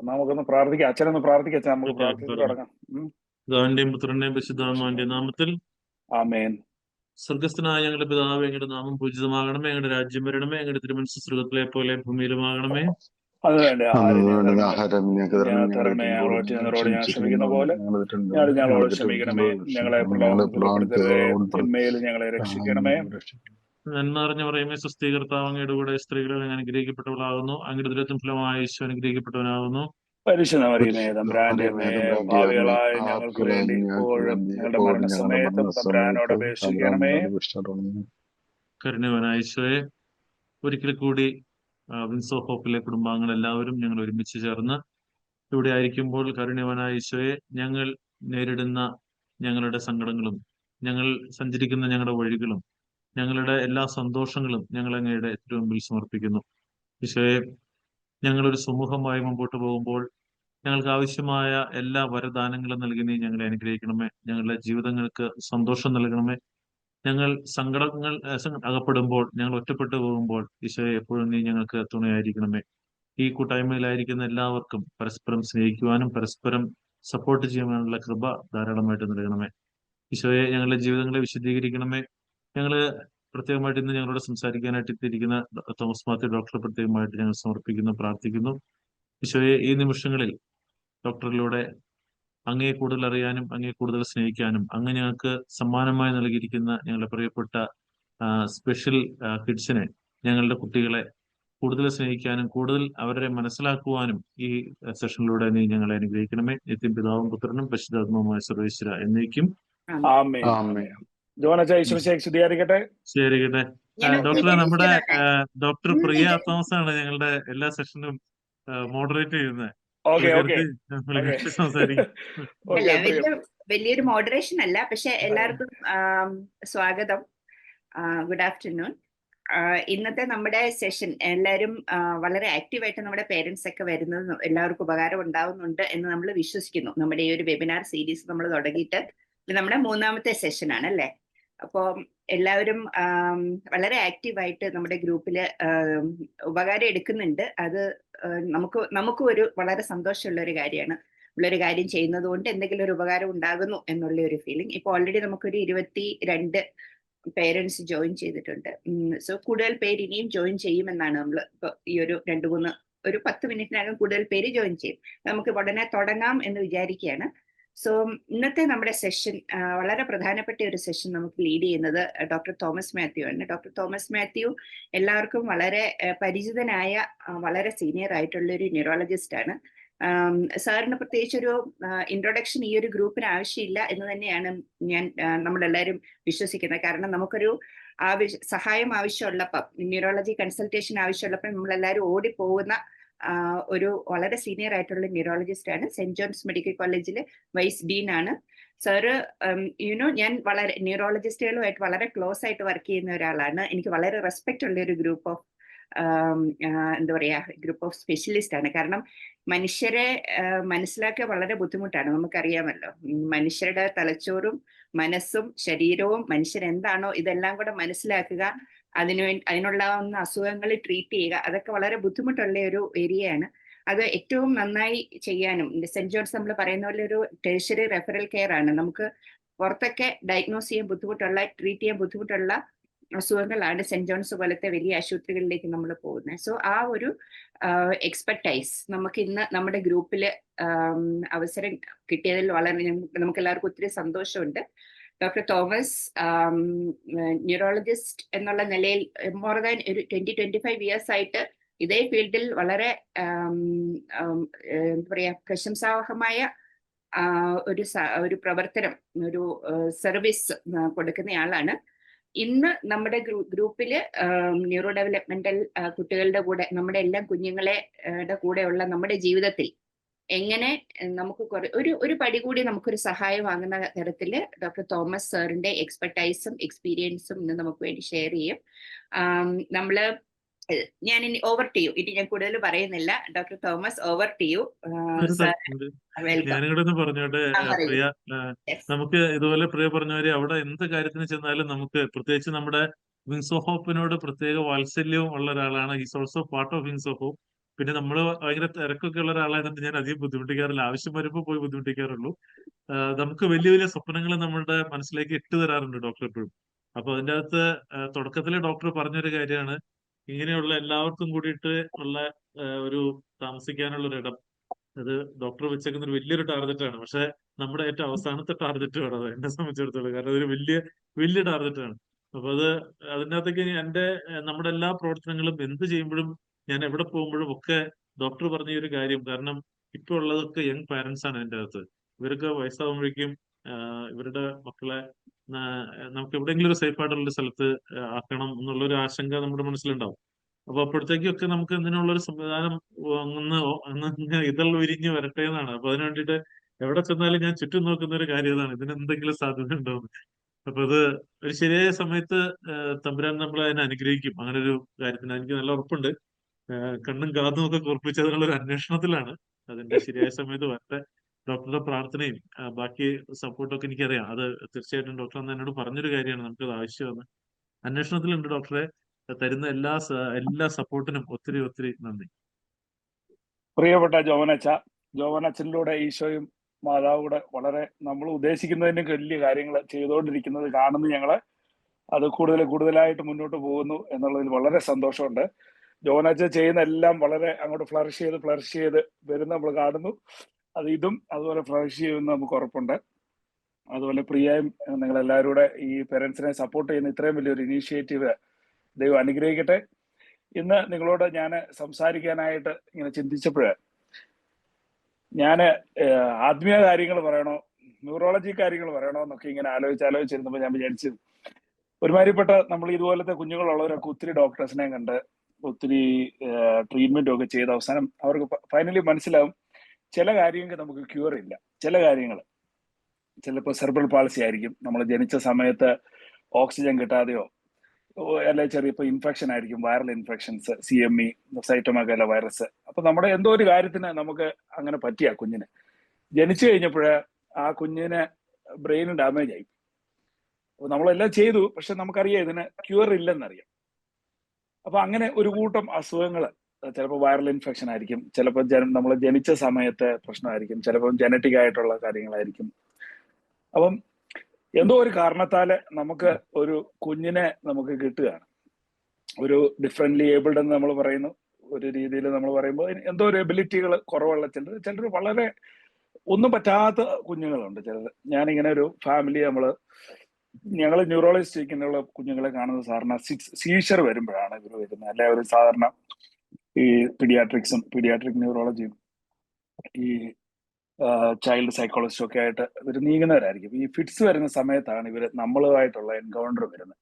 നമുക്കൊന്ന് പ്രാർത്ഥിക്കാം. അച്ഛനൊന്ന് പ്രാർത്ഥിക്കാം. അച്ഛൻ നമുക്ക് പ്രാർത്ഥിച്ചിട്ട് തുടങ്ങാം. പിതാവിന്റെയും പുത്രന്റെയും പരിശുദ്ധാത്മാവിന്റെയും നാമത്തിൽ. ആമേൻ. സ്വർഗസ്ഥനായ ഞങ്ങളുടെ പിതാവേ, ഞങ്ങളുടെ നാമം പൂജിതമാകണമേ, ഞങ്ങളുടെ രാജ്യം വരണമേ, ഞങ്ങളുടെ തിരുമനസ്സ് സ്വർഗത്തിലെ പോലെ ഭൂമിയിലുമാകണമേ. അത് വേണ്ട ആഹാരം തരണമേ. ഞങ്ങളോട് ഞാൻ ക്ഷമിക്കുന്ന പോലെ ഞങ്ങളോട് ക്ഷമിക്കണമേ. ഞങ്ങളെ തിന്മയിൽ ഞങ്ങളെ രക്ഷിക്കണമേ. നന്മ അറിഞ്ഞു പറയുമേ, സ്വസ്ഥീകർത്താവ് അങ്ങയുടെ കൂടെ സ്ത്രീകളിൽ അങ്ങ് അനുഗ്രഹിക്കപ്പെട്ടവളാകുന്നു, അങ്ങയുടെ ദുരിതത്തിൻ ഫലമായ ഈശോ അനുഗ്രഹിക്കപ്പെട്ടവനാകുന്നു. പരിശുദ്ധ മറിയമേ, തമ്പുരാന്റെ ഭാവികളായ ഞങ്ങൾക്ക് വേണ്ടി ഇപ്പോഴും ഞങ്ങളുടെ മരണസമയത്തും തമ്പുരാനോട് അപേക്ഷിക്കണമേ. കരുണവാനായ ഈശോയെ, ഒരിക്കൽ കൂടി വിൻസ് ഓഫ് ഹോപ്പിലെ കുടുംബാംഗങ്ങൾ എല്ലാവരും ഞങ്ങൾ ഒരുമിച്ച് ചേർന്ന് ഇവിടെ ആയിരിക്കുമ്പോൾ കരുണവാനായ ഈശോയെ, ഞങ്ങൾ നേരിടുന്ന ഞങ്ങളുടെ സങ്കടങ്ങളും ഞങ്ങൾ സഞ്ചരിക്കുന്ന ഞങ്ങളുടെ വഴികളും ഞങ്ങളുടെ എല്ലാ സന്തോഷങ്ങളും ഞങ്ങൾ അങ്ങയുടെ തിരുമുമ്പിൽ സമർപ്പിക്കുന്നു. ഈശോയെ, ഞങ്ങളൊരു സമൂഹമായി മുമ്പോട്ട് പോകുമ്പോൾ ഞങ്ങൾക്ക് ആവശ്യമായ എല്ലാ വരദാനങ്ങളും നൽകി നീ ഞങ്ങളെ അനുഗ്രഹിക്കണമേ. ഞങ്ങളുടെ ജീവിതങ്ങൾക്ക് സന്തോഷം നൽകണമേ. ഞങ്ങൾ സങ്കടങ്ങൾ അകപ്പെടുമ്പോൾ, ഞങ്ങൾ ഒറ്റപ്പെട്ടു പോകുമ്പോൾ ഈശോയെ എപ്പോഴും നീ ഞങ്ങൾക്ക് തുണയായിരിക്കണമേ. ഈ കൂട്ടായ്മയിലായിരിക്കുന്ന എല്ലാവർക്കും പരസ്പരം സ്നേഹിക്കുവാനും പരസ്പരം സപ്പോർട്ട് ചെയ്യുവാനുള്ള കൃപ ധാരാളമായിട്ട് നൽകണമേ. ഈശോയെ, ഞങ്ങളുടെ ജീവിതങ്ങളെ വിശദീകരിക്കണമേ. ഞങ്ങള് പ്രത്യേകമായിട്ട് ഇന്ന് ഞങ്ങളോട് സംസാരിക്കാനായിട്ട് എത്തിയിരിക്കുന്ന തോമസ് മാത്യു ഡോക്ടറെ പ്രത്യേകമായിട്ട് ഞങ്ങൾ സമർപ്പിക്കുന്നു, പ്രാർത്ഥിക്കുന്നു. ഈശോയെ, ഈ നിമിഷങ്ങളിൽ ഡോക്ടറിലൂടെ അങ്ങയെ കൂടുതൽ അറിയാനും അങ്ങയെ കൂടുതൽ സ്നേഹിക്കാനും അങ്ങ് ഞങ്ങൾക്ക് സമ്മാനമായി നൽകിയിരിക്കുന്ന ഞങ്ങളുടെ പ്രിയപ്പെട്ട സ്പെഷ്യൽ കിഡ്സിനെ, ഞങ്ങളുടെ കുട്ടികളെ കൂടുതൽ സ്നേഹിക്കാനും കൂടുതൽ അവരെ മനസ്സിലാക്കുവാനും ഈ സെഷനിലൂടെ നീ ഞങ്ങളെ അനുഗ്രഹിക്കണമേ. നിത്യം പിതാവും പുത്രനും പരിശുദ്ധാത്മാവുമായ സർവേശ്വര എന്നേക്കും. ശരിക്കട്ടെ. ഡോക്ടറെ, നമ്മുടെ ഡോക്ടർ പ്രിയ തോമസ് ആണ് ഞങ്ങളുടെ എല്ലാ സെഷനും മോഡറേറ്റ് ചെയ്യുന്നത്. വലിയൊരു മോഡറേഷൻ അല്ല, പക്ഷെ എല്ലാവർക്കും സ്വാഗതം. Good afternoon. ഇന്നത്തെ നമ്മുടെ സെഷൻ എല്ലാവരും വളരെ ആക്റ്റീവായിട്ട് നമ്മുടെ പേരൻസ് ഒക്കെ വരുന്നത് എല്ലാവർക്കും ഉപകാരം ഉണ്ടാവുന്നുണ്ട് എന്ന് നമ്മൾ വിശ്വസിക്കുന്നു. നമ്മുടെ ഈ ഒരു വെബിനാർ സീരീസ് നമ്മൾ തുടങ്ങിയിട്ട് ഇത് നമ്മുടെ 3ാമത്തെ സെഷനാണ് അല്ലേ. അപ്പോൾ എല്ലാവരും വളരെ ആക്റ്റീവായിട്ട് നമ്മുടെ ഗ്രൂപ്പില് ഉപകാരം എടുക്കുന്നുണ്ട്. അത് നമുക്കും ഒരു വളരെ സന്തോഷമുള്ള ഒരു കാര്യമാണ്. നമ്മളൊരു കാര്യം ചെയ്യുന്നത് കൊണ്ട് എന്തെങ്കിലും ഒരു ഉപകാരം ഉണ്ടാകുന്നു എന്നുള്ള ഒരു ഫീലിംഗ്. ഇപ്പോൾ ഓൾറെഡി നമുക്കൊരു 22 പേരൻസ് ജോയിൻ ചെയ്തിട്ടുണ്ട്. സോ കൂടുതൽ പേര് ഇനിയും ജോയിൻ ചെയ്യുമെന്നാണ് നമ്മൾ ഇപ്പോൾ ഈ ഒരു 10 മിനിറ്റിനകം കൂടുതൽ പേര് ജോയിൻ ചെയ്യും. നമുക്ക് ഉടനെ തുടങ്ങാം എന്ന് വിചാരിക്കുകയാണ്. സോ ഇന്നത്തെ നമ്മുടെ സെഷൻ വളരെ പ്രധാനപ്പെട്ട ഒരു സെഷൻ നമുക്ക് ലീഡ് ചെയ്യുന്നത് ഡോക്ടർ തോമസ് മാത്യു ആണ്. ഡോക്ടർ തോമസ് മാത്യു എല്ലാവർക്കും വളരെ പരിചിതനായ വളരെ സീനിയർ ആയിട്ടുള്ള ഒരു ന്യൂറോളജിസ്റ്റ് ആണ്. സാറിന് പ്രത്യേകിച്ച് ഒരു ഇൻട്രൊഡക്ഷൻ ഈ ഒരു ഗ്രൂപ്പിന് ആവശ്യമില്ല എന്ന് തന്നെയാണ് നമ്മളെല്ലാവരും വിശ്വസിക്കുന്നത്. കാരണം നമുക്കൊരു സഹായം ആവശ്യമുള്ളപ്പം, ന്യൂറോളജി കൺസൾട്ടേഷൻ ആവശ്യമുള്ളപ്പോൾ നമ്മളെല്ലാവരും ഓടിപ്പോകുന്ന ഒരു വളരെ സീനിയർ ആയിട്ടുള്ള ന്യൂറോളജിസ്റ്റ് ആണ്. സെന്റ് ജോൺസ് മെഡിക്കൽ കോളേജിൽ വൈസ് ഡീൻ ആണ് സാറ്. ഞാൻ വളരെ ന്യൂറോളജിസ്റ്റുകളുമായിട്ട് വളരെ ക്ലോസ് ആയിട്ട് വർക്ക് ചെയ്യുന്ന ഒരാളാണ്. എനിക്ക് വളരെ റെസ്പെക്ട് ഉള്ള ഒരു ഗ്രൂപ്പ് ഓഫ് സ്പെഷ്യലിസ്റ്റ് ആണ്. കാരണം മനുഷ്യരെ മനസ്സിലാക്കുക വളരെ ബുദ്ധിമുട്ടാണ്. നമുക്കറിയാമല്ലോ, മനുഷ്യരുടെ തലച്ചോറും മനസ്സും ശരീരവും മനുഷ്യരെന്താണോ ഇതെല്ലാം കൂടെ മനസ്സിലാക്കുക, അതിനുണ്ടാവുന്ന അസുഖങ്ങൾ ട്രീറ്റ് ചെയ്യുക, അതൊക്കെ വളരെ ബുദ്ധിമുട്ടുള്ള ഒരു ഏരിയയാണ്. അത് ഏറ്റവും നന്നായി ചെയ്യാനും സെന്റ് ജോൺസ് നമ്മൾ പറയുന്ന പോലെ ഒരു ടെർഷ്യറി റെഫറൽ കെയർ ആണ്. നമുക്ക് പുറത്തൊക്കെ ഡയഗ്നോസ് ചെയ്യാൻ ബുദ്ധിമുട്ടുള്ള, ട്രീറ്റ് ചെയ്യാൻ ബുദ്ധിമുട്ടുള്ള അസുഖങ്ങളാണ് സെന്റ് ജോൺസ് പോലത്തെ വലിയ ആശുപത്രികളിലേക്ക് നമ്മൾ പോകുന്നത്. സോ ആ ഒരു എക്സ്പെർട്ടൈസ് നമുക്ക് ഇന്ന് നമ്മുടെ ഗ്രൂപ്പിൽ അവസരം കിട്ടിയതിൽ വളരെ നമുക്ക് എല്ലാവർക്കും ഒത്തിരി സന്തോഷമുണ്ട്. ഡോക്ടർ തോമസ് ന്യൂറോളജിസ്റ്റ് എന്നുള്ള നിലയിൽ മോർ ദാൻ ഒരു 20-25 ഇയേഴ്സ് ആയിട്ട് ഇതേ ഫീൽഡിൽ വളരെ എന്താ പറയാ പ്രശംസാർഹമായ ഒരു പ്രവർത്തനം, ഒരു സർവീസ് കൊടുക്കുന്നയാളാണ്. ഇന്ന് നമ്മുടെ ഗ്രൂപ്പില് ന്യൂറോ ഡെവലപ്മെന്റൽ കുട്ടികളുടെ കൂടെ, നമ്മുടെ എല്ലാം കുഞ്ഞുങ്ങളെ കൂടെയുള്ള നമ്മുടെ ജീവിതത്തിൽ എങ്ങനെ നമുക്ക് ഒരു പടി കൂടി നമുക്കൊരു സഹായം വാങ്ങുന്ന തരത്തിൽ ഡോക്ടർ തോമസ് സാറിന്റെ എക്സ്പെർട്ടൈസും എക്സ്പീരിയൻസും ഇന്ന് നമുക്ക് വേണ്ടി ഷെയർ ചെയ്യും. ഞാൻ ഇനി ഓവർ ടു യു. ഇനി ഞാൻ കൂടുതൽ പറയുന്നില്ല. Doctor Thomas, over to you. ഞാനിവിടെ പറഞ്ഞോട്ടെ പ്രിയ, നമുക്ക് ഇതുപോലെ പ്രിയ പറഞ്ഞവര് അവിടെ എന്ത് കാര്യത്തിന് ചെന്നാലും നമുക്ക് പ്രത്യേകിച്ച് നമ്മുടെ വിങ്സ് ഓഫ് ഹോപ്പിനോട് പ്രത്യേക വാത്സല്യവും ഉള്ള ഒരാളാണ്. Is also part of Wings of Hope. പിന്നെ നമ്മൾ ഭയങ്കര തിരക്കൊക്കെ ഉള്ള ഒരാളായതുകൊണ്ട് ഞാൻ അധികം ബുദ്ധിമുട്ടിക്കാറില്ല. ആവശ്യം വരുമ്പോൾ പോയി ബുദ്ധിമുട്ടിക്കാറുള്ളൂ. നമുക്ക് വലിയ വലിയ സ്വപ്നങ്ങൾ നമ്മളുടെ മനസ്സിലേക്ക് ഇട്ട് തരാറുണ്ട് ഡോക്ടർ എപ്പോഴും. അപ്പൊ അതിന്റെ അകത്ത് തുടക്കത്തിലെ ഡോക്ടർ പറഞ്ഞൊരു കാര്യമാണ്, ഇങ്ങനെയുള്ള എല്ലാവർക്കും കൂടിയിട്ട് ഉള്ള ഒരു താമസിക്കാനുള്ള ഒരു ഇടം, അത് ഡോക്ടർ വെച്ചേക്കുന്ന ഒരു വലിയൊരു ടാർഗറ്റാണ്. പക്ഷെ നമ്മുടെ ഏറ്റവും അവസാനത്തെ ടാർഗറ്റുമാണ് അത്, എന്നെ സംബന്ധിച്ചിടത്തോളം. കാരണം അതൊരു വലിയ വലിയ ടാർഗറ്റാണ്. അപ്പൊ അതിനകത്തേക്ക് നമ്മുടെ എല്ലാ പ്രവർത്തനങ്ങളും എന്ത് ചെയ്യുമ്പോഴും ഞാൻ എവിടെ പോകുമ്പോഴും ഒക്കെ ഡോക്ടർ പറഞ്ഞ ഈ ഒരു കാര്യം, കാരണം ഇപ്പൊ ഉള്ളതൊക്കെ യങ് പാരന്റ്സ് ആണ് അതിന്റെ അകത്ത്. ഇവർക്ക് വയസ്സാകുമ്പോഴേക്കും ഇവരുടെ മക്കളെ നമുക്ക് എവിടെയെങ്കിലും ഒരു സേഫ് ആയിട്ടുള്ള ഒരു സ്ഥലത്ത് ആക്കണം എന്നുള്ള ഒരു ആശങ്ക നമ്മുടെ മനസ്സിലുണ്ടാവും. അപ്പൊ അപ്പോഴത്തേക്കൊക്കെ നമുക്ക് ഇതിനുള്ള ഒരു സംവിധാനം ഒന്ന് ഇതൾ വിരിഞ്ഞ് വരട്ടെ എന്നാണ്. അപ്പൊ അതിനു വേണ്ടിയിട്ട് എവിടെ ചെന്നാലും ഞാൻ ചുറ്റും നോക്കുന്ന ഒരു കാര്യം ഇതാണ്, ഇതിന് എന്തെങ്കിലും സാധ്യത ഉണ്ടോ എന്ന്. അപ്പൊ അത് ഒരു ശരിയായ സമയത്ത് തമ്പുരാൻ നമ്മളെ അതിനെ അനുഗ്രഹിക്കും. അങ്ങനെ ഒരു കാര്യത്തിന് എനിക്ക് നല്ല ഉറപ്പുണ്ട്. കണ്ണും കാതും ഒക്കെ കുറിപ്പിച്ച് അതിനുള്ള ഒരു അന്വേഷണത്തിലാണ്. അതിന്റെ ശരിയായ സമയത്ത് വരട്ടെ. ഡോക്ടറുടെ പ്രാർത്ഥനയും ബാക്കി സപ്പോർട്ടൊക്കെ എനിക്കറിയാം. അത് തീർച്ചയായിട്ടും ഡോക്ടർ അന്ന് എന്നോട് പറഞ്ഞൊരു കാര്യമാണ്, നമുക്കത് ആവശ്യമാണ്. അന്വേഷണത്തിലുണ്ട് ഡോക്ടറെ. തരുന്ന എല്ലാ സപ്പോർട്ടിനും ഒത്തിരി ഒത്തിരി നന്ദി. പ്രിയപ്പെട്ട ജോവനച്ചനിലൂടെ ഈശോയും മാതാവൂടെ വളരെ നമ്മൾ ഉദ്ദേശിക്കുന്നതിന് വലിയ കാര്യങ്ങൾ ചെയ്തുകൊണ്ടിരിക്കുന്നത് കാണുന്നു ഞങ്ങള്. അത് കൂടുതലായിട്ട് മുന്നോട്ട് പോകുന്നു എന്നുള്ളതിൽ വളരെ സന്തോഷമുണ്ട്. ജോവനച്ചൻ ചെയ്യുന്ന എല്ലാം വളരെ അങ്ങോട്ട് ഫ്ലറിഷ് ചെയ്ത് വരുന്ന നമ്മൾ കാണുന്നു. ഇതും അതുപോലെ ഫ്ലറിഷ് ചെയ്യുമെന്ന് നമുക്ക് ഉറപ്പുണ്ട്. അതുപോലെ പ്രിയയും നിങ്ങളെല്ലാവരും കൂടെ ഈ പേരൻസിനെ സപ്പോർട്ട് ചെയ്യുന്ന ഇത്രയും വലിയൊരു ഇനീഷ്യേറ്റീവ് ദൈവം അനുഗ്രഹിക്കട്ടെ. ഇന്ന് നിങ്ങളോട് ഞാൻ സംസാരിക്കാനായിട്ട് ഇങ്ങനെ ചിന്തിച്ചപ്പോഴ് ഞാൻ ആത്മീയ കാര്യങ്ങൾ പറയണോ ന്യൂറോളജി കാര്യങ്ങൾ പറയണോ എന്നൊക്കെ ഇങ്ങനെ ആലോചിച്ചിരുന്നപ്പോൾ ഞാൻ വിചാരിച്ചു, ഒരുമാതിരിപ്പെട്ട നമ്മൾ ഇതുപോലത്തെ കുഞ്ഞുങ്ങളുള്ളവരൊക്കെ ഒത്തിരി ഡോക്ടേഴ്സിനെ കണ്ട് ഒത്തിരി ട്രീറ്റ്മെന്റും ഒക്കെ ചെയ്ത് അവസാനം അവർക്ക് ഫൈനലി മനസ്സിലാവും ചില കാര്യങ്ങൾക്ക് നമുക്ക് ക്യൂർ ഇല്ല. ചില കാര്യങ്ങൾ ചിലപ്പോൾ സെർബ്രൽ പാൾസി ആയിരിക്കും, നമ്മൾ ജനിച്ച സമയത്ത് ഓക്സിജൻ കിട്ടാതെയോ അല്ലെ ചെറിയ ഇപ്പൊ ഇൻഫെക്ഷൻ ആയിരിക്കും, വൈറൽ ഇൻഫെക്ഷൻസ്, CME, സൈറ്റോമെഗാല വൈറസ്. അപ്പൊ നമ്മുടെ എന്തോ ഒരു കാര്യത്തിന് നമുക്ക് അങ്ങനെ പറ്റിയ കുഞ്ഞിന് ജനിച്ചു കഴിഞ്ഞപ്പോഴേ ആ കുഞ്ഞിന് ബ്രെയിൻ ഡാമേജ് ആയി. അപ്പൊ നമ്മളെല്ലാം ചെയ്തു, പക്ഷെ നമുക്കറിയാം ഇതിന് ക്യൂർ ഇല്ലെന്നറിയാം. അപ്പൊ അങ്ങനെ ഒരു കൂട്ടം അസുഖങ്ങൾ, ചിലപ്പോൾ വൈറൽ ഇൻഫെക്ഷൻ ആയിരിക്കും, ചിലപ്പോൾ നമ്മൾ ജനിച്ച സമയത്തെ പ്രശ്നമായിരിക്കും, ചിലപ്പോൾ ജനറ്റിക് ആയിട്ടുള്ള കാര്യങ്ങളായിരിക്കും. അപ്പം എന്തോ ഒരു കാരണത്താല് നമുക്ക് ഒരു കുഞ്ഞിനെ നമുക്ക് കിട്ടുകയാണ്. ഒരു ഡിഫറെന്റ്ലി ഏബിൾഡ് എന്ന് നമ്മൾ പറയുന്നു. ഒരു രീതിയിൽ നമ്മൾ പറയുമ്പോൾ എന്തോ ഒരു എബിലിറ്റികൾ കുറവുള്ള ചിലർ വളരെ ഒന്നും പറ്റാത്ത കുഞ്ഞുങ്ങളുണ്ട്. ചിലർ ഞാനിങ്ങനെ ഒരു ഫാമിലി ഞങ്ങൾ ന്യൂറോളജിസ്റ്റ് ഇങ്ങനെയുള്ള കുഞ്ഞുങ്ങളെ കാണുന്നത് സാധാരണ സീഷർ വരുമ്പോഴാണ് ഇവർ വരുന്നത്. അല്ലെ ഒരു സാധാരണ ഈ പീഡിയാട്രിക് ന്യൂറോളജിയും ഈ ചൈൽഡ് സൈക്കോളജിസ്റ്റും ഒക്കെ ആയിട്ട് ഇവർ നീങ്ങുന്നവരായിരിക്കും. ഈ ഫിറ്റ്സ് വരുന്ന സമയത്താണ് ഇവർ നമ്മളുമായിട്ടുള്ള എൻകൗണ്ടർ വരുന്നത്.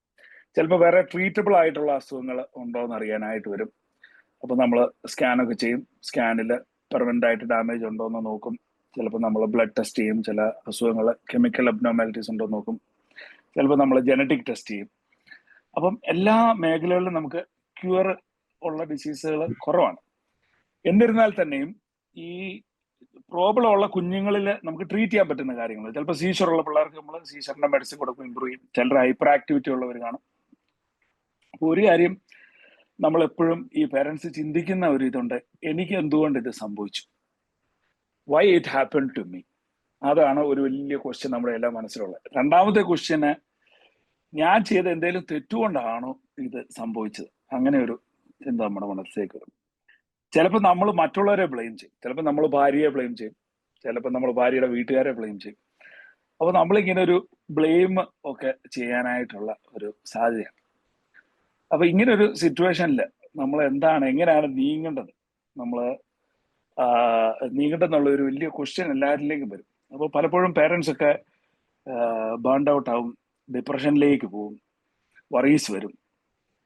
ചിലപ്പോൾ വേറെ ട്രീറ്റബിൾ ആയിട്ടുള്ള അസുഖങ്ങൾ ഉണ്ടോ എന്ന് അറിയാനായിട്ട് വരും. അപ്പൊ നമ്മൾ സ്കാനൊക്കെ ചെയ്യും. സ്കാനിൽ പെർമനന്റ് ആയിട്ട് ഡാമേജ് ഉണ്ടോ എന്ന് നോക്കും. ചിലപ്പോൾ നമ്മൾ ബ്ലഡ് ടെസ്റ്റ് ചെയ്യും, ചില അസുഖങ്ങൾ കെമിക്കൽ അബ്നോർമാലിറ്റീസ് ഉണ്ടോ എന്ന് നോക്കും. ചിലപ്പോൾ നമ്മൾ ജനറ്റിക് ടെസ്റ്റ് ചെയ്യും. അപ്പം എല്ലാ മേഖലകളിലും നമുക്ക് ക്യൂർ ഉള്ള ഡിസീസുകൾ കുറവാണ്. എന്നിരുന്നാൽ തന്നെയും ഈ പ്രോബ്ലം ഉള്ള കുഞ്ഞുങ്ങളിൽ നമുക്ക് ട്രീറ്റ് ചെയ്യാൻ പറ്റുന്ന കാര്യങ്ങൾ, ചിലപ്പോൾ സീഷർ ഉള്ള പിള്ളേർക്ക് നമ്മൾ സീഷറിന്റെ മെഡിസിൻ കൊടുക്കും, ഇമ്പ്രൂവ് ചെയ്യും. ചിലർ ഹൈപ്പർ ആക്ടിവിറ്റി ഉള്ളവർ കാണും. ഒരു കാര്യം നമ്മൾ എപ്പോഴും ഈ പേരൻസ് ചിന്തിക്കുന്ന ഒരു ഇതുണ്ട്, എനിക്ക് എന്തുകൊണ്ട് ഇത് സംഭവിച്ചു, why it happen to me. അതാണ് ഒരു വലിയ ക്വസ്റ്റ്യൻ നമ്മുടെ എല്ലാ മനസ്സിലുള്ളത്. രണ്ടാമത്തെ ക്വസ്റ്റ്യന്, ഞാൻ ചെയ്ത എന്തെങ്കിലും തെറ്റുകൊണ്ടാണോ ഇത് സംഭവിച്ചത്, അങ്ങനെ ഒരു ചിന്ത നമ്മുടെ മനസ്സിലേക്ക് വരും. ചിലപ്പോൾ നമ്മൾ മറ്റുള്ളവരെ ബ്ലെയിം ചെയ്യും, ചിലപ്പോൾ നമ്മൾ ഭാര്യയെ ബ്ലെയിം ചെയ്യും, ചിലപ്പോൾ നമ്മൾ ഭാര്യയുടെ വീട്ടുകാരെ ബ്ലെയിം ചെയ്യും. അപ്പോൾ നമ്മളിങ്ങനെ ഒരു ബ്ലെയിം ഒക്കെ ചെയ്യാനായിട്ടുള്ള ഒരു സാധ്യതയാണ്. അപ്പൊ ഇങ്ങനെ ഒരു സിറ്റുവേഷനിൽ നമ്മൾ എങ്ങനെയാണ് നീങ്ങേണ്ടത്, നമ്മൾ നീങ്ങേണ്ടതെന്നുള്ള ഒരു വലിയ ക്വസ്റ്റ്യൻ എല്ലാവരിലേക്കും വരും. അപ്പോൾ പലപ്പോഴും പേരൻസ് ഒക്കെ ബേൺഡ് ഔട്ട് ആവും, ഡിപ്രഷനിലേക്ക് പോകും, വറീസ് വരും.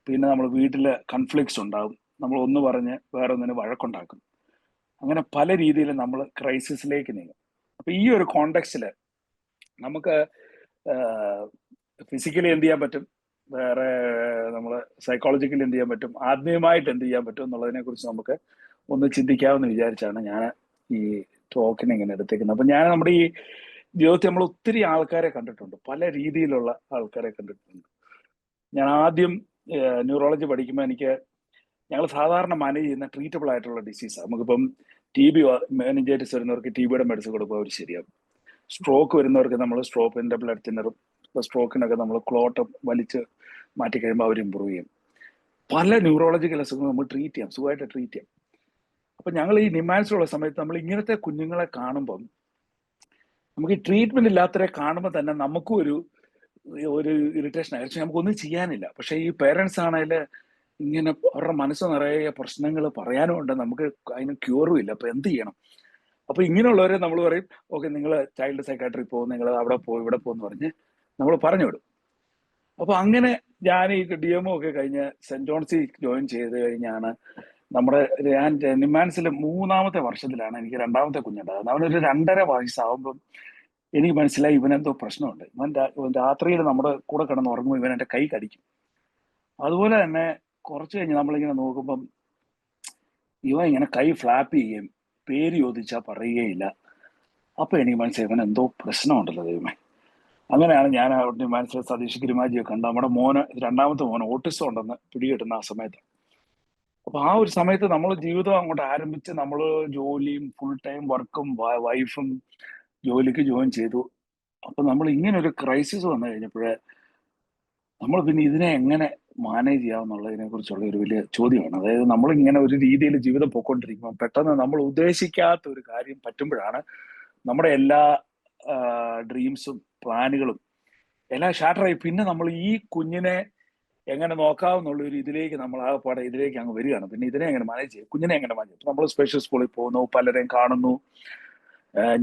പിന്നെ നമ്മൾ വീട്ടിൽ കൺഫ്ലിക്ട്സ് ഉണ്ടാവും, നമ്മൾ ഒന്ന് പറഞ്ഞ് വേറെ ഒന്നിന് വഴക്കുണ്ടാക്കും. അങ്ങനെ പല രീതിയിൽ നമ്മൾ ക്രൈസിസിലേക്ക് നീങ്ങും. അപ്പൊ ഈ ഒരു കോണ്ടെക്സ്റ്റിൽ നമുക്ക് ഫിസിക്കലി എന്ത് ചെയ്യാൻ പറ്റും, വേറെ നമ്മൾ സൈക്കോളജിക്കലി എന്ത് ചെയ്യാൻ പറ്റും, ആത്മീയമായിട്ട് എന്ത് ചെയ്യാൻ പറ്റും എന്നുള്ളതിനെ കുറിച്ച് നമുക്ക് ഒന്ന് ചിന്തിക്കാമെന്ന് വിചാരിച്ചാണ് ഞാൻ ഈ ടോക്കിനെ ഇങ്ങനെ എടുത്തേക്കുന്നത്. അപ്പൊ ഞാൻ നമ്മുടെ ഈ ജീവിതത്തിൽ നമ്മൾ ഒത്തിരി ആൾക്കാരെ കണ്ടിട്ടുണ്ട്, പല രീതിയിലുള്ള ആൾക്കാരെ കണ്ടിട്ടുണ്ട്. ഞാൻ ആദ്യം ന്യൂറോളജി പഠിക്കുമ്പോൾ എനിക്ക് ഞങ്ങൾ സാധാരണ മാനേജ് ചെയ്യുന്ന ട്രീറ്റബിൾ ആയിട്ടുള്ള ഡിസീസാണ്. നമുക്കിപ്പം TB മെനിഞ്ചൈറ്റിസ് വരുന്നവർക്ക് TB മെഡിസിൻ കൊടുക്കുമ്പോൾ അവർ ശരിയാവും. സ്ട്രോക്ക് വരുന്നവർക്ക് നമ്മൾ സ്ട്രോക്കിന്റെ ബ്ലഡ് തിന്നറും സ്ട്രോക്കിനൊക്കെ നമ്മൾ ക്ലോട്ട് വലിച്ച് മാറ്റി കഴിയുമ്പോൾ അവർ ഇമ്പ്രൂവ് ചെയ്യും. പല ന്യൂറോളജിക്കൽ അസുഖങ്ങൾ നമ്മൾ ട്രീറ്റ് ചെയ്യാം, സുഖമായിട്ട് ട്രീറ്റ് ചെയ്യാം. അപ്പൊ ഞങ്ങൾ ഈ നിമാൻസിലുള്ള സമയത്ത് നമ്മൾ ഇങ്ങനത്തെ കുഞ്ഞുങ്ങളെ കാണുമ്പം നമുക്ക് ഈ ട്രീറ്റ്മെന്റ് ഇല്ലാത്തവരെ കാണുമ്പോൾ തന്നെ നമുക്കും ഒരു ഇറിറ്റേഷൻ ആയിരിക്കും, നമുക്കൊന്നും ചെയ്യാനില്ല. പക്ഷെ ഈ പേരൻസ് ആണെങ്കിൽ ഇങ്ങനെ അവരുടെ മനസ്സ് നിറയെ പ്രശ്നങ്ങൾ പറയാനും ഉണ്ട്, നമുക്ക് അതിന് ക്യൂറും ഇല്ല. അപ്പൊ എന്ത് ചെയ്യണം? അപ്പൊ ഇങ്ങനെയുള്ളവരെ നമ്മൾ പറയും, ഓക്കെ നിങ്ങൾ ചൈൽഡ് സൈക്കാട്രി പോകും, നിങ്ങൾ അവിടെ പോകും ഇവിടെ പോകുമെന്ന് പറഞ്ഞ് നമ്മൾ പറഞ്ഞു വിടും. അപ്പൊ അങ്ങനെ ഞാൻ ഈ DMO ഒക്കെ കഴിഞ്ഞ് സെന്റ് ജോൺസിൽ ജോയിൻ ചെയ്ത് കഴിഞ്ഞാണ് ഞാൻ നിമാൻസിലെ 3ാമത്തെ വർഷത്തിലാണ് എനിക്ക് 2ാമത്തെ കുഞ്ഞുണ്ടാകുന്നത്. അവനൊരു 2.5 വയസ്സാവുമ്പം എനിക്ക് മനസ്സിലായി ഇവനെന്തോ പ്രശ്നമുണ്ട്. ഇവൻ രാത്രിയിൽ നമ്മുടെ കൂടെ കിടന്ന് ഉറങ്ങുമ്പോൾ ഇവൻ എൻ്റെ കൈ കടിക്കും. അതുപോലെ തന്നെ കുറച്ച് കഴിഞ്ഞ് നമ്മളിങ്ങനെ നോക്കുമ്പം ഇവൻ ഇങ്ങനെ കൈ ഫ്ലാപ്പ് ചെയ്യുകയും പേര് ചോദിച്ചാൽ പറയുകയില്ല. അപ്പൊ എനിക്ക് മനസ്സിലായി ഇവൻ എന്തോ പ്രശ്നമുണ്ടല്ലോ ദൈവമേ. അങ്ങനെയാണ് ഞാൻ അവിടെ മനസ്സിലായി സതീഷ് ഗിരിമാജിയെ കണ്ട് നമ്മുടെ 2ാമത്തെ മോന് ഓട്ടിസം ഉണ്ടെന്ന് പിടികിട്ടുന്ന ആ സമയത്ത്. അപ്പൊ ആ ഒരു സമയത്ത് നമ്മൾ ജീവിതം അങ്ങോട്ട് ആരംഭിച്ച് നമ്മൾ ജോലിയും ഫുൾ ടൈം വർക്കും വൈഫും ജോലിക്ക് ജോയിൻ ചെയ്തു. അപ്പൊ നമ്മൾ ഇങ്ങനെ ഒരു ക്രൈസിസ് വന്നു കഴിഞ്ഞപ്പോഴേ നമ്മൾ പിന്നെ ഇതിനെ എങ്ങനെ മാനേജ് ചെയ്യാമെന്നുള്ളതിനെ കുറിച്ചുള്ള ഒരു വലിയ ചോദ്യമാണ്. അതായത് നമ്മൾ ഇങ്ങനെ ഒരു രീതിയിൽ ജീവിതം പോയിക്കൊണ്ടിരിക്കുമ്പോൾ പെട്ടെന്ന് നമ്മൾ ഉദ്ദേശിക്കാത്ത ഒരു കാര്യം പറ്റുമ്പോഴാണ് നമ്മുടെ എല്ലാ ഡ്രീംസും പ്ലാനുകളും എല്ലാം ഷാട്ടറായി. പിന്നെ നമ്മൾ ഈ കുഞ്ഞിനെ എങ്ങനെ നോക്കാമെന്നുള്ള ഒരു ഇതിലേക്ക് നമ്മൾ ആകെപ്പാടെ ഇതിലേക്ക് അങ്ങ് വരികയാണ്. പിന്നെ ഇതിനെ എങ്ങനെ മാനേജ് ചെയ്യും, കുഞ്ഞിനെ എങ്ങനെ മാനേജ് ചെയ്യും? നമ്മൾ സ്പെഷ്യൽ സ്കൂളിൽ പോകുന്നു, പലരെയും കാണുന്നു.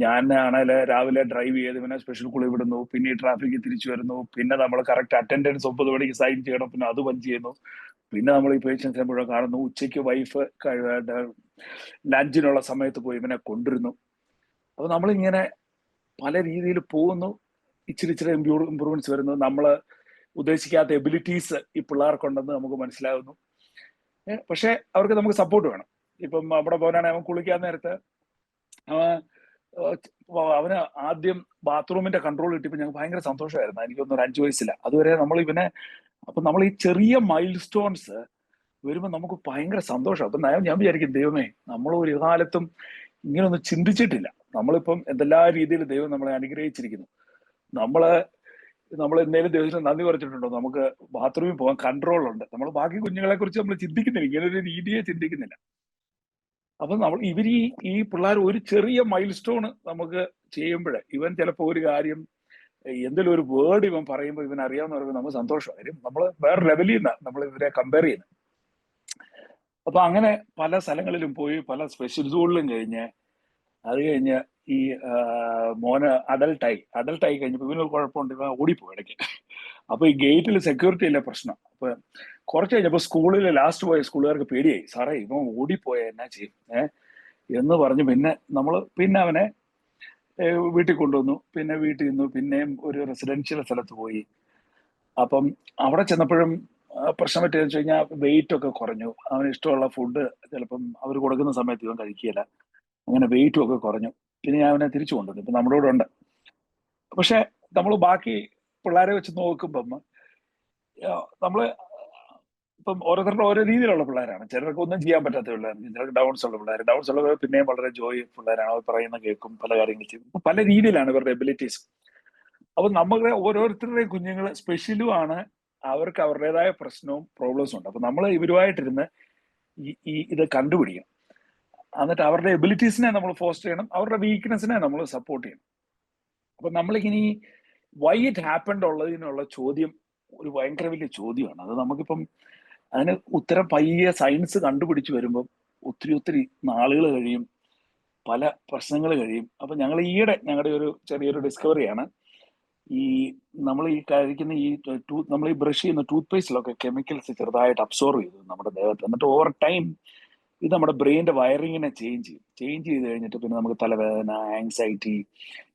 ഞാൻ ആണെങ്കിൽ രാവിലെ ഡ്രൈവ് ചെയ്ത് പിന്നെ സ്പെഷ്യൽ സ്കൂളിൽ വിടുന്നു, പിന്നെ ഈ ട്രാഫിക്കിൽ തിരിച്ചു വരുന്നു, പിന്നെ നമ്മൾ കറക്റ്റ് അറ്റൻഡൻസ് 9 മണിക്ക് സൈൻ ചെയ്യണം, പിന്നെ അത് പഞ്ച് ചെയ്യുന്നു, പിന്നെ നമ്മൾ ഈ പേഷ്യൻസിനെ മുഴുവൻ കാണുന്നു. ഉച്ചയ്ക്ക് വൈഫ് ലഞ്ചിനുള്ള സമയത്ത് പോയി ഇവനെ കൊണ്ടുവരുന്നു. അപ്പൊ നമ്മളിങ്ങനെ പല രീതിയിൽ പോകുന്നു, ഇച്ചിരി ഇമ്പ്രൂവ്മെന്റ്സ് വരുന്നു. നമ്മൾ ഉദ്ദേശിക്കാത്ത എബിലിറ്റീസ് ഈ പിള്ളേർക്കുണ്ടെന്ന് നമുക്ക് മനസ്സിലാകുന്നു. പക്ഷെ അവർക്ക് നമുക്ക് സപ്പോർട്ട് വേണം. ഇപ്പം അവിടെ പോകാനാണെങ്കിൽ അവൻ കുളിക്കാൻ നേരത്ത് അവന് ആദ്യം ബാത്റൂമിന്റെ കൺട്രോൾ കിട്ടിയപ്പോൾ ഞങ്ങൾക്ക് ഭയങ്കര സന്തോഷമായിരുന്നു. എനിക്കൊന്നും ഒരു 5 വയസ്സില്ല അതുവരെ നമ്മൾ ഇവനെ. അപ്പൊ നമ്മൾ ഈ ചെറിയ മൈൽ സ്റ്റോൺസ് വരുമ്പോൾ നമുക്ക് ഭയങ്കര സന്തോഷം. അപ്പൊ ഞാൻ വിചാരിക്കും, ദൈവമേ നമ്മൾ ഒരു കാലത്തും ഇങ്ങനൊന്നും ചിന്തിച്ചിട്ടില്ല. നമ്മളിപ്പം എന്തെല്ലാ രീതിയിൽ ദൈവം നമ്മളെ അനുഗ്രഹിച്ചിരിക്കുന്നു. നമ്മൾ എന്തെങ്കിലും ദൈവത്തിന് നന്ദി കുറച്ചിട്ടുണ്ടോ? നമുക്ക് ബാത്റൂമിൽ പോകാൻ കൺട്രോൾ ഉണ്ട്. നമ്മൾ ബാക്കി കുഞ്ഞുങ്ങളെ കുറിച്ച് നമ്മൾ ചിന്തിക്കുന്നില്ല, ഇങ്ങനെ ഒരു രീതിയെ ചിന്തിക്കുന്നില്ല. അപ്പൊ ഈ പിള്ളേർ ഒരു ചെറിയ മൈൽ സ്റ്റോൺ നമുക്ക് ചെയ്യുമ്പോഴേ ഇവൻ ചിലപ്പോൾ ഒരു കാര്യം എന്തെങ്കിലും ഒരു വേർഡ് ഇവൻ പറയുമ്പോൾ ഇവൻ അറിയാവുന്നവർക്ക് നമുക്ക് സന്തോഷമായിരിക്കും. നമ്മൾ വേറെ ലെവലിൽ നിന്നാണ് നമ്മൾ ഇവരെ കമ്പയർ ചെയ്യുന്നത്. അപ്പൊ അങ്ങനെ പല സ്ഥലങ്ങളിലും പോയി, പല സ്പെഷ്യൽ സ്കൂളിലും കഴിഞ്ഞ് അത് കഴിഞ്ഞ് ഈ മോന് അഡൽട്ടായി കഴിഞ്ഞപ്പോൾ ഇവനൊരു കുഴപ്പമുണ്ട്, ഇവൻ ഓടിപ്പോയി ഇടയ്ക്ക്. അപ്പൊ ഈ ഗേറ്റിൽ സെക്യൂരിറ്റി അല്ലേ പ്രശ്നം. അപ്പൊ കുറച്ച് കഴിഞ്ഞപ്പോൾ സ്കൂളിൽ ലാസ്റ്റ് പോയ സ്കൂളുകാർക്ക് പേടിയായി, സാറേ ഇവൻ ഓടിപ്പോയ എന്നാ ചെയ്യും എന്ന് പറഞ്ഞു. പിന്നെ അവനെ വീട്ടിൽ കൊണ്ടുവന്നു. പിന്നെ വീട്ടിൽ നിന്നു പിന്നെയും ഒരു റെസിഡൻഷ്യൽ സ്ഥലത്ത് പോയി. അപ്പം അവിടെ ചെന്നപ്പോഴും പ്രശ്നം പറ്റിയെന്ന് വെച്ച് കഴിഞ്ഞാൽ വെയിറ്റ് ഒക്കെ കുറഞ്ഞു. അവന് ഇഷ്ടമുള്ള ഫുഡ് ചിലപ്പം അവർ കൊടുക്കുന്ന സമയത്ത് ഇവൻ കഴിക്കുകയില്ല. അങ്ങനെ വെയിറ്റും ഒക്കെ കുറഞ്ഞു. പിന്നെ ഞാൻ അവനെ തിരിച്ചു കൊണ്ടുവന്നു. ഇപ്പം നമ്മുടെ കൂടെ ഉണ്ട്. പക്ഷെ നമ്മൾ ബാക്കി പിള്ളേരെ വെച്ച് നോക്കുമ്പം നമ്മള് ഇപ്പം ഓരോരുത്തരുടെ ഓരോ രീതിയിലുള്ള പിള്ളേരാണ്. ചിലർക്ക് ഒന്നും ചെയ്യാൻ പറ്റാത്ത പിള്ളേരാണ്, ചിലർക്ക് ഡൗൺസ് ഉള്ള പിള്ളേർ പിന്നെയും വളരെ ജോയ് പിള്ളേരാണ്. അവർ പറയുന്ന കേൾക്കും, പല കാര്യങ്ങൾ ചെയ്യും. പല രീതിയിലാണ് ഇവരുടെ എബിലിറ്റീസ്. അപ്പൊ നമ്മുടെ ഓരോരുത്തരുടെയും കുഞ്ഞുങ്ങൾ സ്പെഷ്യലും ആണ്. അവർക്ക് അവരുടേതായ പ്രശ്നവും പ്രോബ്ലംസും ഉണ്ട്. അപ്പൊ നമ്മൾ ഇവരുമായിട്ടിരുന്ന് ഇത് കണ്ടുപിടിക്കണം. എന്നിട്ട് അവരുടെ എബിലിറ്റീസിനെ നമ്മൾ ഫോസ്റ്റർ ചെയ്യണം, അവരുടെ വീക്ക്നെസ്സിനെ നമ്മൾ സപ്പോർട്ട് ചെയ്യണം. അപ്പൊ നമ്മളിങ്ങനെ വൈ ഇറ്റ് ഹാപ്പൻഡ് ഉള്ളതിനുള്ള ചോദ്യം ഒരു ഭയങ്കര വലിയ ചോദ്യമാണ്. അത് നമുക്കിപ്പം അതിന് ഉത്തരം പയ്യെ സയൻസ് കണ്ടുപിടിച്ച് വരുമ്പം ഒത്തിരി നാളുകൾ കഴിയും, പല പ്രശ്നങ്ങൾ കഴിയും. അപ്പൊ ഞങ്ങളുടെ ഒരു ചെറിയൊരു ഡിസ്കവറിയാണ് നമ്മൾ ഈ കഴിക്കുന്ന നമ്മൾ ഈ ബ്രഷ് ചെയ്യുന്ന ടൂത്ത് പേസ്റ്റിലൊക്കെ കെമിക്കൽസ് ചെറുതായിട്ട് അബ്സോർവ് ചെയ്തു നമ്മുടെ ദേഹത്ത്. എന്നിട്ട് ഓവർ ടൈം ഇത് നമ്മുടെ ബ്രെയിൻ്റെ വയറിങ്ങിനെ ചേഞ്ച് ചെയ്ത് കഴിഞ്ഞിട്ട് പിന്നെ നമുക്ക് തലവേദന, ആങ്സൈറ്റി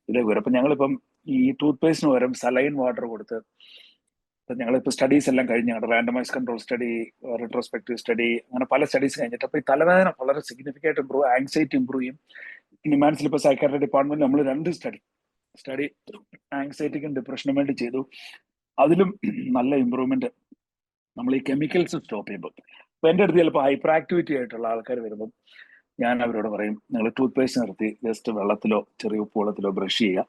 ഇതൊക്കെ വരും. അപ്പൊ ഞങ്ങളിപ്പം ഈ ടൂത്ത് പേസ്റ്റിന് പകരം സലൈൻ വാട്ടർ കൊടുത്ത് ഞങ്ങളിപ്പോൾ സ്റ്റഡീസ് എല്ലാം കഴിഞ്ഞ് ഞങ്ങളുടെ randomise control study, retrospective study, അങ്ങനെ പല സ്റ്റഡീസ് കഴിഞ്ഞിട്ട് അപ്പൊ ഈ തലവേദന വളരെ സിഗ്നിഫിക്കൻ്റ് ഇമ്പ്രൂവ്, ആങ്സൈറ്റി ഇമ്പ്രൂവ് ചെയ്യും. നിമാൻസിൽ ഇപ്പോൾ സൈക്കാട്രി ഡിപ്പാർട്ട്മെന്റ് നമ്മൾ 2 സ്റ്റഡി ആങ്സൈറ്റിക്കും ഡിപ്രഷനും വേണ്ടി ചെയ്തു. അതിലും നല്ല ഇമ്പ്രൂവ്മെന്റ് നമ്മൾ ഈ കെമിക്കൽസ് സ്റ്റോപ്പ് ചെയ്യുമ്പോൾ. അപ്പൊ എൻ്റെ അടുത്ത് ചിലപ്പോൾ ഹൈപ്പർ ആക്ടിവിറ്റി ആയിട്ടുള്ള ആൾക്കാർ വരുമ്പം ഞാൻ അവരോട് പറയും, നിങ്ങൾ ടൂത്ത് പേസ്റ്റ് നിർത്തി ജസ്റ്റ് വെള്ളത്തിലോ ചെറിയ ഉപ്പ് വെള്ളത്തിലോ ബ്രഷ് ചെയ്യുക.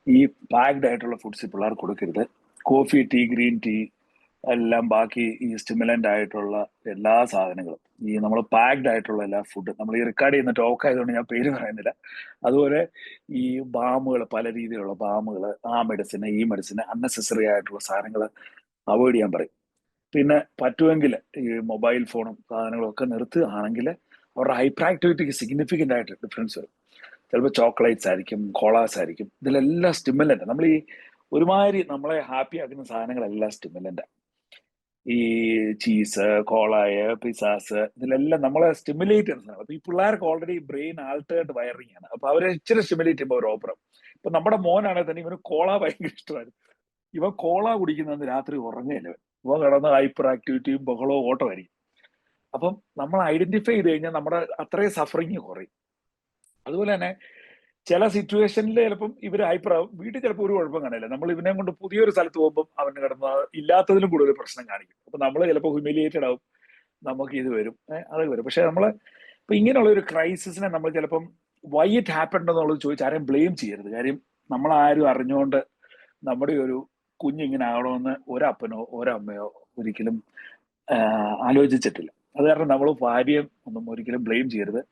ഈ പാക്ഡ് ആയിട്ടുള്ള ഫുഡ്സ് പിള്ളേർക്ക് കൊടുക്കരുത്. കോഫി, ടീ, ഗ്രീൻ ടീ എല്ലാം, ബാക്കി ഈ സ്റ്റിമുലന്റ് ആയിട്ടുള്ള എല്ലാ സാധനങ്ങളും, ഈ നമ്മൾ പാക്ഡ് ആയിട്ടുള്ള എല്ലാ ഫുഡ്, നമ്മൾ ഈ റെക്കോർഡ് ചെയ്യുന്ന ടോക്ക് ആയതുകൊണ്ട് ഞാൻ പേര് പറയുന്നില്ല. അതുപോലെ ഈ ബാമുകൾ, പല രീതിയിലുള്ള ബാമുകൾ, ആ മെഡിസിന് ഈ മെഡിസിന് അൺനെസസറി ആയിട്ടുള്ള സാധനങ്ങൾ അവോയ്ഡ് ചെയ്യാൻ പറയും. പിന്നെ പറ്റുമെങ്കിൽ ഈ മൊബൈൽ ഫോണും സാധനങ്ങളും ഒക്കെ നിർത്തുകയാണെങ്കിൽ അവരുടെ ഹൈപ്പർ ആക്ടിവിറ്റിക്ക് സിഗ്നിഫിക്കൻ്റ് ആയിട്ട് ഡിഫറൻസ് വരും. ചിലപ്പോൾ ചോക്ലേറ്റ്സ് ആയിരിക്കും, കോളാസ് ആയിരിക്കും, ഇതിലെല്ലാം സ്റ്റിമുലന്റ്. നമ്മൾ ഈ ഒരുമാതിരി നമ്മളെ ഹാപ്പി ആക്കുന്ന സാധനങ്ങളെല്ലാം സ്റ്റിമുലന്റാണ്. ഈ ചീസ്, കോളായ, പിസാസ്, ഇതിലെല്ലാം നമ്മളെ സ്റ്റിമുലേറ്റ് ചെയ്യുന്ന സാധനം. അപ്പൊ ഈ പിള്ളേർക്ക് ഓൾറെഡി ബ്രെയിൻ ആൾട്ടേർഡ് വയറിംഗ് ആണ്. അപ്പൊ അവരെ ഇച്ചിരി സ്റ്റിമുലേറ്റ് ചെയ്യുമ്പോൾ ഒരു ഓപ്പറം. ഇപ്പൊ നമ്മുടെ മോനാണെങ്കിൽ തന്നെ ഇവന് കോള ഭയങ്കര ഇഷ്ടമായിരുന്നു. ഇവൻ കോള കുടിക്കുന്നതെന്ന് രാത്രി ഉറങ്ങുകയില്ല. ഇവൻ കിടന്ന് ഹൈപ്പർ ആക്ടിവിറ്റിയും ബഹളവും ഓട്ടമായിരിക്കും. അപ്പം നമ്മൾ ഐഡന്റിഫൈ ചെയ്ത് കഴിഞ്ഞാൽ നമ്മുടെ അത്രയും സഫറിങ് കുറയും. അതുപോലെ തന്നെ ചില സിറ്റുവേഷനിൽ ചിലപ്പം ഇവർ ഹൈപ്പർ ആവും. വീട്ടിൽ ചിലപ്പോൾ ഒരു കുഴപ്പം കാണില്ല. നമ്മൾ ഇവനെ കൊണ്ട് പുതിയൊരു സ്ഥലത്ത് പോകുമ്പോൾ അവന് കിടന്ന ഇല്ലാത്തതിലും കൂടുതൽ പ്രശ്നം കാണിക്കും. അപ്പൊ നമ്മൾ ചിലപ്പോൾ ഹ്യൂമിലിയേറ്റഡ് ആവും, നമുക്ക് ഇത് വരും, അതൊക്കെ വരും. പക്ഷെ നമ്മൾ ഇപ്പൊ ഇങ്ങനെയുള്ള ഒരു ക്രൈസിസിനെ നമ്മൾ ചിലപ്പം വൈ ഇറ്റ് ഹാപ്പൻഡ് എന്നുള്ളത് ചോദിച്ച് ആരെയും ബ്ലെയിം ചെയ്യരുത്. കാര്യം നമ്മളാരും അറിഞ്ഞുകൊണ്ട് നമ്മുടെ ഒരു കുഞ്ഞിങ്ങനെ ആവണമെന്ന് ഒരപ്പനോ ഒരമ്മയോ ഒരിക്കലും ആലോചിച്ചിട്ടില്ല. അത് കാരണം നമ്മൾ ഭാര്യയെ ഒന്നും ഒരിക്കലും ബ്ലെയിം ചെയ്യരുത്,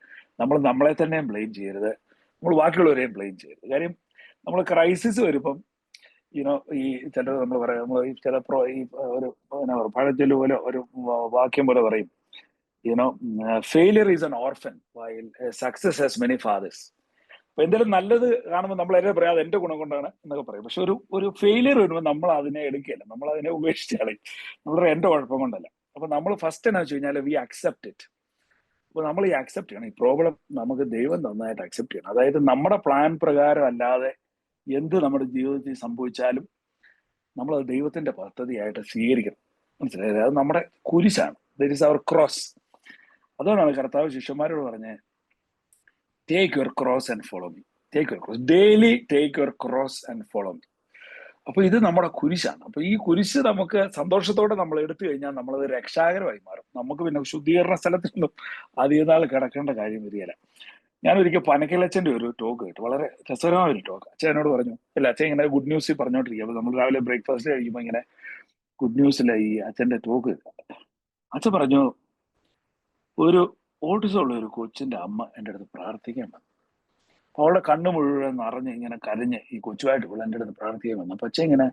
നമ്മൾ നമ്മളെ തന്നെയും ബ്ലെയിം ചെയ്യരുത്, നമ്മൾ ബാക്കിയുള്ളവരെയും ബ്ലെയിം ചെയ്യരുത്. കാര്യം നമ്മൾ ക്രൈസിസ് വരുമ്പം ഈ ചില നമ്മൾ പറയാം, നമ്മൾ ഈ ചില ഈ ഒരു എന്നാ പറയുക, പഴഞ്ചൊല്ല് പോലെ ഒരു വാക്യം പോലെ പറയും, failure is an orphan while success has many fathers. അപ്പൊ എന്തെങ്കിലും നല്ലത് കാണുമ്പോൾ നമ്മൾ എന്നെ പറയാം അത് എന്റെ ഗുണം കൊണ്ടാണ് എന്നൊക്കെ പറയും. പക്ഷെ ഒരു ഫെയിലിയർ വരുമ്പോൾ നമ്മൾ അതിനെ എടുക്കുകയല്ല, നമ്മൾ അതിനെ ഉപേക്ഷിച്ചാളെ. നമ്മൾ എന്റെ കുഴപ്പം കൊണ്ടല്ല. അപ്പൊ നമ്മൾ ഫസ്റ്റ് എന്നാ വെച്ച് കഴിഞ്ഞാൽ വി അക്സെപ്റ്റ് ഇറ്റ്. അപ്പൊ നമ്മൾ ഈ അക്സെപ്റ്റ് ചെയ്യണം. ഈ പ്രോബ്ലം നമുക്ക് ദൈവം നന്നായിട്ട് അക്സെപ്റ്റ് ചെയ്യണം. അതായത് നമ്മുടെ പ്ലാൻ പ്രകാരം അല്ലാതെ എന്ത് നമ്മുടെ ജീവിതത്തിൽ സംഭവിച്ചാലും നമ്മളത് ദൈവത്തിന്റെ പദ്ധതിയായിട്ട് സ്വീകരിക്കണം. മനസ്സിലായത്? അത് നമ്മുടെ കുരിശാണ്. That is our cross. അതുകൊണ്ടാണ് കർത്താവ് ശിഷ്യന്മാരോട് പറഞ്ഞത്, take your cross and follow me. Take your cross daily, take your cross and follow me. അപ്പൊ ഇത് നമ്മുടെ കുരിശാണ്. അപ്പൊ ഈ കുരിശ് നമുക്ക് സന്തോഷത്തോടെ നമ്മൾ എടുത്തു കഴിഞ്ഞാൽ നമ്മളത് രക്ഷാകരമായി മാറും. നമുക്ക് പിന്നെ ശുദ്ധീകരണ സ്ഥലത്തൊന്നും അധികം നാൾ കിടക്കേണ്ട കാര്യം വരികയില്ല. ഞാൻ ഒരിക്കൽ പനക്കലച്ചന്റെ ഒരു ടോക്ക് കേട്ടു, വളരെ രസകരമായ ഒരു ടോക്ക്. അച്ഛൻ എന്നോട് പറഞ്ഞു, അല്ല അച്ഛൻ ഇങ്ങനെ ഗുഡ് ന്യൂസ് പറഞ്ഞോണ്ടിരിക്കുക. അപ്പൊ നമ്മൾ രാവിലെ ബ്രേക്ക്ഫാസ്റ്റ് കഴിക്കുമ്പോൾ ഇങ്ങനെ ഗുഡ് ന്യൂസിലെ ഈ അച്ഛന്റെ ടോക്ക്. അച്ഛൻ പറഞ്ഞു, ഒരു ഓട്ടിസം ഉള്ള ഒരു കൊച്ചിന്റെ അമ്മ എൻ്റെ അടുത്ത് പ്രാർത്ഥിക്കാൻ വന്നു. അവളുടെ കണ്ണ് മുഴുവൻ നിറഞ്ഞ് ഇങ്ങനെ കരഞ്ഞ് ഈ കൊച്ചുമായിട്ട് ഇവിടെ എൻ്റെ അടുത്ത് പ്രാർത്ഥിക്കാൻ വന്നു. അപ്പൊ അച്ഛൻ ഇങ്ങനെ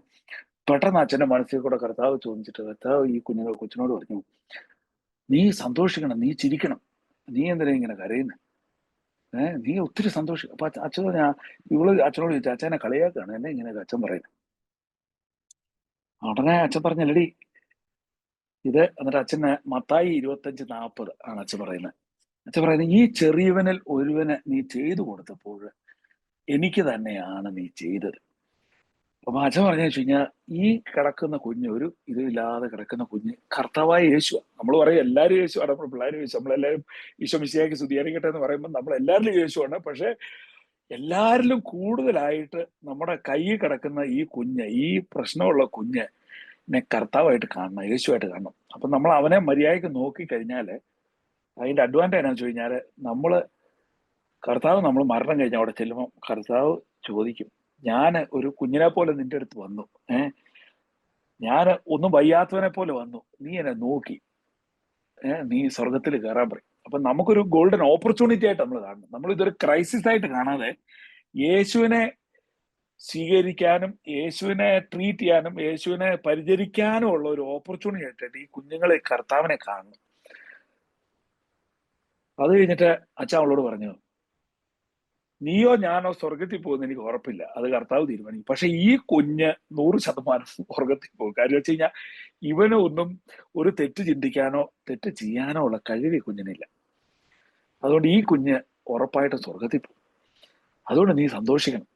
പെട്ടെന്ന് അച്ഛന്റെ മനസ്സിൽ കൂടെ കർത്താവ് ചോദിച്ചിട്ട്, കർത്താവ് ഈ കൊച്ചിനോട് പറഞ്ഞു, നീ സന്തോഷിക്കണം, നീ ചിരിക്കണം, നീ എന്തിനാ ഇങ്ങനെ കരയുന്നത്? നീ ഒത്തിരി സന്തോഷിക്കും. അപ്പൊ അച്ഛൻ ഇവള് അച്ഛനോട് ചോദിച്ചു, അച്ഛനെ കളിയാക്കാണ് എന്നെ ഇങ്ങനെ അച്ഛൻ പറയുന്നത്. ഉടനെ അച്ഛൻ പറഞ്ഞല്ലടി ഇത്. എന്നിട്ട് അച്ഛന് മത്തായി 25:40 ആണ് അച്ഛൻ പറയുന്നത്. അച്ഛൻ പറയുന്നത്, ഈ ചെറിയവനിൽ ഒരുവന് നീ ചെയ്തു കൊടുത്തപ്പോൾ എനിക്ക് തന്നെയാണ് നീ ചെയ്തത്. അപ്പൊ അച്ഛൻ പറഞ്ഞു വെച്ച് കഴിഞ്ഞാൽ, ഈ കിടക്കുന്ന കുഞ്ഞ്, ഒരു ഇതില്ലാതെ കിടക്കുന്ന കുഞ്ഞ് കർത്താവായ യേശു. നമ്മൾ പറയും എല്ലാവരും യേശുവാണ്, നമ്മൾ പിള്ളേരും യേശു, നമ്മളെല്ലാവരും ഈശോ മിശിഹായ്ക്ക് സ്തുതിയായിരിക്കട്ടെ എന്ന് പറയുമ്പോൾ നമ്മൾ എല്ലാവരിലും യേശുവാണ്. പക്ഷെ എല്ലാവരിലും കൂടുതലായിട്ട് നമ്മുടെ കയ്യിൽ കിടക്കുന്ന ഈ കുഞ്ഞ്, ഈ പ്രശ്നമുള്ള കുഞ്ഞിനെ കർത്താവായിട്ട് കാണണം, യേശുവായിട്ട് കാണണം. അപ്പൊ നമ്മൾ അവനെ മര്യാദയ്ക്ക് നോക്കിക്കഴിഞ്ഞാല് അതിന്റെ അഡ്വാൻറ്റേജ് എന്നാന്ന് വെച്ച് കഴിഞ്ഞാല്, കർത്താവ് നമ്മൾ മരണം കഴിഞ്ഞ അവിടെ ചെല്ലുമ്പോൾ കർത്താവ് ചോദിക്കും, ഞാൻ ഒരു കുഞ്ഞിനെ പോലെ നിന്റെ അടുത്ത് വന്നു, ഞാൻ ഒന്നും വയ്യാത്തവനെ പോലെ വന്നു, നീ എന്നെ നോക്കി, നീ സ്വർഗത്തിൽ കയറാൻ പറയും. അപ്പൊ നമുക്കൊരു ഗോൾഡൻ ഓപ്പർച്യൂണിറ്റി ആയിട്ട് നമ്മൾ കാണണം. നമ്മൾ ഇതൊരു ക്രൈസിസ് ആയിട്ട് കാണാതെ യേശുവിനെ സ്വീകരിക്കാനും യേശുവിനെ ട്രീറ്റ് ചെയ്യാനും യേശുവിനെ പരിചരിക്കാനും ഉള്ള ഒരു ഓപ്പർച്യൂണിറ്റി ആയിട്ട് ഈ കുഞ്ഞുങ്ങളെ കർത്താവിനെ കാണണം. അത് കഴിഞ്ഞിട്ട് അച്ഛൻ അവളോട് പറഞ്ഞു, നീയോ ഞാനോ സ്വർഗത്തിൽ പോകുന്ന എനിക്ക് ഉറപ്പില്ല, അത് കർത്താവ് തീരുമാനിക്കും. പക്ഷെ ഈ കുഞ്ഞ് 100% സ്വർഗത്തിൽ പോകും. കാര്യം വെച്ച് കഴിഞ്ഞാൽ ഇവന് ഒന്നും ഒരു തെറ്റ് ചിന്തിക്കാനോ തെറ്റ് ചെയ്യാനോ ഉള്ള കഴിവ് ഈ കുഞ്ഞിനില്ല. അതുകൊണ്ട് ഈ കുഞ്ഞ് ഉറപ്പായിട്ട് സ്വർഗത്തിൽ പോകും. അതുകൊണ്ട് നീ സന്തോഷിക്കണം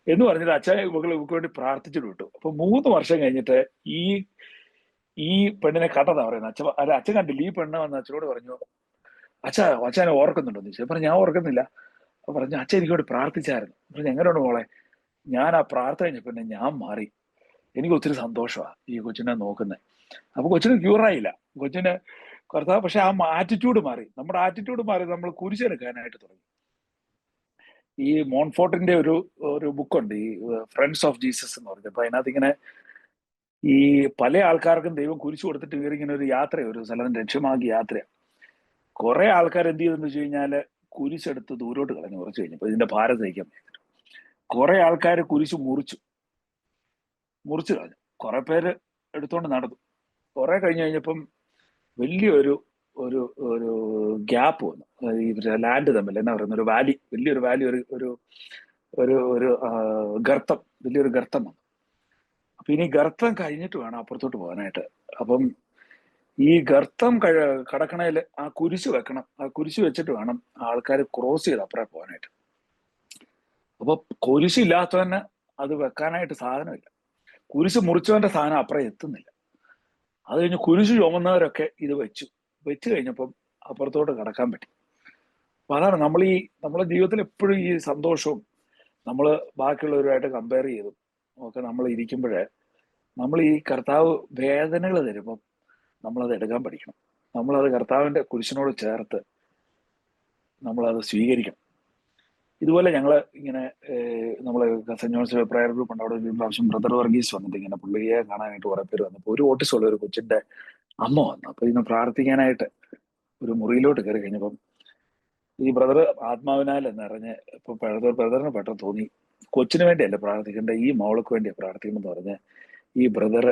എന്ന് പറഞ്ഞിട്ട് അച്ഛൻ ഇവർക്ക് വേണ്ടി പ്രാർത്ഥിച്ചിട്ട് വിട്ടു. അപ്പൊ 3 വർഷം കഴിഞ്ഞിട്ട് ഈ പെണ്ണിനെ കണ്ടതാ പറയുന്നത്. അച്ഛൻ കണ്ടില്ല. ഈ പെണ്ണ് വന്ന് അച്ഛനോട് പറഞ്ഞു, അച്ഛനെ ഓർക്കുന്നുണ്ടോ എന്ന് ചോദിച്ചു. പറഞ്ഞു, ഞാൻ ഓർക്കുന്നില്ല. അപ്പൊ പറഞ്ഞു, അച്ഛൻ എനിക്ക് വേണ്ടി പ്രാർത്ഥിച്ചായിരുന്നു. പറഞ്ഞു, എങ്ങനെയുണ്ട് മോളെ? ഞാൻ ആ പ്രാർത്ഥന കഴിഞ്ഞപ്പോ ഞാൻ മാറി, എനിക്ക് ഒത്തിരി സന്തോഷമാണ് ഈ കൊച്ചിനെ നോക്കുന്നത്. അപ്പൊ കൊച്ചിന് ക്യൂറായില്ല. കർത്താവ് പക്ഷെ ആ ആറ്റിറ്റ്യൂഡ് മാറി, നമ്മുടെ ആറ്റിറ്റ്യൂഡ് മാറി, നമ്മൾ കുരിശെടുക്കാനായിട്ട് തുടങ്ങി. ഈ മോൺഫോർട്ടിന്റെ ഒരു ബുക്കുണ്ട്, ഈ ഫ്രണ്ട്സ് ഓഫ് ജീസസ് എന്ന് പറഞ്ഞത്. അപ്പൊ അതിനകത്ത് ഇങ്ങനെ ഈ പല ആൾക്കാർക്കും ദൈവം കുരിശ് കൊടുത്തിട്ട് ഇങ്ങനെ ഒരു യാത്ര, ഒരു സ്ഥലം ലക്ഷ്യമാക്കിയ യാത്ര. കുറെ ആൾക്കാർ എന്ത് ചെയ്തെന്ന് വെച്ച് കഴിഞ്ഞാല് കുരിശെടുത്ത് ദൂരോട്ട് കളഞ്ഞു കുറച്ച് കഴിഞ്ഞപ്പോ, ഇതിന്റെ ഭാരം സഹിക്കാൻ പറ്റില്ല. കുറെ ആൾക്കാർ കുരിശ് മുറിച്ചു കളഞ്ഞു. കുറെ പേര് എടുത്തോണ്ട് നടന്നു. കുറെ കഴിഞ്ഞപ്പം വലിയൊരു ഒരു ഒരു ഗ്യാപ്പ് വന്നു. ഈ ലാൻഡ് തമ്മിൽ എന്നാ പറയുന്ന ഒരു വാലി, വലിയൊരു വാലി, ഒരു ഒരു ഒരു ഒരു ഗർത്തം, വലിയൊരു ഗർത്തം വന്നു. അപ്പൊ ഇനി ഗർത്തം കഴിഞ്ഞിട്ട് വേണം അപ്പുറത്തോട്ട് പോകാനായിട്ട്. അപ്പം ഈ ഗർത്തം കടക്കണേല് ആ കുരിശ് വെക്കണം. ആ കുരിശ് വെച്ചിട്ട് വേണം ആൾക്കാർ ക്രോസ് ചെയ്ത് അപ്പുറം പോകാനായിട്ട്. അപ്പൊ കുരിശില്ലാത്തവന് അത് വെക്കാനായിട്ട് സാധനമില്ല. കുരിശ് മുറിച്ചവന്റെ സാധനം അപ്പുറം എത്തുന്നില്ല. അത് കഴിഞ്ഞ് കുരിശ് ചുമന്നവരൊക്കെ ഇത് വെച്ച് കഴിഞ്ഞപ്പം അപ്പുറത്തോട്ട് കടക്കാൻ പറ്റി. അപ്പൊ അതാണ് നമ്മളെ ജീവിതത്തിൽ എപ്പോഴും ഈ സന്തോഷവും നമ്മൾ ബാക്കിയുള്ളവരുമായിട്ട് കമ്പയർ ചെയ്തും ഒക്കെ നമ്മൾ ഇരിക്കുമ്പോഴേ, നമ്മൾ ഈ കർത്താവ് വേദനകൾ തരുമ്പം നമ്മളത് എടുക്കാൻ പഠിക്കണം. നമ്മളത് കർത്താവിന്റെ കുരിശിനോട് ചേർത്ത് നമ്മളത് സ്വീകരിക്കണം. ഇതുപോലെ ഞങ്ങള് ഇങ്ങനെ നമ്മള് സെന്റ് ജോൺസ് പ്രയർ ഗ്രൂപ്പ് ഉണ്ട്. അവിടെ ഒരു പ്രാവശ്യം ബ്രദർ വർഗീസ് വന്നിട്ട് ഇങ്ങനെ പുള്ളിയെ കാണാനായിട്ട് കുറെ പേര് വന്നപ്പോ ഒരു ഓട്ടിസമുള്ള ഒരു കൊച്ചിന്റെ അമ്മ വന്നു. അപ്പൊ ഇന്ന് പ്രാർത്ഥിക്കാനായിട്ട് ഒരു മുറിയിലോട്ട് കയറി കഴിഞ്ഞപ്പം ഈ ബ്രദർ ആത്മാവിനാൽ നിറഞ്ഞ് ഇപ്പൊ ബ്രദറിന് പെട്ടെന്ന് തോന്നി, കൊച്ചിന് വേണ്ടിയല്ല പ്രാർത്ഥിക്കേണ്ട, ഈ മോൾക്ക് വേണ്ടിയാണ് പ്രാർത്ഥിക്കണം എന്ന് പറഞ്ഞ് ഈ ബ്രദർ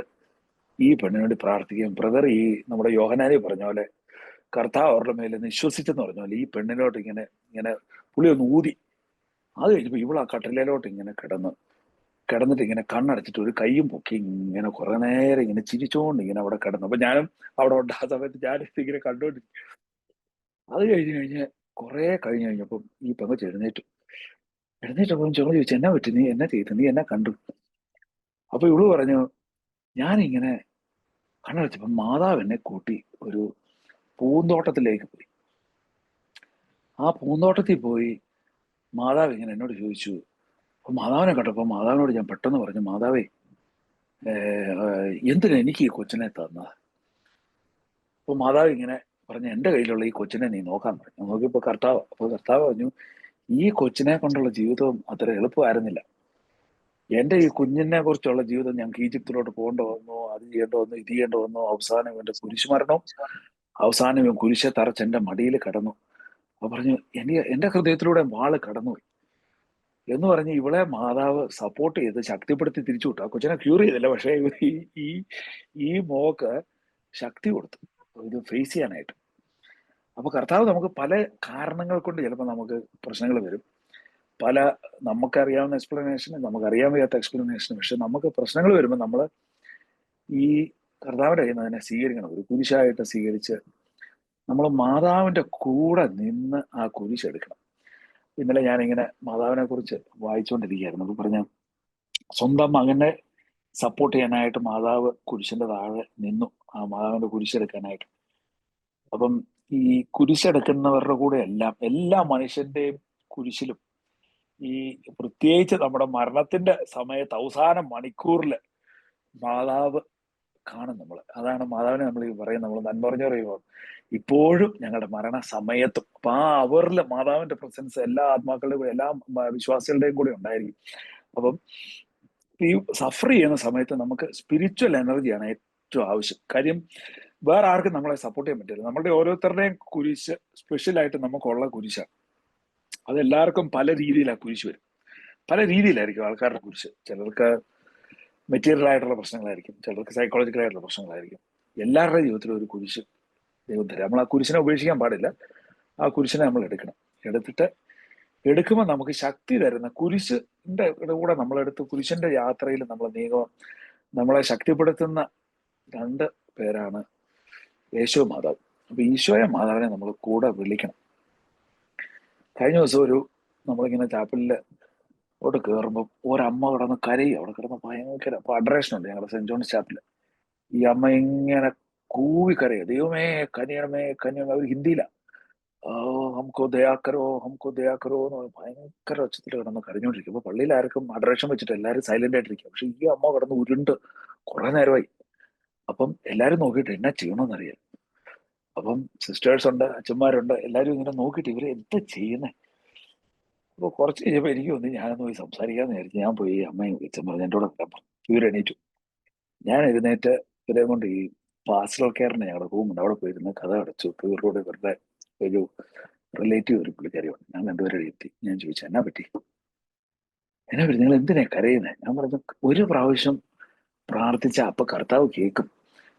ഈ പെണ്ണിന് വേണ്ടി പ്രാർത്ഥിക്കും. ബ്രദർ ഈ നമ്മുടെ യോഹനാനി പറഞ്ഞ പോലെ കർത്താവ് അവരുടെ മേലെ വിശ്വസിച്ചെന്ന് പറഞ്ഞ പോലെ ഈ പെണ്ണിലോട്ട് ഇങ്ങനെ ഇങ്ങനെ പുള്ളി ഒന്ന് ഊതി. അത് കഴിഞ്ഞപ്പോ ഇവൾ ആ കട്ടിലോട്ട് ഇങ്ങനെ കിടന്നിട്ട് ഇങ്ങനെ കണ്ണടച്ചിട്ട് ഒരു കൈയും പൊക്കി ഇങ്ങനെ കുറെ നേരം ഇങ്ങനെ ചിരിച്ചോണ്ട് ഇങ്ങനെ അവിടെ കിടന്നു. അപ്പൊ ഞാനും അവിടെ ഉണ്ട്. ആ സമയത്ത് ഞാനിത് ഇങ്ങനെ കണ്ടോണ്ടിരിക്കും. അത് കഴിഞ്ഞ് കുറെ കഴിഞ്ഞപ്പം ഈ പെങ്കൊച്ച് എഴുന്നേറ്റപ്പം ചുമ ചോദിച്ചു, എന്നാ പറ്റി, നീ എന്നാ ചെയ്തു, നീ എന്നാ കണ്ടു? അപ്പൊ ഇവള് പറഞ്ഞു, ഞാനിങ്ങനെ കണ്ണടച്ചപ്പം മാതാവ് എന്നെ കൂട്ടി ഒരു പൂന്തോട്ടത്തിലേക്ക് പോയി. ആ പൂന്തോട്ടത്തിൽ പോയി മാതാവ് ഇങ്ങനെ എന്നോട് ചോദിച്ചു. അപ്പൊ മാതാവിനെ കണ്ടപ്പോ മാതാവിനോട് ഞാൻ പെട്ടെന്ന് പറഞ്ഞു, മാതാവേ എന്തിനാ എനിക്ക് ഈ കൊച്ചിനെ തന്നത്? അപ്പൊ മാതാവ് ഇങ്ങനെ പറഞ്ഞു, എന്റെ കയ്യിലുള്ള ഈ കൊച്ചിനെ നീ നോക്കാൻ പറഞ്ഞു. നോക്കിയപ്പോ കർത്താവ്. അപ്പൊ കർത്താവ് പറഞ്ഞു, ഈ കൊച്ചിനെ കൊണ്ടുള്ള ജീവിതം അത്ര എളുപ്പമായിരുന്നില്ല. എന്റെ ഈ കുഞ്ഞിനെ കുറിച്ചുള്ള ജീവിതം ഞങ്ങൾക്ക് ഈജിപ്തിലോട്ട് പോകേണ്ട വന്നു, അത് ചെയ്യേണ്ട വന്നു, ഇത് ചെയ്യേണ്ട വന്നു. അവസാനം എന്റെ കുരിശുമരണവും, അവസാനം കുരിശെ തറച്ച് എന്റെ മടിയിൽ കിടന്നു. അപ്പൊ പറഞ്ഞു, എന്റെ ഹൃദയത്തിലൂടെ വാള് കടന്നുപോയി എന്ന് പറഞ്ഞ് ഇവളെ മാതാവ് സപ്പോർട്ട് ചെയ്ത് ശക്തിപ്പെടുത്തി തിരിച്ചു വിട്ടു. ആ കൊച്ചിനെ ക്യൂർ ചെയ്തില്ല, പക്ഷെ ഈ മോക്ക് ശക്തി കൊടുത്തു ഇത് ഫേസ് ചെയ്യാനായിട്ട്. അപ്പൊ കർത്താവ് നമുക്ക് പല കാരണങ്ങൾ കൊണ്ട് ചിലപ്പോൾ നമുക്ക് പ്രശ്നങ്ങൾ വരും. പല നമുക്കറിയാവുന്ന എക്സ്പ്ലനേഷന്, നമുക്കറിയാൻ വയ്യാത്ത എക്സ്പ്ലനേഷന്. പക്ഷെ നമുക്ക് പ്രശ്നങ്ങൾ വരുമ്പോൾ നമ്മൾ ഈ കർത്താവിന്റെ കയ്യിൽ നിന്ന് അതിനെ സ്വീകരിക്കണം. ഒരു കുരിശായിട്ട് സ്വീകരിച്ച് നമ്മൾ മാതാവിന്റെ കൂടെ നിന്ന് ആ കുരിശെടുക്കണം. ഇന്നലെ ഞാനിങ്ങനെ മാതാവിനെ കുറിച്ച് വായിച്ചുകൊണ്ടിരിക്കുകയായിരുന്നു. അപ്പൊ പറഞ്ഞ സ്വന്തം മകനെ സപ്പോർട്ട് ചെയ്യാനായിട്ട് മാതാവ് കുരിശിന്റെ താഴെ നിന്നു, ആ മാതാവിന്റെ കുരിശെടുക്കാനായിട്ട്. അപ്പം ഈ കുരിശെടുക്കുന്നവരുടെ കൂടെ എല്ലാ മനുഷ്യന്റെയും കുരിശിലും ഈ പ്രത്യേകിച്ച് നമ്മുടെ മരണത്തിന്റെ സമയത്ത് അവസാന മണിക്കൂറിൽ മാതാവ് കാണും നമ്മള്. അതാണ് മാതാവിനെ നമ്മൾ പറയും, നമ്മൾ നന്മ പറഞ്ഞു പറയുമ്പോൾ ഇപ്പോഴും ഞങ്ങളുടെ മരണ സമയത്തും. അപ്പൊ ആ അവരിലെ മാതാവിന്റെ പ്രസൻസ് എല്ലാ ആത്മാക്കളുടെയും കൂടെ, എല്ലാ വിശ്വാസികളുടെയും കൂടെ ഉണ്ടായിരിക്കും. അപ്പം ഈ സഫർ ചെയ്യുന്ന സമയത്ത് നമുക്ക് സ്പിരിച്വൽ എനർജിയാണ് ഏറ്റവും ആവശ്യം. കാര്യം വേറെ ആർക്കും നമ്മളെ സപ്പോർട്ട് ചെയ്യാൻ പറ്റില്ല. നമ്മളുടെ ഓരോരുത്തരുടെയും കുരിശ് സ്പെഷ്യലായിട്ട് നമുക്കുള്ള കുരിശാണ്. അതെല്ലാവർക്കും പല രീതിയിലാണ് കുരിശ് വരും. പല രീതിയിലായിരിക്കും ആൾക്കാരുടെ കുരിശ്. ചിലർക്ക് മെറ്റീരിയൽ ആയിട്ടുള്ള പ്രശ്നങ്ങളായിരിക്കും, ചിലർക്ക് സൈക്കോളജിക്കൽ ആയിട്ടുള്ള പ്രശ്നങ്ങളായിരിക്കും. എല്ലാവരുടെയും ജീവിതത്തിലും ഒരു കുരിശ് ദൈവം തരാം. നമ്മൾ ആ കുരിശിനെ ഉപേക്ഷിക്കാൻ പാടില്ല. ആ കുരിശിനെ നമ്മൾ എടുക്കുമ്പോൾ നമുക്ക് ശക്തി തരുന്ന കുരിശിന്റെ കൂടെ നമ്മളെടുത്ത് കുരിശിന്റെ യാത്രയിൽ നമ്മൾ നീങ്ങുക. നമ്മളെ ശക്തിപ്പെടുത്തുന്ന രണ്ട് പേരാണ് യേശോ മാതാവ്. അപ്പൊ ഈശോയെ മാതാവിനെ നമ്മൾ കൂടെ വിളിക്കണം. കഴിഞ്ഞ ദിവസം നമ്മളിങ്ങനെ ചാപ്പലില് അവിടെ കയറുമ്പോൾ ഒരമ്മ കിടന്ന് കരയും. അവിടെ കിടന്ന് ഭയങ്കര അഡ്രേഷൻ ഉണ്ട് ഞങ്ങളുടെ സെന്റ് ജോൺസ് ചാപ്പലില്. ഈ അമ്മ ഇങ്ങനെ കൂവി കരയോ, ദൈവമേ കനിയണമേ കനിയണമേ. അവർ ഹിന്ദിയില ഹംകോ ദയാക്കരോ എന്ന് പറഞ്ഞ് ഭയങ്കര ഉച്ചത്തിൽ കിടന്ന് കരഞ്ഞോണ്ടിരിക്കും. അപ്പൊ പള്ളിയിൽ ആർക്കും അഡ്രേഷൻ വെച്ചിട്ട് എല്ലാവരും സൈലന്റ് ആയിട്ടിരിക്കും. പക്ഷെ ഈ അമ്മ കിടന്ന് ഉരുണ്ട് കുറെ നേരമായി. അപ്പം എല്ലാരും നോക്കിയിട്ട് എന്നാ ചെയ്യണമെന്നറിയാം. അപ്പം സിസ്റ്റേഴ്സ് ഉണ്ട്, അച്ഛന്മാരുണ്ട്, എല്ലാവരും ഇങ്ങനെ നോക്കിയിട്ട് ഇവരെ എന്താ ചെയ്യുന്നത്. അപ്പോൾ കുറച്ച് കഴിഞ്ഞപ്പോൾ എനിക്ക് തോന്നി ഞാനൊന്ന് പോയി സംസാരിക്കാമെന്ന് വിചാരിച്ചു. ഞാൻ പോയി അമ്മയും വിളിച്ചു പറഞ്ഞു, എൻ്റെ കൂടെ വരാൻ പറഞ്ഞു. ഇവരെണീറ്റു. ഞാൻ എഴുന്നേറ്റ് ഇവരെ കൊണ്ട് ഈ പാസ്റ്റൽ കെയറിന് ഞങ്ങളുടെ റൂമുണ്ട്, അവിടെ പോയിരുന്ന് കഥ അടച്ചു. ഇവരോട് ഇവരുടെ ഒരു റിലേറ്റീവ് ഒരു പുള്ളിക്കാരിയുണ്ട്. ഞാൻ രണ്ടുപേരുടെ എത്തി. ഞാൻ ചോദിച്ചു എന്നാ പറ്റി, എന്നാ പറ്റി, നിങ്ങൾ എന്തിനാ കരയുന്നത്? ഞാൻ പറഞ്ഞു, ഒരു പ്രാവശ്യം പ്രാർത്ഥിച്ച അപ്പൊ കർത്താവ് കേൾക്കും,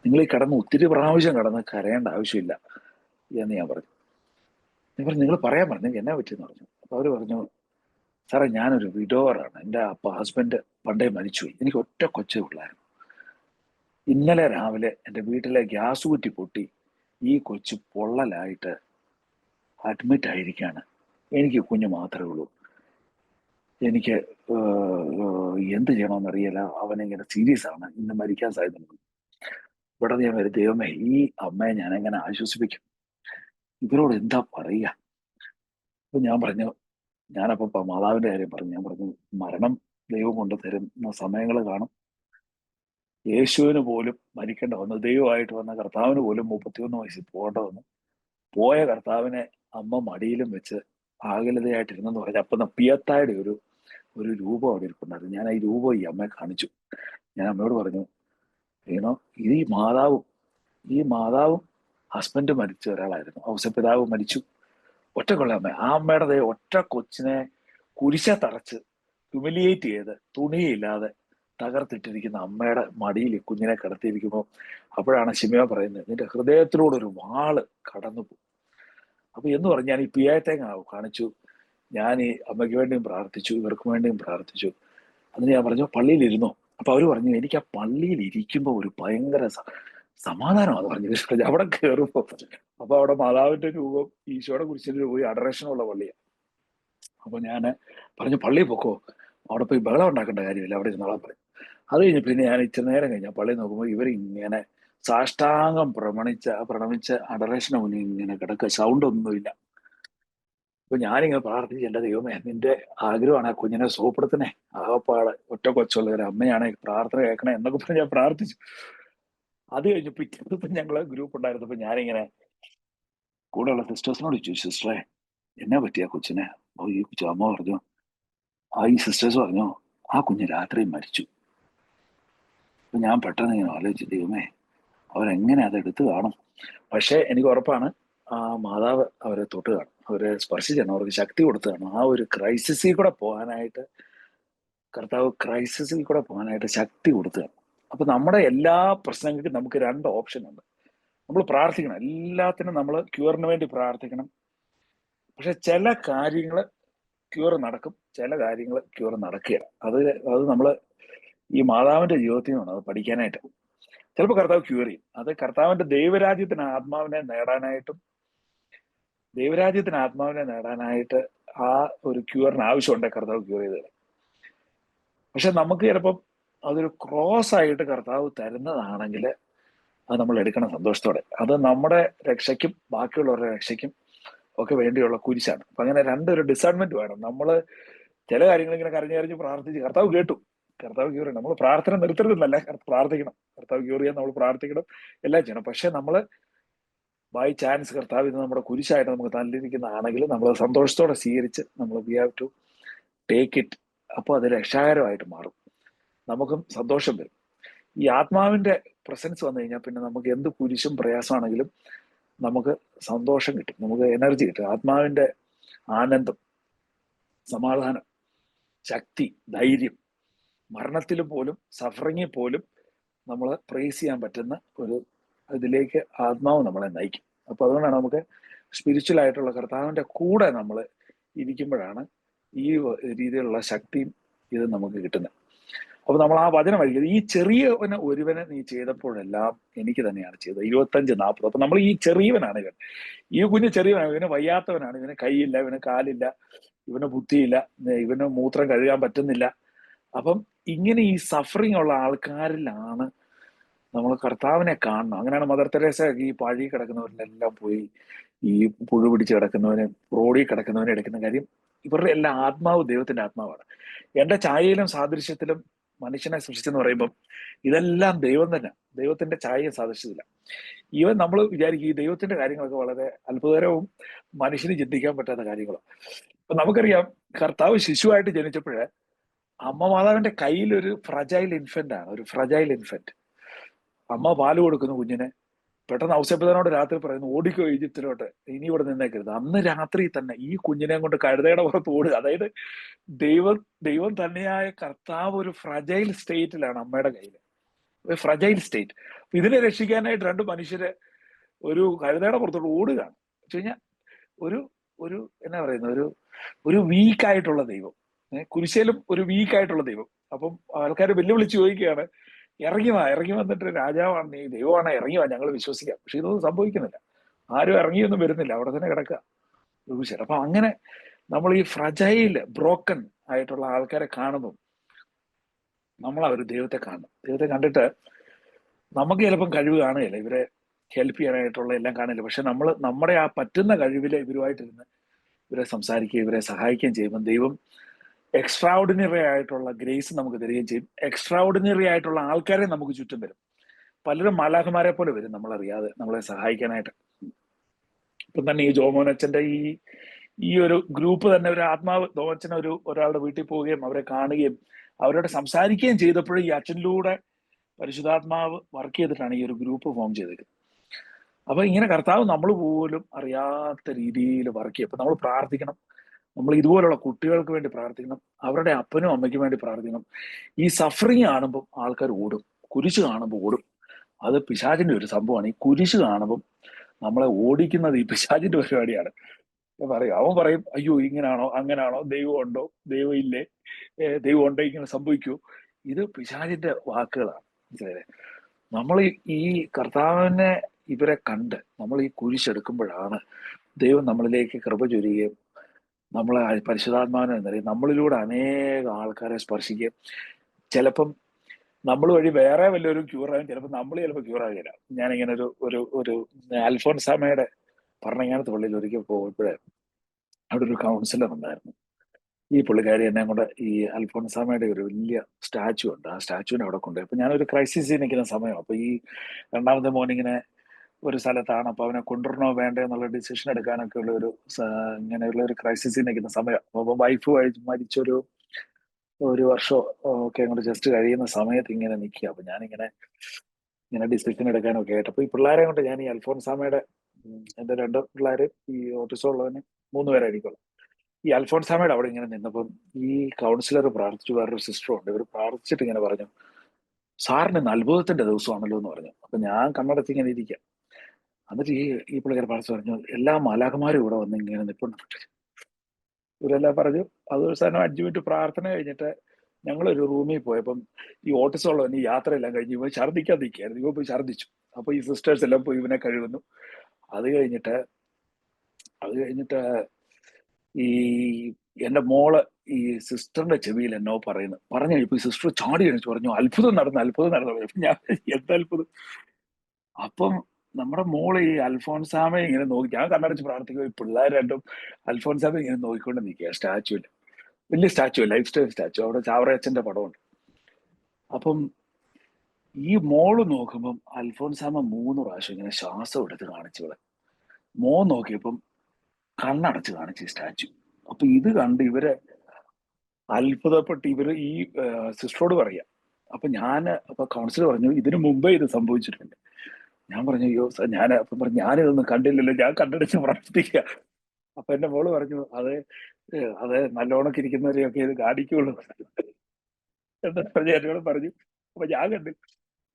നിങ്ങൾ ഈ കടന്ന് ഒത്തിരി പ്രാവശ്യം കടന്ന് കരയേണ്ട ആവശ്യമില്ല എന്ന് ഞാൻ പറഞ്ഞു. ഞാൻ പറഞ്ഞു നിങ്ങൾ പറയാൻ പറഞ്ഞു എന്നാ പറ്റിയെന്ന് പറഞ്ഞു. അപ്പൊ അവര് പറഞ്ഞു, സാറേ ഞാനൊരു വിഡോവറാണ്, എൻ്റെ ഹസ്ബൻഡ് പണ്ടേ മരിച്ചുപോയി, എനിക്ക് ഒറ്റ കൊച്ചേ ഉള്ളായിരുന്നു. ഇന്നലെ രാവിലെ എൻ്റെ വീട്ടിലെ ഗ്യാസ് കുറ്റി പൊട്ടി ഈ കൊച്ചു പൊള്ളലായിട്ട് അഡ്മിറ്റ് ആയിരിക്കുകയാണ്. എനിക്ക് കുഞ്ഞ് മാത്രമേ ഉള്ളൂ. എനിക്ക് എന്ത് ചെയ്യണമെന്നറിയില്ല, അവനിങ്ങനെ സീരിയസ് ആണ്, ഇന്ന് മരിക്കാൻ സാധ്യതയുണ്ട്. ഇവിടെ ഞാൻ വരും, ദൈവമേ ഈ അമ്മയെ ഞാൻ എങ്ങനെ ആശ്വസിപ്പിക്കും, ഇവരോട് എന്താ പറയുക. അപ്പൊ ഞാൻ പറഞ്ഞു, ഞാനപ്പോ മാതാവിന്റെ കാര്യം പറഞ്ഞു. ഞാൻ പറഞ്ഞു, മരണം ദൈവം കൊണ്ട് തരുന്ന സമയങ്ങൾ കാണും. യേശുവിന് പോലും മരിക്കേണ്ട വന്നു, ദൈവമായിട്ട് വന്ന കർത്താവിന് പോലും 31 വയസ്സിൽ പോകേണ്ട വന്നു. പോയ കർത്താവിനെ അമ്മ മടിയിലും വെച്ച് ആകുലതയായിട്ടിരുന്നെന്ന് പറഞ്ഞു. അപ്പൊ പിയത്തായുടെ ഒരു രൂപം അവിടെ ഇരിപ്പുണ്ടായിരുന്നു. ഞാൻ ഈ രൂപം ഈ അമ്മയെ കാണിച്ചു. ഞാൻ അമ്മയോട് പറഞ്ഞു, ഇത് ഈ മാതാവും ഹസ്ബൻഡ് മരിച്ച ഒരാളായിരുന്നു. ഔസപിതാവ് മരിച്ചു, ഒറ്റക്കൊള്ള അമ്മ. ആ അമ്മയുടെ ഒറ്റ കൊച്ചിനെ കുരിശ തറച്ച് ഹ്യൂമിലിയേറ്റ് ചെയ്ത് തുണിയില്ലാതെ തകർത്തിട്ടിരിക്കുന്ന അമ്മയുടെ മടിയിൽ കുഞ്ഞിനെ കിടത്തിയിരിക്കുമ്പോൾ അപ്പോഴാണ് ശിമയോൻ പറയുന്നത്, നിന്റെ ഹൃദയത്തിലൂടെ ഒരു വാള് കടന്നു പോകും. അപ്പൊ എന്ന് പറഞ്ഞ് ഞാൻ ഈ പിയായത്തെ കാണിച്ചു. ഞാൻ ഈ അമ്മയ്ക്ക് വേണ്ടിയും പ്രാർത്ഥിച്ചു, ഇവർക്ക് വേണ്ടിയും പ്രാർത്ഥിച്ചു. അതിന് ഞാൻ പറഞ്ഞു, പള്ളിയിലിരുന്നോ? അപ്പൊ അവര് പറഞ്ഞു, എനിക്ക് ആ പള്ളിയിൽ ഇരിക്കുമ്പോൾ ഒരു ഭയങ്കര സമാധാനമാണ് പറഞ്ഞു. അവിടെ കയറുമ്പോ അപ്പൊ അവിടെ മാതാവിന്റെ രൂപം, ഈശോയുടെ കുരിശിന്റെ രൂപം, അഡറേഷനുള്ള പള്ളിയാണ്. അപ്പൊ ഞാൻ പറഞ്ഞു, പള്ളിയിൽ പൊക്കോ, അവിടെ പോയി ബഹളം ഉണ്ടാക്കേണ്ട കാര്യമില്ല, അവിടെ ഇരുന്നോളാൻ പറയും. അത് കഴിഞ്ഞ് പിന്നെ ഞാൻ ഇച്ചിരി നേരം കഴിഞ്ഞാൽ പള്ളി നോക്കുമ്പോൾ ഇവരിങ്ങനെ സാഷ്ടാംഗം പ്രണമിച്ച് അഡറേഷന് മുന്നിൽ ഇങ്ങനെ കിടക്കുക, സൗണ്ട് ഒന്നുമില്ല. അപ്പൊ ഞാനിങ്ങനെ പ്രാർത്ഥിച്ചു, എന്റെ ദൈവമേ നിന്റെ ആഗ്രഹമാണ് ആ കുഞ്ഞിനെ സുഖപ്പെടുത്തണേ, ആകപ്പാട് ഒറ്റ കൊച്ചുള്ള ഒരു അമ്മയാണ്, പ്രാർത്ഥന കേൾക്കണേ എന്നൊക്കെ പറഞ്ഞ് ഞാൻ പ്രാർത്ഥിച്ചു. അത് കഴിഞ്ഞ് പിറ്റേന്ന് ഞങ്ങള് ഗ്രൂപ്പ് ഉണ്ടായിരുന്നപ്പോ ഞാനിങ്ങനെ കൂടെയുള്ള സിസ്റ്റേഴ്സിനോട് ചോദിച്ചു, സിസ്റ്ററെ എന്നാ പറ്റിയ കൊച്ചിനെ? ഈ കൊച്ചു അമ്മ പറഞ്ഞു, ഈ സിസ്റ്റേഴ്സ് പറഞ്ഞു ആ കുഞ്ഞ് രാത്രി മരിച്ചു. അപ്പൊ ഞാൻ പെട്ടെന്ന് ഇങ്ങനെ ആലോചിച്ചു, ദൈവമേ അവരെങ്ങനെ അതെടുത്ത് കാണും. പക്ഷെ എനിക്ക് ഉറപ്പാണ് ആ മാതാവ് അവരെ തൊട്ട് കാണും, അവരെ സ്പർശിച്ചാണ്, അവർക്ക് ശക്തി കൊടുത്തു കാണും. ആ ഒരു ക്രൈസിസിൽ കൂടെ പോകാനായിട്ട് ശക്തി കൊടുത്തു കാണും. അപ്പൊ നമ്മുടെ എല്ലാ പ്രശ്നങ്ങൾക്കും നമുക്ക് 2 ഓപ്ഷൻ ഉണ്ട്. നമ്മൾ പ്രാർത്ഥിക്കണം, എല്ലാത്തിനും നമ്മൾ ക്യൂറിന് വേണ്ടി പ്രാർത്ഥിക്കണം. പക്ഷെ ചില കാര്യങ്ങൾ ക്യൂർ നടക്കും, ചില കാര്യങ്ങൾ ക്യൂർ നടക്കുകയില്ല. അത് നമ്മൾ ഈ മാതാവിന്റെ ജീവിതത്തിൽ നിന്നാണ് അത് പഠിക്കാനായിട്ട്. ചിലപ്പോൾ കർത്താവ് ക്യൂർ ചെയ്യും. അത് കർത്താവിന്റെ ദൈവരാജ്യത്തിന് ആത്മാവിനെ നേടാനായിട്ട് ആ ഒരു ക്യൂറിന് ആവശ്യമുണ്ട്, കർത്താവ് ക്യൂർ ചെയ്ത് തരാം. പക്ഷെ നമുക്ക് ചിലപ്പം അതൊരു ക്രോസ് ആയിട്ട് കർത്താവ് തരുന്നതാണെങ്കിൽ അത് നമ്മൾ എടുക്കണം സന്തോഷത്തോടെ. അത് നമ്മുടെ രക്ഷയ്ക്കും ബാക്കിയുള്ളവരുടെ രക്ഷയ്ക്കും ഒക്കെ വേണ്ടിയുള്ള കുരിശാണ്. അപ്പൊ അങ്ങനെ ഒരു ഡിസൈൻമെന്റ് വേണം. നമ്മൾ ചില കാര്യങ്ങൾ ഇങ്ങനെ കരഞ്ഞ് പ്രാർത്ഥിച്ച് കർത്താവ് കേട്ടു, കർത്താവ് ക്യൂർ ചെയ്യണം. നമ്മൾ പ്രാർത്ഥന നിർത്തരുതെന്നല്ല, പ്രാർത്ഥിക്കണം, കർത്താവ് ക്യൂർ ചെയ്യാൻ നമ്മൾ പ്രാർത്ഥിക്കണം, എല്ലാം ചെയ്യണം. പക്ഷെ നമ്മൾ ബൈ ചാൻസ് കർത്താവ് ഇത് നമ്മുടെ കുരിശായിട്ട് നമുക്ക് തന്നിരിക്കുന്നതാണെങ്കിൽ നമ്മൾ സന്തോഷത്തോടെ സ്വീകരിച്ച് we have to take it. അപ്പോൾ അത് രക്ഷാകരമായിട്ട് മാറും, നമുക്കും സന്തോഷം വരും. ഈ ആത്മാവിന്റെ പ്രസൻസ് വന്നു കഴിഞ്ഞാൽ പിന്നെ നമുക്ക് എന്ത് കുരിശും പ്രയാസമാണെങ്കിലും നമുക്ക് സന്തോഷം കിട്ടും, നമുക്ക് എനർജി കിട്ടും. ആത്മാവിന്റെ ആനന്ദം, സമാധാനം, ശക്തി, ധൈര്യം, മരണത്തിൽ പോലും സഫറിങ്ങിൽ പോലും നമ്മൾ പ്രേസ് ചെയ്യാൻ പറ്റുന്ന ഒരു ഇതിലേക്ക് ആത്മാവ് നമ്മളെ നയിക്കും. അപ്പൊ അതുകൊണ്ടാണ് നമുക്ക് സ്പിരിച്വൽ ആയിട്ടുള്ള കർത്താവിന്റെ കൂടെ നമ്മൾ ഇരിക്കുമ്പോഴാണ് ഈ രീതിയിലുള്ള ശക്തിയും ഇത് നമുക്ക് കിട്ടുന്നത്. അപ്പൊ നമ്മൾ ആ വചനം വായിക്കുന്നത്, ഈ ഒരുവനെ നീ ചെയ്തപ്പോഴെല്ലാം എനിക്ക് തന്നെയാണ് ചെയ്തത്. 25-40. അപ്പൊ നമ്മൾ ഈ ചെറിയവനാണ് ഇവൻ, ഈ കുഞ്ഞ് ചെറിയവനാണ്, ഇവന് വയ്യാത്തവനാണ്, ഇവന് കൈയില്ല, ഇവന് കാലില്ല, ഇവന് ബുദ്ധിയില്ല, ഇവന് മൂത്രം കഴുകാൻ പറ്റുന്നില്ല. അപ്പം ഇങ്ങനെ ഈ സഫറിങ് ഉള്ള ആൾക്കാരിലാണ് നമ്മൾ കർത്താവിനെ കാണണം. അങ്ങനെയാണ് മദർ തെരേസ ഈ പഴി കിടക്കുന്നവരിലെല്ലാം പോയി ഈ പുഴു പിടിച്ച് കിടക്കുന്നവനെ, റോഡിൽ കിടക്കുന്നവനെ എടുക്കുന്ന കാര്യം. ഇവരുടെ എല്ലാ ആത്മാവ് ദൈവത്തിന്റെ ആത്മാവാണ്. എന്റെ ഛായയിലും സാദൃശ്യത്തിലും മനുഷ്യനെ സൃഷ്ടിച്ചെന്ന് പറയുമ്പം ഇതെല്ലാം ദൈവം തന്നെ, ദൈവത്തിന്റെ ഛായയെ സാധിച്ചതില്ല. ഈവൻ നമ്മൾ വിചാരിക്കും ഈ ദൈവത്തിന്റെ കാര്യങ്ങളൊക്കെ വളരെ അത്ഭുതകരവും മനുഷ്യന് ചിന്തിക്കാൻ പറ്റാത്ത കാര്യങ്ങളും. അപ്പൊ നമുക്കറിയാം, കർത്താവ് ശിശുവായിട്ട് ജനിച്ചപ്പോഴ് അമ്മ മാതാവിന്റെ കയ്യിൽ ഒരു ഫ്രജൈൽ ഇൻഫന്റ് ആണ്, ഒരു ഫ്രജൈൽ ഇൻഫന്റ്. അമ്മ പാല് കൊടുക്കുന്നു കുഞ്ഞിനെ. പെട്ടെന്ന് ഔസേപ്പിതാവിനോട് രാത്രി പറയുന്നു, ഓടിക്കോ ഈജിപ്തിലോട്ട്, ഇനി ഇവിടെ നിന്നേക്കരുത്. അന്ന് രാത്രി തന്നെ ഈ കുഞ്ഞിനെ കൊണ്ട് കഴുതയുടെ പുറത്ത് ഓടുക. അതായത് ദൈവം തന്നെയായ കർത്താവ് ഒരു ഫ്രജൈൽ സ്റ്റേറ്റിലാണ് അമ്മയുടെ കയ്യിൽ, ഒരു ഫ്രജൈൽ സ്റ്റേറ്റ്. ഇതിനെ രക്ഷിക്കാനായിട്ട് രണ്ട് മനുഷ്യര് ഒരു കഴുതയുടെ പുറത്തോട്ട് ഓടുകയാണ്. വെച്ച് കഴിഞ്ഞാൽ ഒരു എന്നാ പറയുന്ന ഒരു വീക്കായിട്ടുള്ള ദൈവം, കുരിശയിലും ഒരു വീക്കായിട്ടുള്ള ദൈവം. അപ്പം ആൾക്കാർ വെല്ലുവിളിച്ച് ചോദിക്കുകയാണ്, ഇറങ്ങി വന്നിട്ട് രാജാവാണ് നീ, ദൈവമാണ്, ഇറങ്ങി വാ, ഞങ്ങൾ വിശ്വസിക്കാം. പക്ഷെ ഇതൊന്നും സംഭവിക്കുന്നില്ല, ആരും ഇറങ്ങിയൊന്നും വരുന്നില്ല, അവിടെ തന്നെ കിടക്കുക ക്രൂശിൽ. അപ്പൊ അങ്ങനെ നമ്മൾ ഈ ഫ്രജൈൽ ബ്രോക്കൺ ആയിട്ടുള്ള ആൾക്കാരെ കാണുമ്പോൾ നമ്മൾ അവർ ദൈവത്തെ കാണണം. ദൈവത്തെ കണ്ടിട്ട് നമുക്ക് ചിലപ്പം കഴിവ് കാണുകയില്ല, ഇവരെ ഹെൽപ്പ് ചെയ്യാനായിട്ടുള്ള എല്ലാം കാണില്ല. പക്ഷെ നമ്മൾ നമ്മുടെ ആ പറ്റുന്ന കഴിവിൽ ഇവരുമായിട്ടിരുന്ന് ഇവരെ സംസാരിക്കുകയും ഇവരെ സഹായിക്കുകയും ചെയ്യുമ്പോൾ ദൈവം എക്സ്ട്രാordinary ആയിട്ടുള്ള ഗ്രേസ് നമുക്ക് തരികയും ചെയ്യും. എക്സ്ട്രാordinary ആയിട്ടുള്ള ആൾക്കാരെ നമുക്ക് ചുറ്റും വരും. പലരും മാലാഖമാരെ പോലെ വരും നമ്മളറിയാതെ നമ്മളെ സഹായിക്കാനായിട്ട്. ഇപ്പം തന്നെ ഈ ജോമോനച്ചന്റെ ഈ ഒരു ഗ്രൂപ്പ് തന്നെ, ഒരു ആത്മാവ് ജോമോനച്ചൻ ഒരാളുടെ വീട്ടിൽ പോവുകയും അവരെ കാണുകയും അവരോട് സംസാരിക്കുകയും ചെയ്തപ്പോൾ ഈ അച്ഛനിലൂടെ പരിശുദ്ധാത്മാവ് വർക്ക് ചെയ്തിട്ടാണ് ഈ ഒരു ഗ്രൂപ്പ് ഫോം ചെയ്തേക്കുന്നത്. അപ്പൊ ഇങ്ങനെ കർത്താവ് നമ്മൾ പോലും അറിയാത്ത രീതിയിൽ വർക്ക് ചെയ്യും. അപ്പൊ നമ്മൾ പ്രാർത്ഥിക്കണം, നമ്മൾ ഇതുപോലുള്ള കുട്ടികൾക്ക് വേണ്ടി പ്രാർത്ഥിക്കണം, അവരുടെ അപ്പനും അമ്മയ്ക്കും വേണ്ടി പ്രാർത്ഥിക്കണം. ഈ സഫറിങ് കാണുമ്പോൾ ആൾക്കാർ ഓടും, കുരിശ് കാണുമ്പോൾ ഓടും. അത് പിശാചിന്റെ ഒരു സംഭവമാണ്. ഈ കുരിശ് കാണുമ്പോൾ നമ്മളെ ഓടിക്കുന്നത് ഈ പിശാചിന്റെ പരിപാടിയാണ്. അവൻ പറയും, അയ്യോ ഇങ്ങനാണോ അങ്ങനാണോ, ദൈവം ഉണ്ടോ, ദൈവം ഇല്ലേ, ദൈവം ഉണ്ടോ, ഇങ്ങനെ സംഭവിക്കൂ. ഇത് പിശാചിന്റെ വാക്കുകളാണ്, മനസ്സിലായില്ലേ? നമ്മൾ ഈ കർത്താവിനെ ഇവരെ കണ്ട് നമ്മൾ ഈ കുരിശെടുക്കുമ്പോഴാണ് ദൈവം നമ്മളിലേക്ക് കൃപ ചൊരിയുകയും നമ്മളെ പരിശുദ്ധാത്മാവിനെ എന്നറിയും നമ്മളിലൂടെ അനേകം ആൾക്കാരെ സ്പർശിക്കുകയും ചിലപ്പം നമ്മൾ വഴി വേറെ വല്ലവരും ക്യൂറാകും, ചിലപ്പോൾ നമ്മൾ ചിലപ്പോൾ ക്യൂറാകില്ല. ഞാനിങ്ങനെ ഒരു അൽഫോൻസാമയുടെ ഭരണങ്ങാനത്ത് പള്ളിയിൽ ഒരിക്കൽ പോയപ്പോഴേ അവിടെ ഒരു കൗൺസിലർ ഉണ്ടായിരുന്നു. ഈ പുള്ളിക്കാരി എന്നെ കൊണ്ട് ഈ അൽഫോൻസാമയുടെ ഒരു വലിയ സ്റ്റാച്ചു ഉണ്ട്, ആ സ്റ്റാച്ചുവിനെ അവിടെ കൊണ്ടുപോയി. അപ്പൊ ഞാനൊരു ക്രൈസിസിൽ നിൽക്കുന്ന സമയം. അപ്പൊ ഈ രണ്ടാമത്തെ മോനിങ്ങനെ ഒരു സ്ഥലത്താണ്, അപ്പൊ അവനെ കൊണ്ടുവരണോ വേണ്ടോ എന്നുള്ള ഡിസിഷൻ എടുക്കാനൊക്കെ ഉള്ള ഇങ്ങനെയുള്ള ഒരു ക്രൈസിസിൽ നിൽക്കുന്ന സമയം. അപ്പൊ വൈഫ് മരിച്ചൊരു വർഷം ഒക്കെ അങ്ങോട്ട് ജസ്റ്റ് കഴിയുന്ന സമയത്ത് ഇങ്ങനെ നിൽക്കുക. അപ്പൊ ഞാനിങ്ങനെ ഡിസിഷൻ എടുക്കാനൊക്കെ ആയിട്ട് അപ്പൊ ഈ പിള്ളേരെ കൊണ്ട് ഞാൻ ഈ അൽഫോൻസാമയുടെ എന്റെ 2 പിള്ളേര്, ഈ ഓട്ടിസം ഉള്ളവന് 3 പേരായിരിക്കുള്ളൂ. ഈ അൽഫോൻസാമയുടെ അവിടെ ഇങ്ങനെ നിന്നപ്പം ഈ കൗൺസിലർ പ്രാർത്ഥിച്ചു, വേറൊരു സിസ്റ്ററും ഉണ്ട്. ഇവർ പ്രാർത്ഥിച്ചിട്ട് ഇങ്ങനെ പറഞ്ഞു, സാറിന് ഇന്ന് അത്ഭുതത്തിന്റെ ദിവസമാണല്ലോ എന്ന് പറഞ്ഞു. അപ്പൊ ഞാൻ കണ്ണടച്ച് ഇങ്ങനെ ഇരിക്കാം. എന്നിട്ട് ഈ പുള്ളിക്കാരെ പ്രാർത്ഥിച്ചു പറഞ്ഞു, എല്ലാ മാലാഖമാരും ഇവിടെ വന്ന് ഇങ്ങനെ നിൽപ്പുണ്ട്. ഇവരെല്ലാം പറഞ്ഞു. അത് അവസാനം 5 മിനിറ്റ് പ്രാർത്ഥന കഴിഞ്ഞിട്ട് ഞങ്ങളൊരു റൂമിൽ പോയപ്പം ഈ ഓട്ടിസം ഉള്ളവന് ഈ യാത്രയെല്ലാം കഴിഞ്ഞ് ഇവൻ ഛർദ്ദിക്കാൻ നിൽക്കുകയായിരുന്നു. ഇവ പോയി ഛർദ്ദിച്ചു. അപ്പൊ ഈ സിസ്റ്റേഴ്സ് എല്ലാം പോയി ഇവനെ കഴുകുന്നു. അത് കഴിഞ്ഞിട്ട് ഈ എന്റെ മോള് ഈ സിസ്റ്ററിന്റെ ചെവിയിൽ എന്നോ പറഞ്ഞു കഴിഞ്ഞപ്പോ ഈ സിസ്റ്റർ ചാടി എണിച്ചു പറഞ്ഞു, അത്ഭുതം നടന്നു. ഞാൻ എന്താ അത്ഭുതം? അപ്പം നമ്മുടെ മോള് ഈ അൽഫോൻസാമയെ ഇങ്ങനെ നോക്കി, ഞാൻ കണ്ണടച്ച് പ്രാർത്ഥിക്കുക, ഈ പിള്ളേർ രണ്ടും അൽഫോൻസാമയെ ഇങ്ങനെ നോക്കിക്കൊണ്ട് നിൽക്കുക. സ്റ്റാച്ചുവിൽ, വലിയ സ്റ്റാച്ചു, ലൈഫ് സ്റ്റൈൽ സ്റ്റാച്ചു, അവിടെ ചാവറയച്ചന്റെ പടമുണ്ട്. അപ്പം ഈ മോള് നോക്കുമ്പം അൽഫോൻസാമ 3 പ്രാവശ്യം ഇങ്ങനെ ശ്വാസം എടുത്ത് കാണിച്ചവളെ. മോൻ നോക്കിയപ്പം കണ്ണടച്ച് കാണിച്ചു ഈ സ്റ്റാച്ചു. അപ്പൊ ഇത് കണ്ട് ഇവര് അത്ഭുതപ്പെട്ട് ഇവര് ഈ സിസ്റ്ററോട് പറയാം. അപ്പൊ കൗൺസിലർ പറഞ്ഞു, ഇതിനു മുമ്പേ ഇത് സംഭവിച്ചിട്ടുണ്ട്. ഞാൻ പറഞ്ഞു, അയ്യോ സാർ, അപ്പം പറഞ്ഞു, ഞാനിതൊന്നും കണ്ടില്ലല്ലോ, ഞാൻ കണ്ണടച്ച് പ്രാർത്ഥിക്കുക. അപ്പൊ എന്റെ മോള് പറഞ്ഞു, അത് നല്ലോണക്ക് ഇരിക്കുന്നവരെയൊക്കെ ഇത് കാണിക്കുള്ളൂ എന്ന് പറഞ്ഞ് എന്നോട് പറഞ്ഞു. അപ്പൊ ഞാൻ കണ്ടു.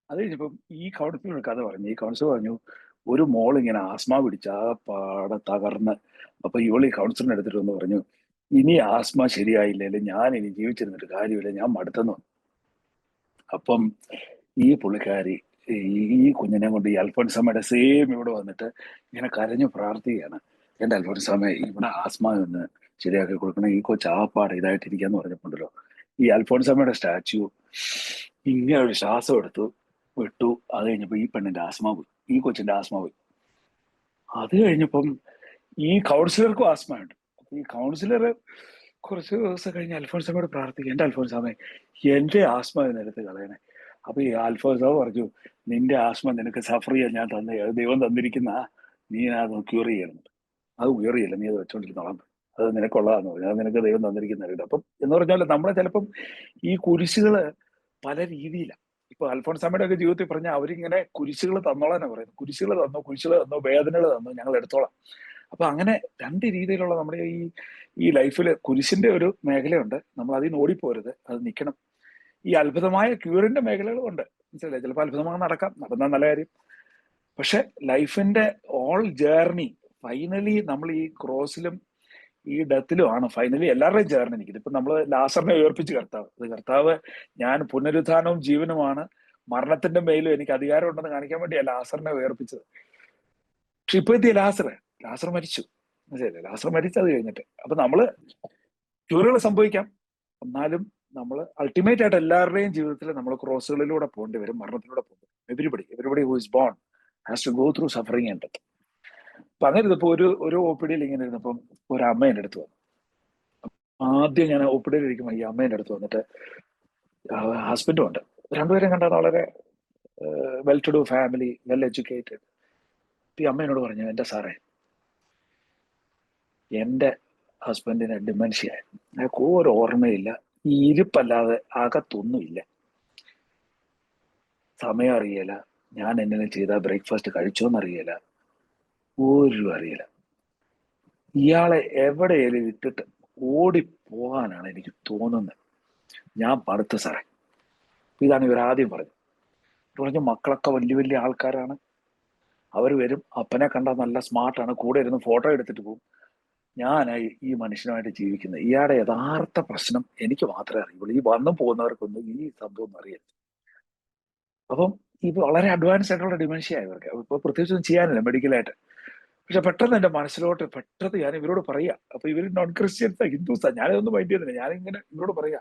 അത് കഴിഞ്ഞപ്പം ഈ കൗൺസിലർ കഥ പറഞ്ഞു. ഈ കൗൺസിലർ പറഞ്ഞു, ഒരു മോൾ ഇങ്ങനെ ആസ്മ പിടിച്ച് ആ പാടെ തകർന്ന്. അപ്പൊ ഇവള് ഈ കൗൺസിലറിനെ എടുത്തിട്ട് വന്ന് പറഞ്ഞു, ഇനി ആസ്മ ശരിയായില്ലേ, ഞാൻ ഇനി ജീവിച്ചിരുന്നിട്ട് കാര്യമില്ല, ഞാൻ മടുത്തെന്ന്. അപ്പം ഈ പുള്ളിക്കാരി ഈ കുഞ്ഞിനെ കൊണ്ട് ഈ അൽഫോൻസാമയുടെ സെയിം ഇവിടെ വന്നിട്ട് ഇങ്ങനെ കരഞ്ഞു പ്രാർത്ഥിക്കുകയാണ്, എന്റെ അൽഫോൻസാമ ഇവിടെ ആസ്മ ഒന്ന് ശരിയാക്കി കൊടുക്കണം, ഈ കൊച്ചു ആപ്പാട് ഇതായിട്ടിരിക്കാന്ന് പറഞ്ഞപ്പോണ്ടല്ലോ, ഈ അൽഫോൻസാമയുടെ സ്റ്റാച്ചു ഇങ്ങനെ ഒരു ശ്വാസം എടുത്തു വിട്ടു. അത് കഴിഞ്ഞപ്പോ ഈ പെണ്ണിന്റെ ആസ്മ പോയി, ഈ കൊച്ചിന്റെ ആസ്മ പോയി. അത് കഴിഞ്ഞപ്പം ഈ കൗൺസിലർക്കും ആസ്മ ഉണ്ട്. ഈ കൗൺസിലർ കുറച്ച് ദിവസം കഴിഞ്ഞ് അൽഫോൻസാമയോട് പ്രാർത്ഥിക്കും, എന്റെ അൽഫോൻസാമേ എന്റെ ആസ്മ എടുത്ത് കളയണേ. അപ്പൊ ഈ അൽഫോൻസാമ പറഞ്ഞു, നിന്റെ ആസ്മ നിനക്ക് സഫർ ചെയ്യാൻ ഞാൻ തന്നെ, അത് ദൈവം തന്നിരിക്കുന്ന, നീ അത് ക്യൂർ ചെയ്യണം. അത് ഉയറിയില്ല, നീ അത് വെച്ചോണ്ടിരുന്നോളാം, അത് നിനക്കുള്ളതാന്ന് പറഞ്ഞു, അത് നിനക്ക് ദൈവം തന്നിരിക്കുന്ന. അപ്പം എന്ന് പറഞ്ഞാൽ നമ്മളെ ചിലപ്പം ഈ കുരിശുകള് പല രീതിയിലാണ്. ഇപ്പൊ അൽഫോൻസാമയുടെ ഒക്കെ ജീവിതത്തിൽ പറഞ്ഞാൽ അവരിങ്ങനെ കുരിശുകൾ തന്നോളാനാ പറയുന്നത്. കുരിശുകൾ തന്നോ വേദനകൾ തന്നോ ഞങ്ങൾ എടുത്തോളാം. അപ്പൊ അങ്ങനെ രണ്ട് രീതിയിലുള്ള നമ്മുടെ ഈ ലൈഫിൽ കുരിശിന്റെ ഒരു മേഖലയുണ്ട്, നമ്മൾ അതിന് ഓടിപ്പോരുത്, അത് നിൽക്കണം. ഈ അത്ഭുതമായ ക്യൂറിന്റെ മേഖലകളും ഉണ്ട്, മനസ്സിലായി? ചിലപ്പോൾ അത്ഭുതമായി നടന്നാൽ നല്ല കാര്യം. പക്ഷെ ലൈഫിന്റെ ഓൾ ജേർണി ഫൈനലി നമ്മൾ ഈ ക്രോസിലും ഈ ഡെത്തിലും ആണ് ഫൈനലി എല്ലാവരുടെയും ജേർണി നിൽക്കുന്നത്. ഇപ്പൊ നമ്മൾ ലാസറിനെ ഉയർപ്പിച്ച് കർത്താവ് ഞാൻ പുനരുത്ഥാനവും ജീവനുമാണ്, മരണത്തിന്റെ മേലും എനിക്ക് അധികാരം ഉണ്ടെന്ന് കാണിക്കാൻ വേണ്ടിയാണ് ലാസറിനെ ഉയർപ്പിച്ചത്. പക്ഷെ ഇപ്പൊ എത്തിയ ലാസർ മരിച്ചു, മനസ്സിലായില്ലേ? ലാസർ മരിച്ചത് കഴിഞ്ഞിട്ട്. അപ്പൊ നമ്മള് ക്യൂറുകൾ സംഭവിക്കാം, എന്നാലും നമ്മൾ അൾട്ടിമേറ്റ് ആയിട്ട് എല്ലാവരുടെയും ജീവിതത്തിൽ നമ്മൾ ക്രോസുകളിലൂടെ പോകേണ്ടി വരും, മരണത്തിലൂടെ പോകേണ്ടി വരും. Everybody who is born has to go through suffering and death. അപ്പൊ അങ്ങനെ ഇരുന്നപ്പോ ഒരു OPD ഇങ്ങനെ ഇരുന്നപ്പം ഒരു അമ്മ എൻ്റെ അടുത്ത് വന്നു. ആദ്യം ഞാൻ OPD ഇരിക്കുമ്പോൾ ഈ അമ്മ എൻ്റെ അടുത്ത് വന്നിട്ട്, ഹസ്ബൻഡും ഉണ്ട്, രണ്ടുപേരും കണ്ടാൽ വളരെ well to do family, well educated. ഈ അമ്മ എന്നോട് പറഞ്ഞു, എൻ്റെ സാറേ, എൻ്റെ ഹസ്ബൻഡിന് ഡിമെൻഷ്യ, അയാൾക്ക് ഒരു ഓർമ്മയില്ല, ഈ ഇരിപ്പല്ലാതെ അകത്തൊന്നുമില്ല, സമയം അറിയില്ല, ഞാൻ എന്തെങ്കിലും ചെയ്താൽ ബ്രേക്ക്ഫാസ്റ്റ് കഴിച്ചോന്നറിയില്ല, ഒരു അറിയില്ല. ഇയാളെ എവിടെയെങ്കിലും ഇട്ടിട്ട് ഓടിപ്പോകാനാണ് എനിക്ക് തോന്നുന്നത്. ഞാൻ പടുത്ത സാറേ. ഇതാണ് ഇവരാദ്യം പറഞ്ഞു, മക്കളൊക്കെ വലിയ വലിയ ആൾക്കാരാണ്, അവർ വരും, അപ്പനെ കണ്ടാൽ നല്ല സ്മാർട്ടാണ്, കൂടെ ഇരുന്ന് ഫോട്ടോ എടുത്തിട്ട് പോകും. ഞാനായി ഈ മനുഷ്യനുമായിട്ട് ജീവിക്കുന്നത്. ഇയാളുടെ യഥാർത്ഥ പ്രശ്നം എനിക്ക് മാത്രമേ അറിയുള്ളൂ, ഈ വന്നു പോകുന്നവർക്കൊന്നും ഈ സംഭവം ഒന്നും അറിയില്ല. അപ്പം ഇത് വളരെ അഡ്വാൻസ് ആയിട്ടുള്ള ഡിമെൻഷ്യ ഇവർക്ക്. ഇപ്പൊ പ്രത്യേകിച്ചൊന്നും ചെയ്യാനില്ല മെഡിക്കലായിട്ട്. പക്ഷെ പെട്ടെന്ന് എന്റെ മനസ്സിലോട്ട് ഞാൻ ഇവരോട് പറയാ. അപ്പൊ ഇവര് നോൺ ക്രിസ്ത്യൻസാ, ഹിന്ദുസാ, ഞാനിതൊന്നും മൈൻഡ് ചെയ്യുന്നില്ല. ഞാനിങ്ങനെ ഇവരോട് പറയാ,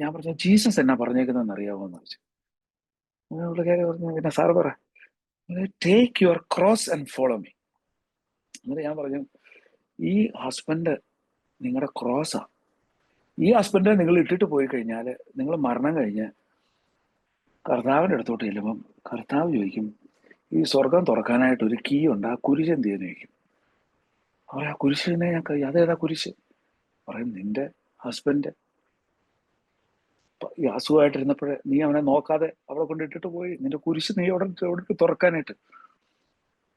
ഞാൻ പറഞ്ഞു ജീസസ് എന്നാ പറഞ്ഞേക്കുന്നതെന്ന് അറിയാമോ എന്ന് ചോദിച്ചു. പുള്ളിക്കാരി പറഞ്ഞു, പിന്നെ സാറ് പറ, take your cross and follow me. അങ്ങനെ ഞാൻ പറഞ്ഞു, ഈ ഹസ്ബൻഡ് നിങ്ങളുടെ ക്രോസാ. ഈ ഹസ്ബൻഡിനെ നിങ്ങൾ ഇട്ടിട്ട് പോയി കഴിഞ്ഞാൽ, നിങ്ങൾ മരണം കഴിഞ്ഞ് കർത്താവിൻ്റെ അടുത്തോട്ട് ചെല്ലുമ്പം കർത്താവ് ചോദിക്കും, ഈ സ്വർഗം തുറക്കാനായിട്ട് ഒരു കീ ഉണ്ട്, ആ കുരിശ് എന്ത് ചെയ്യുന്നു ചോദിക്കും. ആ കുരിശിനെ അതേതാ കുരിശ്? പറയും, നിന്റെ ഹസ്ബൻഡ് ഈ അസുഖമായിട്ടിരുന്നപ്പോഴേ നീ അവനെ നോക്കാതെ അവിടെ കൊണ്ടിട്ടിട്ട് പോയി, നിന്റെ കുരിശ് നീ അവിടെ തുറക്കാനായിട്ട്.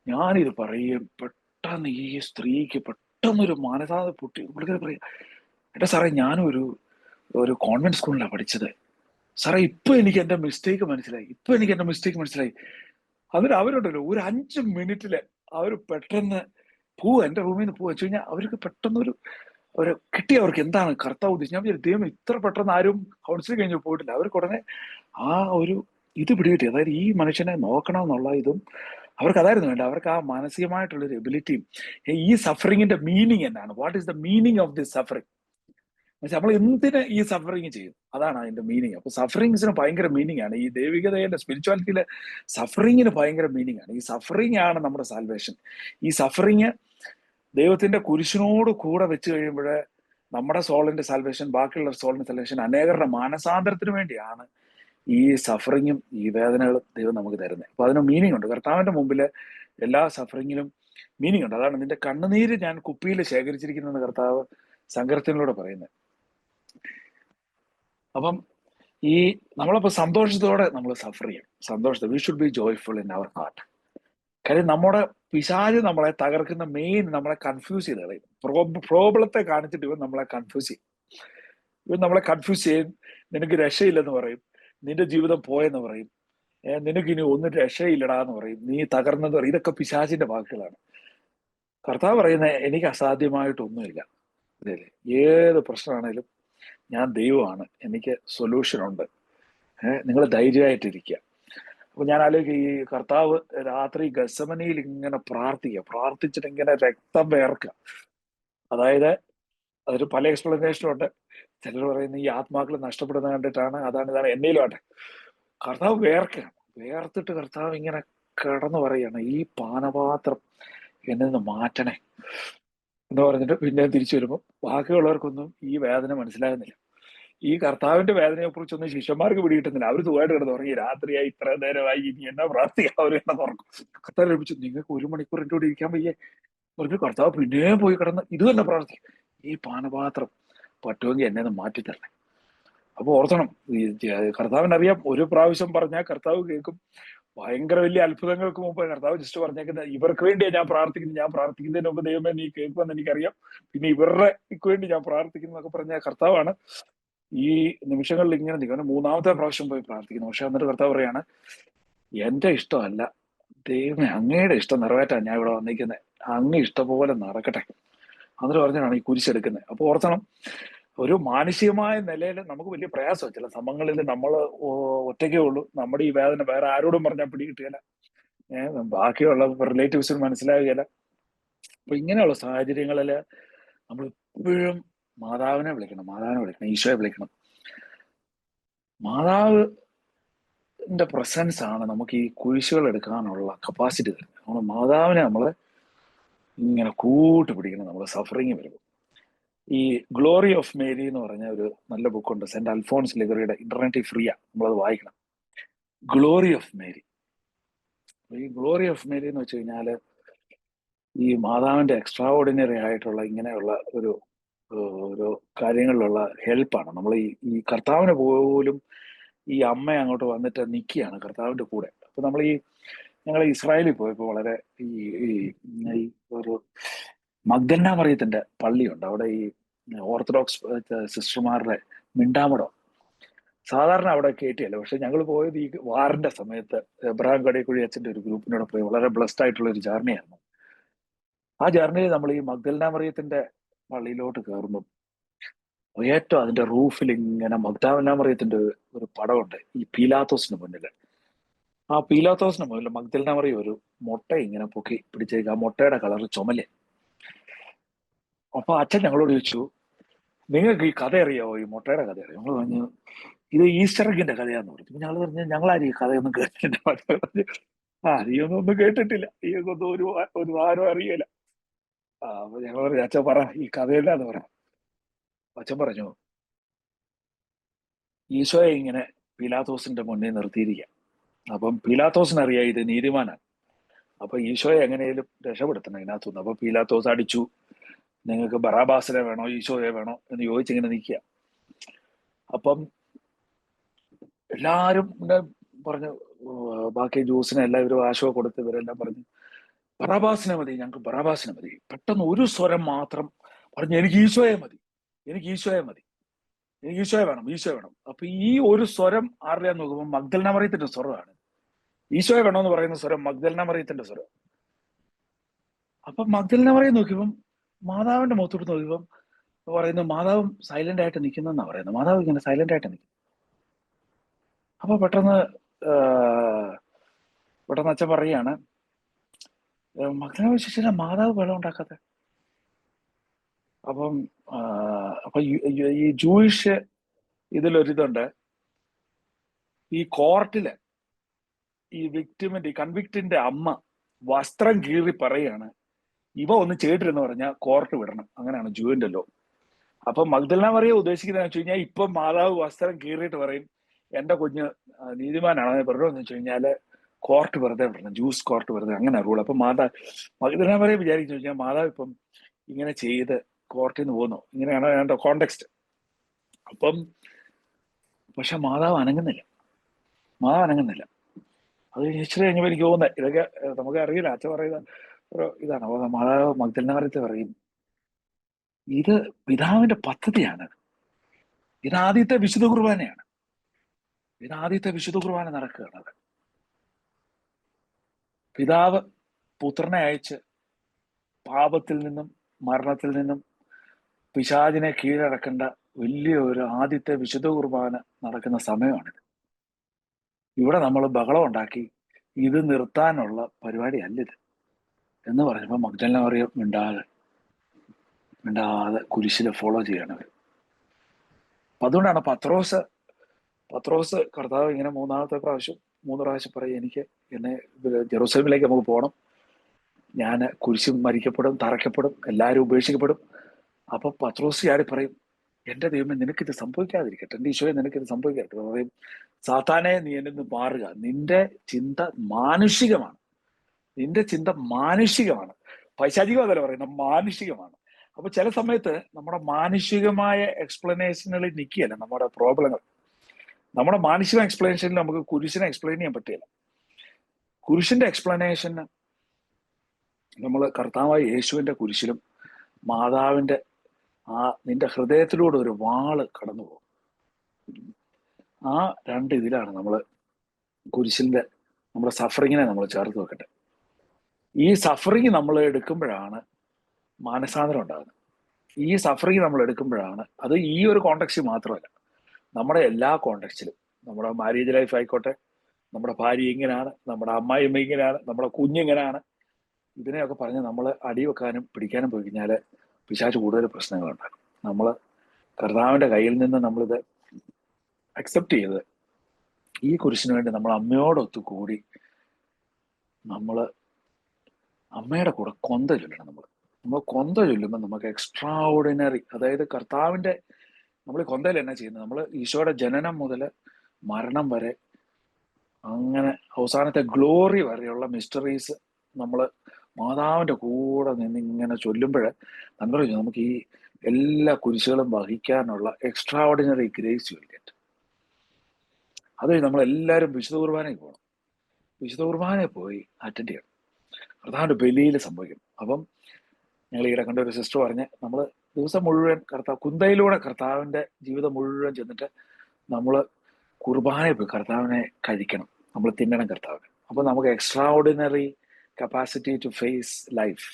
ഞാനിത് പറയും, പെട്ടെന്ന് ഈ സ്ത്രീക്ക് പെട്ടെന്നൊരു മാനസാത പൊട്ടി. പുള്ളിക്കാരി പറയാം, എടാ സാറേ, ഞാനും ഒരു കോൺവെന്റ് സ്കൂളിലാണ് പഠിച്ചത് സാറേ, ഇപ്പൊ എനിക്ക് എന്റെ മിസ്റ്റേക്ക് മനസ്സിലായി. അതിന് അവരുണ്ടല്ലോ ഒരു 5 മിനിറ്റില് അവർ പെട്ടെന്ന് എന്റെ റൂമിൽ നിന്ന് വെച്ച് കഴിഞ്ഞാൽ അവർക്ക് പെട്ടെന്നൊരു കിട്ടി. അവർക്ക് എന്താണ് കർത്താവ് ഉദ്ദേശിച്ചത്. ഞാൻ വിചാരിച്ചു, ദൈവം ഇത്ര പെട്ടെന്ന് ആരും കൗൺസിലിംഗ് കഴിഞ്ഞ് പോയിട്ടില്ല. അവർക്ക് ഉടനെ ആ ഒരു ഇത് പിടികിട്ടി. അതായത് ഈ മനുഷ്യനെ നോക്കണം എന്നുള്ള ഇതും അവർക്ക് അതായിരുന്നു വേണ്ട. അവർക്ക് ആ മാനസികമായിട്ടുള്ളൊരു എബിലിറ്റിയും ഈ സഫറിങ്ങിന്റെ മീനിങ് എന്നാണ്. What is the meaning of this suffering? നമ്മൾ എന്തിന് ഈ സഫറിങ് ചെയ്യും, അതാണ് അതിന്റെ മീനിങ്. അപ്പൊ സഫറിങ്സിന് ഭയങ്കര മീനിങ് ആണ്. ഈ ദൈവികതയുടെ സ്പിരിച്വാലിറ്റിയിലെ സഫറിങ്ങിന് ഭയങ്കര മീനിങ് ആണ്. ഈ സഫറിങ് ആണ് നമ്മുടെ സാൽവേഷൻ. ഈ സഫറിങ് ദൈവത്തിന്റെ കുരിശിനോട് കൂടെ വെച്ച് കഴിയുമ്പോൾ നമ്മുടെ സോളിന്റെ സാൽവേഷൻ, ബാക്കിയുള്ള സോളിന്റെ സാൽവേഷൻ, അനേകരുടെ മാനസാന്തരത്തിന് വേണ്ടിയാണ് ഈ സഫറിങ്ങും ഈ വേദനകളും ദൈവം നമുക്ക് തരുന്നത്. അപ്പൊ അതിന് മീനിങ് ഉണ്ട്. കർത്താവിന്റെ മുമ്പില് എല്ലാ സഫറിങ്ങിലും മീനിങ് ഉണ്ട്. അതാണ് നിന്റെ കണ്ണുനീര് ഞാൻ കുപ്പിയിൽ ശേഖരിച്ചിരിക്കുന്ന കർത്താവ് സങ്കീർത്തനത്തിലൂടെ പറയുന്നത്. അപ്പം ഈ നമ്മളപ്പോ സന്തോഷത്തോടെ നമ്മൾ സഫർ ചെയ്യും. സന്തോഷത്തോടെ we should be joyful in our heart. കാര്യം നമ്മുടെ പിശാച് നമ്മളെ തകർക്കുന്ന മെയിൻ നമ്മളെ കൺഫ്യൂസ് ചെയ്ത് കളയും. പ്രോബ്ലത്തെ കാണിച്ചിട്ട് ഇവൻ നമ്മളെ കൺഫ്യൂസ് ചെയ്യും. നിനക്ക് രക്ഷയില്ലെന്ന് പറയും, നിന്റെ ജീവിതം പോയെന്ന് പറയും, നിനക്ക് ഇനി ഒന്നും രക്ഷയില്ലടാന്ന് പറയും, നീ തകർന്നത് പറയും. ഇതൊക്കെ പിശാചിന്റെ വാക്കുകളാണ്. കർത്താവ് പറയുന്നത്, എനിക്ക് അസാധ്യമായിട്ടൊന്നുമില്ല. അതെയല്ലേ, ഏത് പ്രശ്നമാണേലും ഞാൻ ദൈവമാണ്, എനിക്ക് സൊല്യൂഷൻ ഉണ്ട്, നിങ്ങൾ ധൈര്യമായിട്ടിരിക്കുക. അപ്പൊ ഞാൻ ആലോചിക്കുക, ഈ കർത്താവ് രാത്രി ഗത്സമനിയിൽ ഇങ്ങനെ പ്രാർത്ഥിച്ചിട്ട് ഇങ്ങനെ രക്തം വേർക്കുക. അതായത് അതൊരു പല എക്സ്പ്ലനേഷനും ഉണ്ട്. ചിലർ പറയുന്നത് ഈ ആത്മാക്കൾ നഷ്ടപ്പെടുന്നത് കണ്ടിട്ടാണ്, ഇതാണ്. എന്നേലും ആട്ടെ, കർത്താവ് വേർത്തിട്ട് കർത്താവ് ഇങ്ങനെ കിടന്നു പറയാണ്, ഈ പാനപാത്രം എന്നിൽ നിന്ന് മാറ്റണേ. എന്ന് പറഞ്ഞിട്ട് പിന്നെ തിരിച്ചു വരുമ്പോൾ ബാക്കിയുള്ളവർക്കൊന്നും ഈ വേദന മനസ്സിലാകുന്നില്ല. ഈ കർത്താവിന്റെ വേദനയെ കുറിച്ചൊന്നും ശിഷ്യന്മാർക്ക് പിടികിട്ടുന്നില്ല. അവർ സുഖമായിട്ട് കിടന്ന് ഉറങ്ങി. രാത്രിയായി, ഇത്ര നേരമായി, ഇനി എന്നാ പ്രാർത്ഥിക്കാം, അവർ എന്നെ തുറക്കും. കർത്താവ് ലഭിച്ചു, നിങ്ങൾക്ക് 1 മണിക്കൂർ എൻ്റെ കൂടെ ഇരിക്കാൻ വയ്യേ പറഞ്ഞു. കർത്താവ് പിന്നെയും പോയി കിടന്ന് ഇത് തന്നെ പ്രാർത്ഥിക്കും, ഈ പാനപാത്രം പറ്റുമെങ്കിൽ എന്നെ ഒന്ന് മാറ്റിത്തരണേ. അപ്പൊ ഓർത്തണം, ഈ കർത്താവിനറിയാം, ഒരു പ്രാവശ്യം പറഞ്ഞാൽ കർത്താവ് കേൾക്കും. ഭയങ്കര വലിയ അത്ഭുതങ്ങൾക്ക് മുമ്പ് കർത്താവ് ജസ്റ്റ് പറഞ്ഞേക്കുന്നത്, ഇവർക്ക് വേണ്ടിയാണ് ഞാൻ പ്രാർത്ഥിക്കുന്നത്, ഞാൻ പ്രാർത്ഥിക്കുന്നതിന് മുമ്പ് ദൈവമേ നീ കേൾക്കുമെന്ന് എനിക്കറിയാം, പിന്നെ ഇവരുടെ വേണ്ടി ഞാൻ പ്രാർത്ഥിക്കുന്നു എന്നൊക്കെ പറഞ്ഞ കർത്താവാണ് ഈ നിമിഷങ്ങളിൽ ഇങ്ങനെ നിൽക്കുന്നത്. 3-ാമത്തെ പ്രാവശ്യം പോയി പ്രാർത്ഥിക്കുന്നു. പക്ഷെ എന്നിട്ട് കർത്താവ് പറയാണ്, എന്റെ ഇഷ്ടമല്ല ദൈവമേ, അങ്ങയുടെ ഇഷ്ടം നിറവേറ്റാൻ ഞാൻ ഇവിടെ വന്നിരിക്കുന്നത്, അങ്ങ് ഇഷ്ടം പോലെ നടക്കട്ടെ. എന്നിട്ട് പറഞ്ഞാണ് ഈ കുരിശെടുക്കുന്നത്. അപ്പൊ ഓർത്തണം, ഒരു മാനുഷികമായ നിലയിൽ നമുക്ക് വലിയ പ്രയാസമാണ്. ചില സമയങ്ങളിൽ നമ്മൾ ഒറ്റയ്ക്കേ ഉള്ളൂ, നമ്മുടെ ഈ വേദന വേറെ ആരോടും പറഞ്ഞാൽ പിടികിട്ടുകയില്ല, ബാക്കിയുള്ള റിലേറ്റീവ്സിന് മനസ്സിലാകുകയില്ല. അപ്പൊ ഇങ്ങനെയുള്ള സാഹചര്യങ്ങളിൽ നമ്മൾ എപ്പോഴും മാതാവിനെ വിളിക്കണം, ഈശോയെ വിളിക്കണം. മാതാവിന്റെ പ്രസൻസ് ആണ് നമുക്ക് ഈ കുരിശുകൾ എടുക്കാനുള്ള കപ്പാസിറ്റി തരുന്നത്. നമ്മൾ മാതാവിനെ നമ്മൾ ഇങ്ങനെ കൂട്ടുപിടിക്കണം നമ്മൾ സഫറിങ് വരുമ്പോൾ. ഈ ഗ്ലോറി ഓഫ് മേരി എന്ന് പറഞ്ഞ ഒരു നല്ല ബുക്കുണ്ട്, സെന്റ് അൽഫോൺസ് ലിഗറിയുടെ, ഇന്റർനെറ്റിൽ ഫ്രീയാ, നമ്മളത് വായിക്കണം. Glory of Mary. ഈ ഗ്ലോറി ഓഫ് മേരി എന്ന് വെച്ച് കഴിഞ്ഞാല് ഈ മാതാവിന്റെ എക്സ്ട്രാ ഓർഡിനറി ആയിട്ടുള്ള ഇങ്ങനെയുള്ള ഒരു കാര്യങ്ങളിലുള്ള ഹെൽപ്പാണ്. നമ്മൾ ഈ കർത്താവിന് പോലും ഈ അമ്മ അങ്ങോട്ട് വന്നിട്ട് നിൽക്കുകയാണ് കർത്താവിന്റെ കൂടെ. അപ്പൊ നമ്മൾ ഞങ്ങൾ ഇസ്രായേലിൽ പോയപ്പോൾ വളരെ ഈ ഒരു മഗ്ദലന മറിയത്തിന്റെ പള്ളിയുണ്ട് അവിടെ, ഈ ഓർത്തഡോക്സ് സിസ്റ്റർമാരുടെ മിണ്ടാമടം. സാധാരണ അവിടെ കയറ്റിയല്ല, പക്ഷെ ഞങ്ങൾ പോയത് ഈ വാറിന്റെ സമയത്ത് എബ്രഹാം കടേക്കുഴി അച്ഛന്റെ ഒരു ഗ്രൂപ്പിനോട് പോയി. വളരെ ബ്ലസ്ഡ് ആയിട്ടുള്ള ഒരു ജേർണിയായിരുന്നു. ആ ജേർണിയിൽ നമ്മൾ ഈ മഗ്ദലന മറിയത്തിന്റെ പള്ളിയിലോട്ട് കയറുമ്പം ഏറ്റവും അതിന്റെ റൂഫിൽ ഇങ്ങനെ മഗ്ദലന മറിയത്തിന്റെ ഒരു പടമുണ്ട് ഈ പീലാത്തോസിന് മുന്നിൽ. ആ പീലാത്തോസിന് മുന്നിൽ മഗ്ദലന മറിയം ഒരു മുട്ട ഇങ്ങനെ പൊക്കി പിടിച്ചേക്ക്, ആ മുട്ടയുടെ കളർ ചുമല്. അപ്പൊ അച്ഛൻ ഞങ്ങളോട് ചോദിച്ചു, നിങ്ങൾക്ക് ഈ കഥ അറിയാവോ, ഈ മുട്ടയുടെ കഥ അറിയാം? ഞങ്ങൾ പറഞ്ഞു, ഇത് ഈസ്റ്റർ എഗിന്റെ കഥയാന്ന് പറഞ്ഞു. ഞങ്ങൾ പറഞ്ഞു, ഞങ്ങളാരും ഈ കഥയൊന്നും കേട്ടിട്ടില്ല. നീയൊന്നും കേട്ടിട്ടില്ല, ഈയൊന്നും ഒരു ആരും അറിയില്ല. അപ്പൊ ഞങ്ങൾ പറഞ്ഞു, അച്ഛൻ പറ ഈ കഥയില്ലാന്ന് പറ. അച്ഛൻ പറഞ്ഞു, ഈശോയെ ഇങ്ങനെ പീലാത്തോസിന്റെ മുന്നിൽ നിർത്തിയിരിക്കുക. അപ്പം പീലാത്തോസിനറിയാം ഇത് നീതിമാനാണ്. അപ്പൊ ഈശോയെ എങ്ങനെയും രക്ഷപ്പെടുത്തണം ഇതിനകത്തുനിന്ന്. അപ്പൊ പീലാത്തോസ് അടിച്ചു, നിങ്ങൾക്ക് ബറാബാസിനെ വേണോ ഈശോയെ വേണോ എന്ന് ചോദിച്ചിങ്ങനെ നിൽക്കുക. അപ്പം എല്ലാരും പറഞ്ഞു, ബാക്കി ജ്യൂസിനെ എല്ലാവരും ആശോ കൊടുത്ത് ഇവരെല്ലാം പറഞ്ഞു, ബറാബാസിനെ മതി, ഞങ്ങൾക്ക് ബറാബാസിനെ മതി. പെട്ടെന്ന് ഒരു സ്വരം മാത്രം പറഞ്ഞു, എനിക്ക് ഈശോയെ മതി, എനിക്ക് ഈശോയെ മതി, എനിക്ക് ഈശോയെ വേണം, ഈശോയെ വേണം. അപ്പൊ ഈ ഒരു സ്വരം ആരുടെയാന്ന് നോക്കുമ്പോൾ മഗ്ദലന മറിയത്തിന്റെ സ്വരമാണ്. ഈശോയെ വേണമെന്ന് പറയുന്ന സ്വരം മഗ്ദലന മറിയത്തിന്റെ സ്വരം. അപ്പൊ മഗ്ദലന മറിയം നോക്കിയപ്പം മാതാവിന്റെ മുഖത്തോട്ട് നോക്കിയപ്പം പറയുന്നത്, മാതാവും സൈലന്റ് ആയിട്ട് നിൽക്കുന്നെന്നാ പറയുന്നത്. മാതാവ് ഇങ്ങനെ സൈലന്റ് ആയിട്ട് നിൽക്കും. അപ്പൊ പെട്ടെന്ന് അച്ഛൻ പറയാണ്, മഗ്ദലന വിശേഷിച്ച മാതാവ് വെള്ളം ഉണ്ടാക്കാത്ത. അപ്പൊ ഈ ജൂയിഷ് ഇതിലൊരിതുണ്ട്, ഈ കോർട്ടില് ഈ കൺവിക്റ്റിന്റെ അമ്മ വസ്ത്രം കീറി പറയാണ്, ഇവ ഒന്ന് ചെയ്തിട്ടെന്ന് പറഞ്ഞാൽ കോർട്ട് വിടണം, അങ്ങനെയാണ് ജൂവിന്റെ ലോ. അപ്പൊ മഗ്ദലന മറിയം ഉദ്ദേശിക്കുന്നതെന്ന് വെച്ച് കഴിഞ്ഞാൽ ഇപ്പൊ മാതാവ് വസ്ത്രം കീറിയിട്ട് പറയും, എന്റെ കുഞ്ഞ് നീതിമാനാണെന്ന് പറഞ്ഞു വെച്ച് കഴിഞ്ഞാല് കോർട്ട് വെറുതെ വിടണം, ജൂസ് കോർട്ട് വെറുതെ, അങ്ങനെ റൂൾ. അപ്പൊ മഗ്ദലന മറിയം വിചാരിച്ചു കഴിഞ്ഞാൽ മാതാവ് ഇപ്പം ഇങ്ങനെ ചെയ്ത് കോർട്ടിൽ നിന്ന് പോകുന്നു, ഇങ്ങനെയാണ് അതിന്റെ കോണ്ടെക്സ്റ്റ്. അപ്പം പക്ഷെ മാതാവ് അനങ്ങുന്നില്ല. അത് ഇച്ചിരി കഴിഞ്ഞപ്പോൾ എനിക്ക് തോന്നുന്നത്, ഇതൊക്കെ നമുക്ക് അറിയില്ല, അച്ഛൻ പറയുന്ന ഒരു ഇതാണ്. അപ്പൊ മാതാവ് മഗ്ദലന മറിയത്തെ പറയും, ഇത് പിതാവിന്റെ പദ്ധതിയാണ്, ഇത് ആദ്യത്തെ വിശുദ്ധ കുർബാനയാണ്, നടക്കുകയാണ്. പിതാവ് പുത്രനെ അയച്ച് പാപത്തിൽ നിന്നും മരണത്തിൽ നിന്നും പിശാചിനെ കീഴടക്കേണ്ട വലിയ ഒരു ആദ്യത്തെ വിശുദ്ധ കുർബാന നടക്കുന്ന സമയമാണിത്. ഇവിടെ നമ്മൾ ബഹളം ഉണ്ടാക്കി ഇത് നിർത്താനുള്ള പരിപാടി അല്ലിത് എന്ന് പറഞ്ഞപ്പോൾ മഗ്ദലന മറിയം മിണ്ടാതെ കുരിശിനെ ഫോളോ ചെയ്യണവർ. അപ്പൊ അതുകൊണ്ടാണ് പത്രോസ് കർത്താവ് ഇങ്ങനെ 3 പ്രാവശ്യം പറയും, എന്നെ ജെറൂസലേമിലേക്ക് നമുക്ക് പോകണം, ഞാൻ കുരിശും മരിക്കപ്പെടും, തറയ്ക്കപ്പെടും, എല്ലാവരും ഉപേക്ഷിക്കപ്പെടും. അപ്പൊ പത്രോസ് ചാടി പറയും, എന്റെ ദൈവമേ നിനക്കിത് സംഭവിക്കാതിരിക്കട്ടെ, എന്റെ ഈശോയെ നിനക്കിത് സംഭവിക്കട്ടെ. പറയും, സാത്താനെ നീ എന്നിൽ നിന്ന് മാറുക, നിന്റെ ചിന്ത മാനുഷികമാണ്, നിന്റെ ചിന്ത മാനുഷികമാണ്. പൈശാചികമല്ല പറയുന്നത്, മാനുഷികമാണ്. അപ്പൊ ചില സമയത്ത് നമ്മുടെ മാനുഷികമായ എക്സ്പ്ലനേഷനുകളിൽ നിൽക്കുകയല്ല നമ്മുടെ പ്രോബ്ലങ്ങൾ. നമ്മുടെ മാനുഷിക എക്സ്പ്ലനേഷനിൽ നമുക്ക് കുരിശിനെ എക്സ്പ്ലെയിൻ ചെയ്യാൻ പറ്റില്ല. കുരിശിന്റെ എക്സ്പ്ലനേഷന് നമ്മൾ കർത്താവായ യേശുവിന്റെ കുരിശിലും മാതാവിന്റെ നിന്റെ ഹൃദയത്തിലൂടെ ഒരു വാള് കടന്നു പോകും. ആ രണ്ട് ഇതിലാണ് നമ്മൾ കുരിശിന്റെ നമ്മുടെ സഫറിങ്ങിനെ നമ്മൾ ചേർത്ത് വെക്കട്ടെ. ഈ സഫറിങ് നമ്മൾ എടുക്കുമ്പോഴാണ് മാനസാന്തരം ഉണ്ടാകുന്നത്. ഈ സഫറിങ് നമ്മൾ എടുക്കുമ്പോഴാണ്, അത് ഈ ഒരു കോണ്ടെക്സ്റ്റിൽ മാത്രമല്ല, നമ്മുടെ എല്ലാ കോണ്ടെക്സ്റ്റിലും, നമ്മുടെ മാരേജ് ലൈഫ് ആയിക്കോട്ടെ, നമ്മുടെ ഭാര്യ ഇങ്ങനെയാണ്, നമ്മുടെ അമ്മായിയമ്മ ഇങ്ങനെയാണ്, നമ്മുടെ കുഞ്ഞിങ്ങനെയാണ്, ഇതിനെയൊക്കെ പറഞ്ഞ് നമ്മൾ അടിവെക്കാനും പിടിക്കാനും പോയി കഴിഞ്ഞാൽ പിശാച് കൂടുതൽ പ്രശ്നങ്ങളുണ്ടാകും. നമ്മൾ കർത്താവിന്റെ കയ്യിൽ നിന്ന് നമ്മളിത് അക്സെപ്റ്റ് ചെയ്ത് ഈ കുരിശിന് വേണ്ടി നമ്മൾ അമ്മയോടൊത്തു കൂടി നമ്മൾ അമ്മയുടെ കൂടെ കൊന്ത ചൊല്ലണം. നമ്മൾ കൊന്ത ചൊല്ലുമ്പോൾ നമുക്ക് എക്സ്ട്രാ ഓർഡിനറി, അതായത് കർത്താവിന്റെ, നമ്മൾ കൊന്തയിൽ എന്നാ ചെയ്യുന്നത്, നമ്മൾ ഈശോയുടെ ജനനം മുതൽ മരണം വരെ, അങ്ങനെ അവസാനത്തെ ഗ്ലോറി വരെയുള്ള മിസ്റ്ററീസ് നമ്മൾ മാതാവിന്റെ കൂടെ നിന്ന് ഇങ്ങനെ ചൊല്ലുമ്പോൾ നമുക്ക് ഈ എല്ലാ കുരിശുകളും വഹിക്കാനുള്ള extraordinary grace will get. അത് നമ്മളെല്ലാവരും വിശുദ്ധ കുർബാനയിൽ പോകണം. വിശുദ്ധ കുർബാനയിൽ പോയി അറ്റൻഡ് ചെയ്യണം. കർത്താവിന്റെ ബലിയിൽ സംഭവിക്കണം. അപ്പം ഞങ്ങൾ ഈയിടെ കണ്ട ഒരു സിസ്റ്റർ പറഞ്ഞ്, നമ്മൾ ദിവസം മുഴുവൻ കുന്തയിലൂടെ കർത്താവിന്റെ ജീവിതം മുഴുവൻ ചെന്നിട്ട് നമ്മൾ കുർബാനയിൽ പോയി കർത്താവിനെ കഴിക്കണം, നമ്മൾ തിന്നണം കർത്താവിനെ. അപ്പൊ നമുക്ക് extraordinary capacity to face life,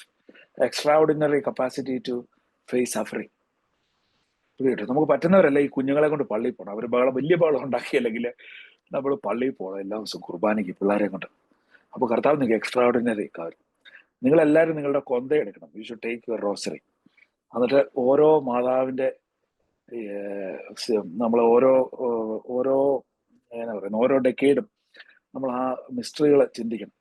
extraordinary capacity to face suffering കിട്ടും. നമുക്ക് പറ്റുന്നവരല്ല ഈ കുഞ്ഞുങ്ങളെ കൊണ്ട് പള്ളിയിൽ പോകണം. അവർ വലിയ ബഹളം ഉണ്ടാക്കിയല്ലെങ്കിൽ നമ്മൾ പള്ളിയിൽ പോകണം എല്ലാ ദിവസവും കുർബാനയ്ക്ക് പിള്ളേരെ കൊണ്ട്. അപ്പൊ കർത്താവ് നിങ്ങൾക്ക് എക്സ്ട്രാ ഓർഡിനറി കാര്യം. നിങ്ങളെല്ലാവരും നിങ്ങളുടെ കൊന്ത എടുക്കണം. You should take your rosary. എന്നിട്ട് ഓരോ മാതാവിന്റെ നമ്മൾ ഓരോ എന്നാ പറയുന്നത്, ഓരോ ഡെക്കേഡും നമ്മൾ ആ മിസ്റ്ററികളെ ചിന്തിക്കണം.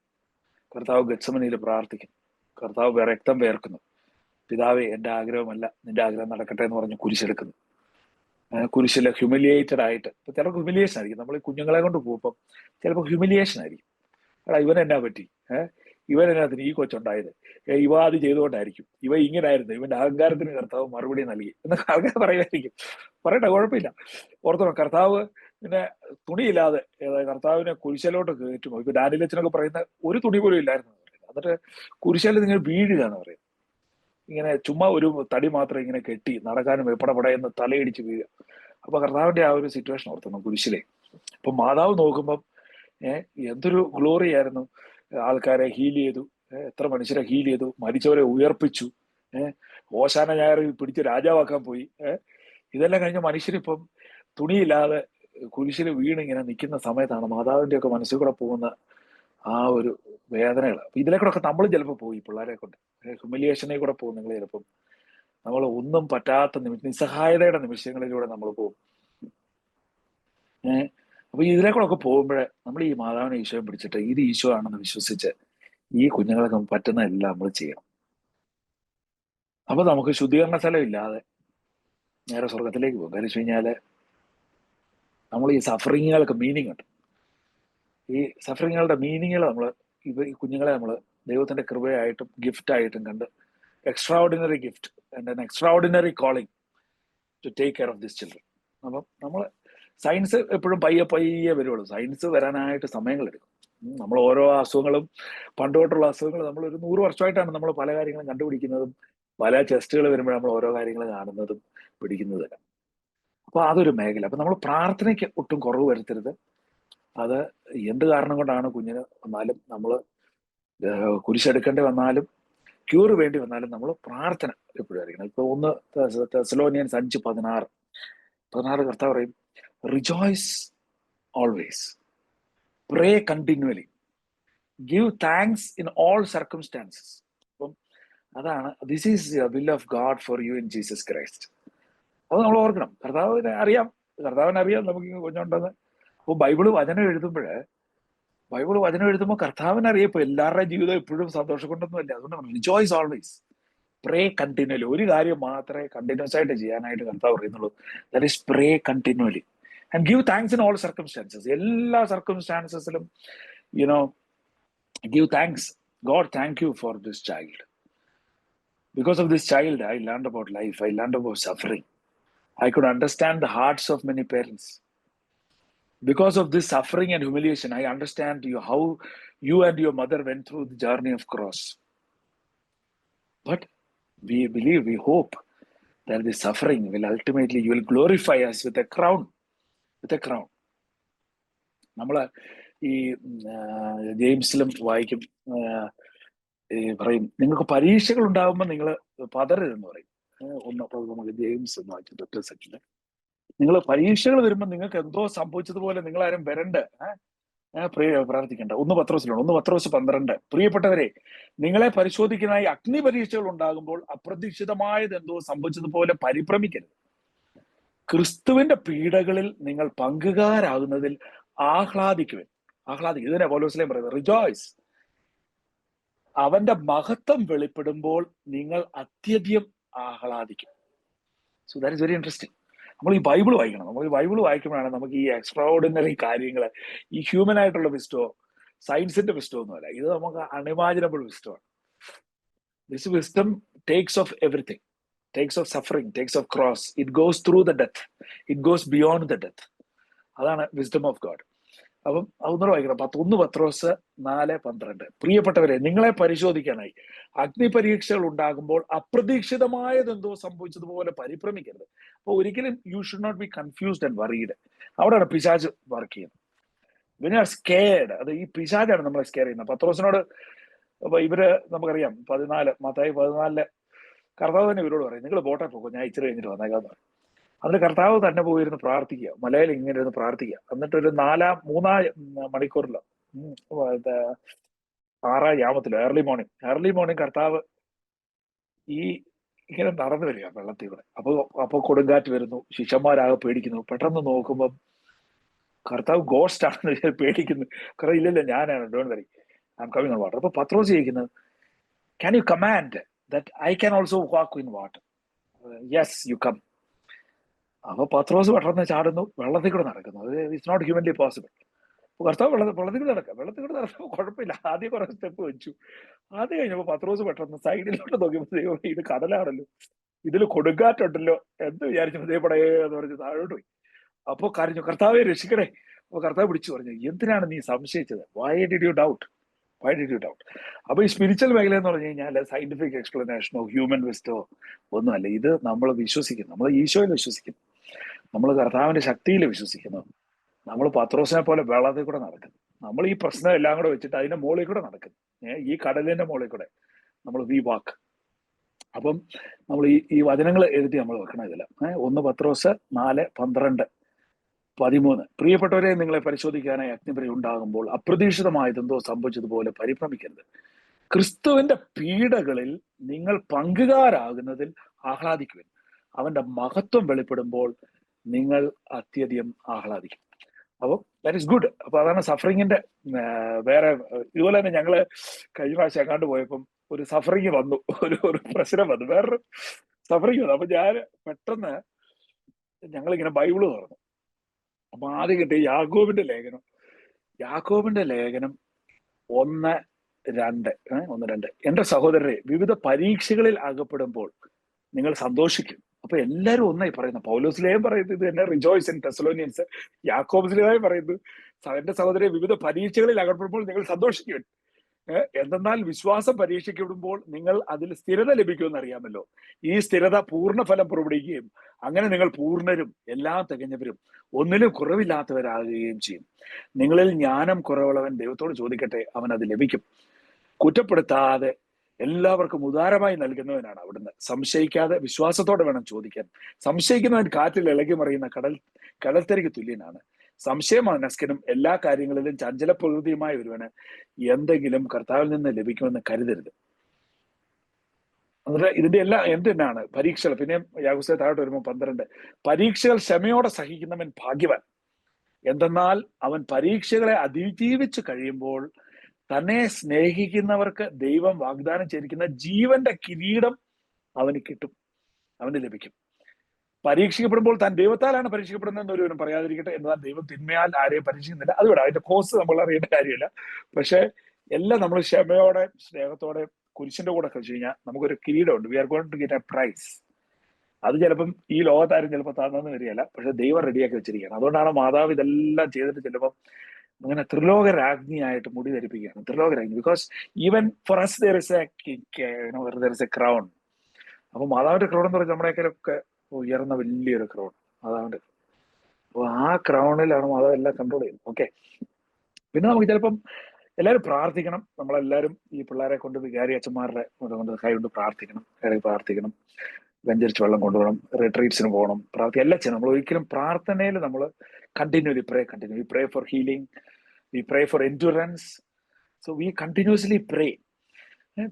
കർത്താവ് ഗത്സമനിയിൽ പ്രാർത്ഥിക്കുന്നു, കർത്താവ് രക്തം വേർക്കുന്നു, പിതാവേ എന്റെ ആഗ്രഹമല്ല നിന്റെ ആഗ്രഹം നടക്കട്ടെ എന്ന് പറഞ്ഞ് കുരിശെടുക്കുന്നു. കുരിശിൽ ഹ്യൂമിലിയേറ്റഡ് ആയിട്ട്, ഇപ്പൊ ചിലപ്പോൾ ഹ്യൂമിലിയേഷൻ ആയിരിക്കും. നമ്മൾ ഈ കുഞ്ഞുങ്ങളെ കൊണ്ട് പോകുമ്പോൾ ചിലപ്പോൾ ഹ്യൂമിലിയേഷൻ ആയിരിക്കും. എടാ ഇവൻ എന്നാ പറ്റി, ഇവൻ എന്നാത്തിന് ഈ കൊച്ചുണ്ടായത്, ഇവ അത് ചെയ്തുകൊണ്ടായിരിക്കും, ഇവ ഇങ്ങനായിരുന്നു, ഇവന്റെ അഹങ്കാരത്തിന് കർത്താവ് മറുപടി നൽകി എന്നൊക്കെ ആൾക്കാർ പറയുമായിരിക്കും. പറയട്ടെ, കുഴപ്പമില്ല. ഓർത്തോ, കർത്താവ് പിന്നെ തുണിയില്ലാതെ കർത്താവിനെ കുരിശലോട്ട് കയറ്റുമോ? ഇപ്പൊ ഡാനിയലച്ചനൊക്കെ പറയുന്ന ഒരു തുണി പോലും ഇല്ലായിരുന്നു. എന്നിട്ട് കുരിശല് നിങ്ങൾ വീഴുക എന്ന് പറയുന്നത്. ഇങ്ങനെ ചുമ്മാ ഒരു തടി മാത്രം ഇങ്ങനെ കെട്ടി നടക്കാനും എപ്പടപടയെന്ന് തലയിടിച്ച് വീഴുക. അപ്പൊ കർത്താവിന്റെ ആ ഒരു സിറ്റുവേഷൻ ഓർത്തണം കുരിശിലെ. അപ്പൊ മാതാവ് നോക്കുമ്പം എന്തൊരു ഗ്ലോറി ആയിരുന്നു. ആൾക്കാരെ ഹീൽ ചെയ്തു, എത്ര മനുഷ്യരെ ഹീൽ ചെയ്തു, മരിച്ചവരെ ഉയർപ്പിച്ചു, ഓശാന ഞായർ പിടിച്ച് രാജാവാക്കാൻ പോയി. ഇതെല്ലാം കഴിഞ്ഞ മനുഷ്യരിപ്പം തുണിയില്ലാതെ കുരിശിൽ വീണിങ്ങനെ നിൽക്കുന്ന സമയത്താണ് മാതാവിന്റെ ഒക്കെ മനസ്സിൽ കൂടെ പോകുന്ന ആ ഒരു വേദനകൾ. അപ്പൊ ഇതിലെ കൂടെ ഒക്കെ നമ്മളും ചിലപ്പോൾ പോയി പിള്ളേരെ കൊണ്ട് ഹ്യൂമിലിയേഷനെ കൂടെ പോകും. നിങ്ങൾ ചിലപ്പം നമ്മൾ ഒന്നും പറ്റാത്ത നിസ്സഹായതയുടെ നിമിഷങ്ങളിലൂടെ നമ്മൾ പോകും. അപ്പൊ ഇതിലെ കൂടെ ഒക്കെ പോകുമ്പോഴേ നമ്മൾ ഈ മാതാവിനെ ഈശോയെ പിടിച്ചിട്ട് ഇത് ഈശോ ആണെന്ന് വിശ്വസിച്ച് ഈ കുഞ്ഞുങ്ങളൊക്കെ പറ്റുന്ന എല്ലാം നമ്മൾ ചെയ്യണം. അപ്പൊ നമുക്ക് ശുദ്ധീകരണ സ്ഥലം ഇല്ലാതെ നേരെ സ്വർഗത്തിലേക്ക് പോകും. കാര്യം വെച്ച് കഴിഞ്ഞാല് നമ്മൾ ഈ സഫറിങ്ങുകൾക്ക് മീനിങ് ഉണ്ട്. ഈ സഫറിങ്ങുകളുടെ മീനിങ്ങുകൾ ഈ കുഞ്ഞുങ്ങളെ നമ്മൾ ദൈവത്തിന്റെ കൃപയായിട്ടും ഗിഫ്റ്റായിട്ടും കണ്ട് extraordinary gift and extraordinary calling to take care of this children. അപ്പം നമ്മൾ സയൻസ് എപ്പോഴും പയ്യെ വരുള്ളൂ. സയൻസ് വരാനായിട്ട് സമയങ്ങളെടുക്കും. നമ്മൾ ഓരോ അസുഖങ്ങളും, പണ്ടുതൊട്ടുള്ള അസുഖങ്ങൾ നമ്മൾ ഒരു 100 വർഷമായിട്ടാണ് നമ്മൾ പല കാര്യങ്ങളും കണ്ടുപിടിക്കുന്നതും പല ടെസ്റ്റുകൾ വരുമ്പോൾ നമ്മൾ ഓരോ കാര്യങ്ങൾ കാണുന്നതും പിടിക്കുന്നതല്ല. അപ്പൊ അതൊരു മേഖല. അപ്പൊ നമ്മൾ പ്രാർത്ഥനയ്ക്ക് ഒട്ടും കുറവ് വരുത്തരുത്. അത് എന്ത് കാരണം കൊണ്ടാണ് കുഞ്ഞിന് വന്നാലും, നമ്മൾ കുരിശെടുക്കേണ്ടി വന്നാലും, ക്യൂർ വേണ്ടി വന്നാലും നമ്മൾ പ്രാർത്ഥന എപ്പോഴും ആയിരിക്കണം. ഇപ്പൊ 1 തെസ്സലോനിയൻസ് 5:16 കർത്താവ് പറയും, rejoice always, pray continually, give thanks in all circumstances. അപ്പം അതാണ് this is will of God for you in Jesus Christ. അത് നമ്മൾ ഓർക്കണം. കർത്താവിനെ അറിയാം നമുക്ക് കുഞ്ഞുണ്ടെന്ന്. അപ്പോൾ ബൈബിള് വചനം എഴുതുമ്പോൾ ബൈബിൾ വചനം എഴുതുമ്പോൾ കർത്താവിനറിയാം ഇപ്പൊ എല്ലാവരുടെയും ജീവിതം എപ്പോഴും സന്തോഷം കൊണ്ടൊന്നുമല്ല. അതുകൊണ്ട് റിജോയ്സ് ഓൾവേസ്, പ്രേ കണ്ടിന്യൂലി. ഒരു കാര്യം മാത്രമേ കണ്ടിന്യൂസ് ആയിട്ട് ചെയ്യാനായിട്ട് കർത്താവ് പറയുന്നുള്ളൂ, that is pray continually and give thanks in all circumstances. എല്ലാ സർക്കംസ്റ്റാൻസസിലും you know give thanks. God, thank you for this child. Because of this child, I learned about life. I learned about suffering. I could understand the hearts of many parents. Because of this suffering and humiliation, I understand how you and your mother went through the journey of cross. But we believe, we hope that the suffering will ultimately, you will glorify us with a crown. With a crown. നമ്മള് ഈ ജെയിംസിലും വായിക്കും, പറയും നിങ്ങൾക്ക് പരീക്ഷകൾ ഉണ്ടാകുമ്പോൾ നിങ്ങൾ പതറരുതെന്ന് പറയും. അപ്പോൾ നമുക്ക് ജെയിംസ് എന്ന് വായിച്ചു തൊട്ട് സെക്ഷന്, നിങ്ങൾ പരീക്ഷകൾ വരുമ്പോൾ നിങ്ങൾക്ക് എന്തോ സംഭവിച്ചതുപോലെ നിങ്ങൾ ആരും വരണ്ട, പ്രാർത്ഥിക്കേണ്ട. 1 പത്രോസിലാണ്, 1 പത്രോസ് 12. പ്രിയപ്പെട്ടവരെ, നിങ്ങളെ പരിശോധിക്കുന്നതായി അഗ്നി പരീക്ഷകൾ ഉണ്ടാകുമ്പോൾ അപ്രതീക്ഷിതമായത് എന്തോ സംഭവിച്ചതുപോലെ പരിഭ്രമിക്കരുത്. ക്രിസ്തുവിന്റെ പീഡകളിൽ നിങ്ങൾ പങ്കുകാരാകുന്നതിൽ ആഹ്ലാദിക്കുവിൻ. ആഹ്ലാദിക്കും. ഇതിനെ പൗലോസ്ലേം പറയുന്നത് റിജോയ്സ്. അവന്റെ മഹത്വം വെളിപ്പെടുമ്പോൾ നിങ്ങൾ അത്യധികം ആഹ്ലാദിക്കും. So that is very interesting. നമ്മൾ ഈ ബൈബിൾ വായിക്കണം. നമ്മൾ ഈ ബൈബിൾ വായിക്കുമ്പോഴാണ് നമുക്ക് ഈ എക്സ്ട്രാ ഓർഡിനറി കാര്യങ്ങൾ, ഈ ഹ്യൂമൻ ആയിട്ടുള്ള വിസ്റ്റോ, സയൻസിന്റെ വിസ്റ്റോ ഒന്നുമല്ല, ഇത് നമുക്ക് അൺഇമാജിനബിൾ വിസ്റ്റമാണ്. This wisdom takes of everything, takes of suffering, takes of cross. It goes through the death, it goes beyond the death. അതാണ് വിസ്ഡം ഓഫ് ഗോഡ്. അപ്പം അതൊന്നും വായിക്കണം. 1 പത്രോസ് 4:12. പ്രിയപ്പെട്ടവരെ, നിങ്ങളെ പരിശോധിക്കാനായി അഗ്നി പരീക്ഷകൾ ഉണ്ടാകുമ്പോൾ അപ്രതീക്ഷിതമായതെന്തോ സംഭവിച്ചതുപോലെ പരിഭ്രമിക്കരുത്. അപ്പൊ ഒരിക്കലും you should not be confused and worried. അവിടെയാണ് പിശാച് വർക്ക് ചെയ്യുന്നത്. വെൻ യു ആർ സ്കെയർഡ്, അത് ഈ പിശാചാണ് നമ്മളെ സ്കെയർ ചെയ്യുന്നത്. പത്രോസിനോട് അപ്പൊ ഇവര് നമുക്കറിയാം 14 മത്തായി 14 കർത്താവ് തന്നെ ഇവരോട് പറയും, നിങ്ങൾ ബോട്ടെ പോകും, ഞാൻ ഇച്ചിരി കഴിഞ്ഞിട്ട് വന്നേക്കാന്ന് പറയും. അതിന് കർത്താവ് തന്നെ പോയിരുന്ന് പ്രാർത്ഥിക്കുക, മലയിൽ ഇങ്ങനെ ഇരുന്ന് പ്രാർത്ഥിക്കുക. എന്നിട്ട് ഒരു 3 മണിക്കൂറിലോ 6 യാമത്തിലോ ഏർലി മോർണിംഗ് കർത്താവ് ഈ ഇങ്ങനെ നടന്നു വരിക വെള്ളത്തിൽ കൂടെ. അപ്പൊ കൊടുങ്കാറ്റ് വരുന്നു, ശിഷ്യന്മാരാകെ പേടിക്കുന്നു. പെട്ടെന്ന് നോക്കുമ്പം കർത്താവ് ഗോസ്റ്റ് ആണെന്ന് പേടിക്കുന്നു. കാരണം ഇല്ലല്ല, ഞാനാണ്, don't worry, I am coming on water. അപ്പൊ പത്രോസ് ചോദിക്കുന്നത്, can you command that I can also walk in water? Yes you come. അപ്പൊ പത്രോസ് പെട്ടെന്ന് ചാടുന്നു, വെള്ളത്തിൽ കൂടെ നടക്കുന്നു. അത് ഇറ്റ്സ് നോട്ട് ഹ്യൂമൻലി പോസിബിൾ. കർത്താവ് വെള്ളത്തിൽ കൂടെ നടക്കുമ്പോൾ കുഴപ്പമില്ല. ആദ്യം കുറെ സ്റ്റെപ്പ് വെച്ചു. അത് കഴിഞ്ഞപ്പോ പത്രോസ് പെട്ടെന്ന് സൈഡിലോട്ട് നോക്കിയപ്പോ ഇത് കടലാണല്ലോ, ഇതിൽ കൊടുങ്കാറ്റുണ്ടല്ലോ എന്ന് വിചാരിച്ചു ദൈവപ്പടേ എന്ന് പറഞ്ഞ് താഴോട്ട് പോയി. അപ്പൊ കരഞ്ഞു, കർത്താവെ രക്ഷിക്കണേ. അപ്പൊ കർത്താവ് പിടിച്ചു പറഞ്ഞു, എന്തിനാണ് നീ സംശയിച്ചത്? Why did you doubt? അപ്പൊ ഈ സ്പിരിച്വൽ മേഖല എന്ന് പറഞ്ഞു കഴിഞ്ഞാൽ സയന്റിഫിക് എക്സ്പ്ലനേഷനോ ഹ്യൂമൻ വിസ്റ്റോ ഒന്നുമല്ല. ഇത് നമ്മൾ വിശ്വസിക്കുന്നു, നമ്മൾ ഈശോയിൽ വിശ്വസിക്കുന്നു, നമ്മൾ കർത്താവിന്റെ ശക്തിയിൽ വിശ്വസിക്കുന്നു. നമ്മൾ പത്രോസിനെ പോലെ വെള്ളത്തിൽ കൂടെ നടക്കുന്നു. നമ്മൾ ഈ പ്രശ്നം എല്ലാം കൂടെ വെച്ചിട്ട് അതിന്റെ മുകളിൽ കൂടെ നടക്കുന്നു. ഈ കടലിന്റെ മുകളിൽ കൂടെ നമ്മൾ വി വാക്ക്. അപ്പം നമ്മൾ ഈ വചനങ്ങൾ എഴുതി നമ്മൾ വെക്കണം ഇതെല്ലാം. 1 പത്രോസ് 4:12-13. പ്രിയപ്പെട്ടവരെ, നിങ്ങളെ പരിശോധിക്കാനായി അഗ്നിപരീക്ഷ ഉണ്ടാകുമ്പോൾ അപ്രതീക്ഷിതമായതെന്തോ സംഭവിച്ചതുപോലെ പരിഭ്രമിക്കരുത്. ക്രിസ്തുവിന്റെ പീഡകളിൽ നിങ്ങൾ പങ്കുകാരാകുന്നതിൽ ആഹ്ലാദിക്കുവിൻ. അവന്റെ മഹത്വം വെളിപ്പെടുമ്പോൾ നിങ്ങൾ അത്യധികം ആഹ്ലാദിക്കും. അപ്പോൾ ദാറ്റ് ഇസ് ഗുഡ്. അപ്പൊ അതാണ് സഫറിങ്ങിന്റെ വേറെ. ഇതുപോലെ തന്നെ ഞങ്ങള് കഴിഞ്ഞ പ്രാവശ്യം എങ്ങാണ്ട് പോയപ്പം ഒരു സഫറിങ് വന്നു, ഒരു പ്രശ്നം വന്നു, വേറൊരു സഫറിങ് വന്നു. അപ്പൊ ഞാൻ പെട്ടെന്ന് ഞങ്ങളിങ്ങനെ ബൈബിള് തുറന്നു. അപ്പൊ ആദ്യം കിട്ടിയ യാക്കോബിന്റെ ലേഖനം 1:2. എന്റെ സഹോദരരെ, വിവിധ പരീക്ഷകളിൽ അകപ്പെടുമ്പോൾ നിങ്ങൾ സന്തോഷിക്കും. അപ്പൊ എല്ലാവരും ഒന്നായി പറയുന്നു. പൗലോസ്ലേയും പറയുന്നത് ഇത് തന്നെ, റിജോയ്സ് ഇൻ തെസ്സലോനിയൻസ്. യാക്കോബിലേയും പറയുന്നത്, എന്റെ സഹോദരരെ, വിവിധ പരീക്ഷകളിൽ അകപ്പെടുമ്പോൾ നിങ്ങൾ സന്തോഷിക്കും. എന്തെന്നാൽ വിശ്വാസം പരീക്ഷിക്കപ്പെടുമ്പോൾ നിങ്ങൾ അതിൽ സ്ഥിരത ലഭിക്കുമെന്ന് അറിയാമല്ലോ. ഈ സ്ഥിരത പൂർണ്ണ ഫലം പുറപ്പെടുകയും അങ്ങനെ നിങ്ങൾ പൂർണ്ണരും എല്ലാം തികഞ്ഞവരും ഒന്നിലും കുറവില്ലാത്തവരാകുകയും ചെയ്യും. നിങ്ങളിൽ ജ്ഞാനം കുറവുള്ളവൻ ദൈവത്തോട് ചോദിക്കട്ടെ, അവൻ അത് ലഭിക്കും. കുറ്റപ്പെടുത്താതെ എല്ലാവർക്കും ഉദാരമായി നൽകുന്നവനാണ് അവിടുന്ന്. സംശയിക്കാതെ വിശ്വാസത്തോടെ വേണം ചോദിക്കാൻ. സംശയിക്കുന്നവൻ കാറ്റിൽ ഇളകി മറിയുന്ന കടൽത്തരിക്ക് തുല്യനാണ്. സംശയമനസ്കനും എല്ലാ കാര്യങ്ങളിലും ചഞ്ചല പ്രകൃതിയുമായ ഒരുവന് എന്തെങ്കിലും കർത്താവിൽ നിന്ന് ലഭിക്കുമെന്ന് കരുതരുത്. എന്നിട്ട് ഇതിന്റെ എല്ലാം എന്തിനാണ് പരീക്ഷകൾ. പിന്നെ യാക്കോബിലെ താഴോട്ട് വരുമ്പോൾ 12, പരീക്ഷകൾ ക്ഷമയോടെ സഹിക്കുന്നവൻ ഭാഗ്യവാൻ. എന്തെന്നാൽ അവൻ പരീക്ഷകളെ അതിജീവിച്ച് കഴിയുമ്പോൾ തന്നെ സ്നേഹിക്കുന്നവർക്ക് ദൈവം വാഗ്ദാനം ചെയ്തിരിക്കുന്ന ജീവന്റെ കിരീടം അവന് കിട്ടും, അവന് ലഭിക്കും. പരീക്ഷിക്കപ്പെടുമ്പോൾ താൻ ദൈവത്താലാണ് പരീക്ഷിക്കപ്പെടുന്നതെന്ന് ഒരുവനും പറയാതിരിക്കട്ടെ. എന്നാൽ ദൈവം തിന്മയാൽ ആരെയും പരീക്ഷിക്കുന്നില്ല. അതുകൂടെ അതിന്റെ കോഴ്സ് നമ്മൾ അറിയേണ്ട കാര്യമില്ല. പക്ഷെ എല്ലാം നമ്മൾ ക്ഷമയോടെ സ്നേഹത്തോടെ കുരിശിന്റെ കൂടെ കഴിച്ചു കഴിഞ്ഞാൽ നമുക്കൊരു കിരീടമുണ്ട്. We are going to get a prize. അത് ചിലപ്പം ഈ ലോകത്താരും ചിലപ്പോൾ താഴ്ന്നു വരികയല്ല, പക്ഷെ ദൈവം റെഡിയാക്കി വെച്ചിരിക്കുകയാണ്. അതുകൊണ്ടാണ് മാതാവ് ഇതെല്ലാം ചെയ്തിട്ട് ചിലപ്പം അങ്ങനെ ത്രിലോക രാജ്ഞിയായിട്ട് മുടി ധരിപ്പിക്കുകയാണ്. ത്രിലോക രാജ്ഞി, because even for us there is a crown. അപ്പൊ മാതാവിന്റെ ക്രൗൺ എന്ന് പറഞ്ഞാൽ നമ്മുടെയൊക്കെ ഉയർന്ന വലിയൊരു ക്രൗൺ മാതാവിന്റെ. അപ്പൊ ആ ക്രൗണിലാണ് മാതാവ് എല്ലാം കൺട്രോൾ ചെയ്യുന്നത്. ഓക്കെ, പിന്നെ നമുക്ക് ചിലപ്പം എല്ലാവരും പ്രാർത്ഥിക്കണം. നമ്മളെല്ലാവരും ഈ പിള്ളേരെ കൊണ്ട് വികാരി അച്ഛന്മാരുടെ കൊണ്ട് കൈ കൊണ്ട് പ്രാർത്ഥിക്കണം. വെഞ്ചരിച്ച് വെള്ളം കൊണ്ടുപോകണം, റിട്രീറ്റ്സിന് പോകണം, എല്ലാം ചെയ്യണം. നമ്മൾ ഒരിക്കലും പ്രാർത്ഥനയിൽ നമ്മൾ continue pray for healing, we pray for endurance. So we continuously pray.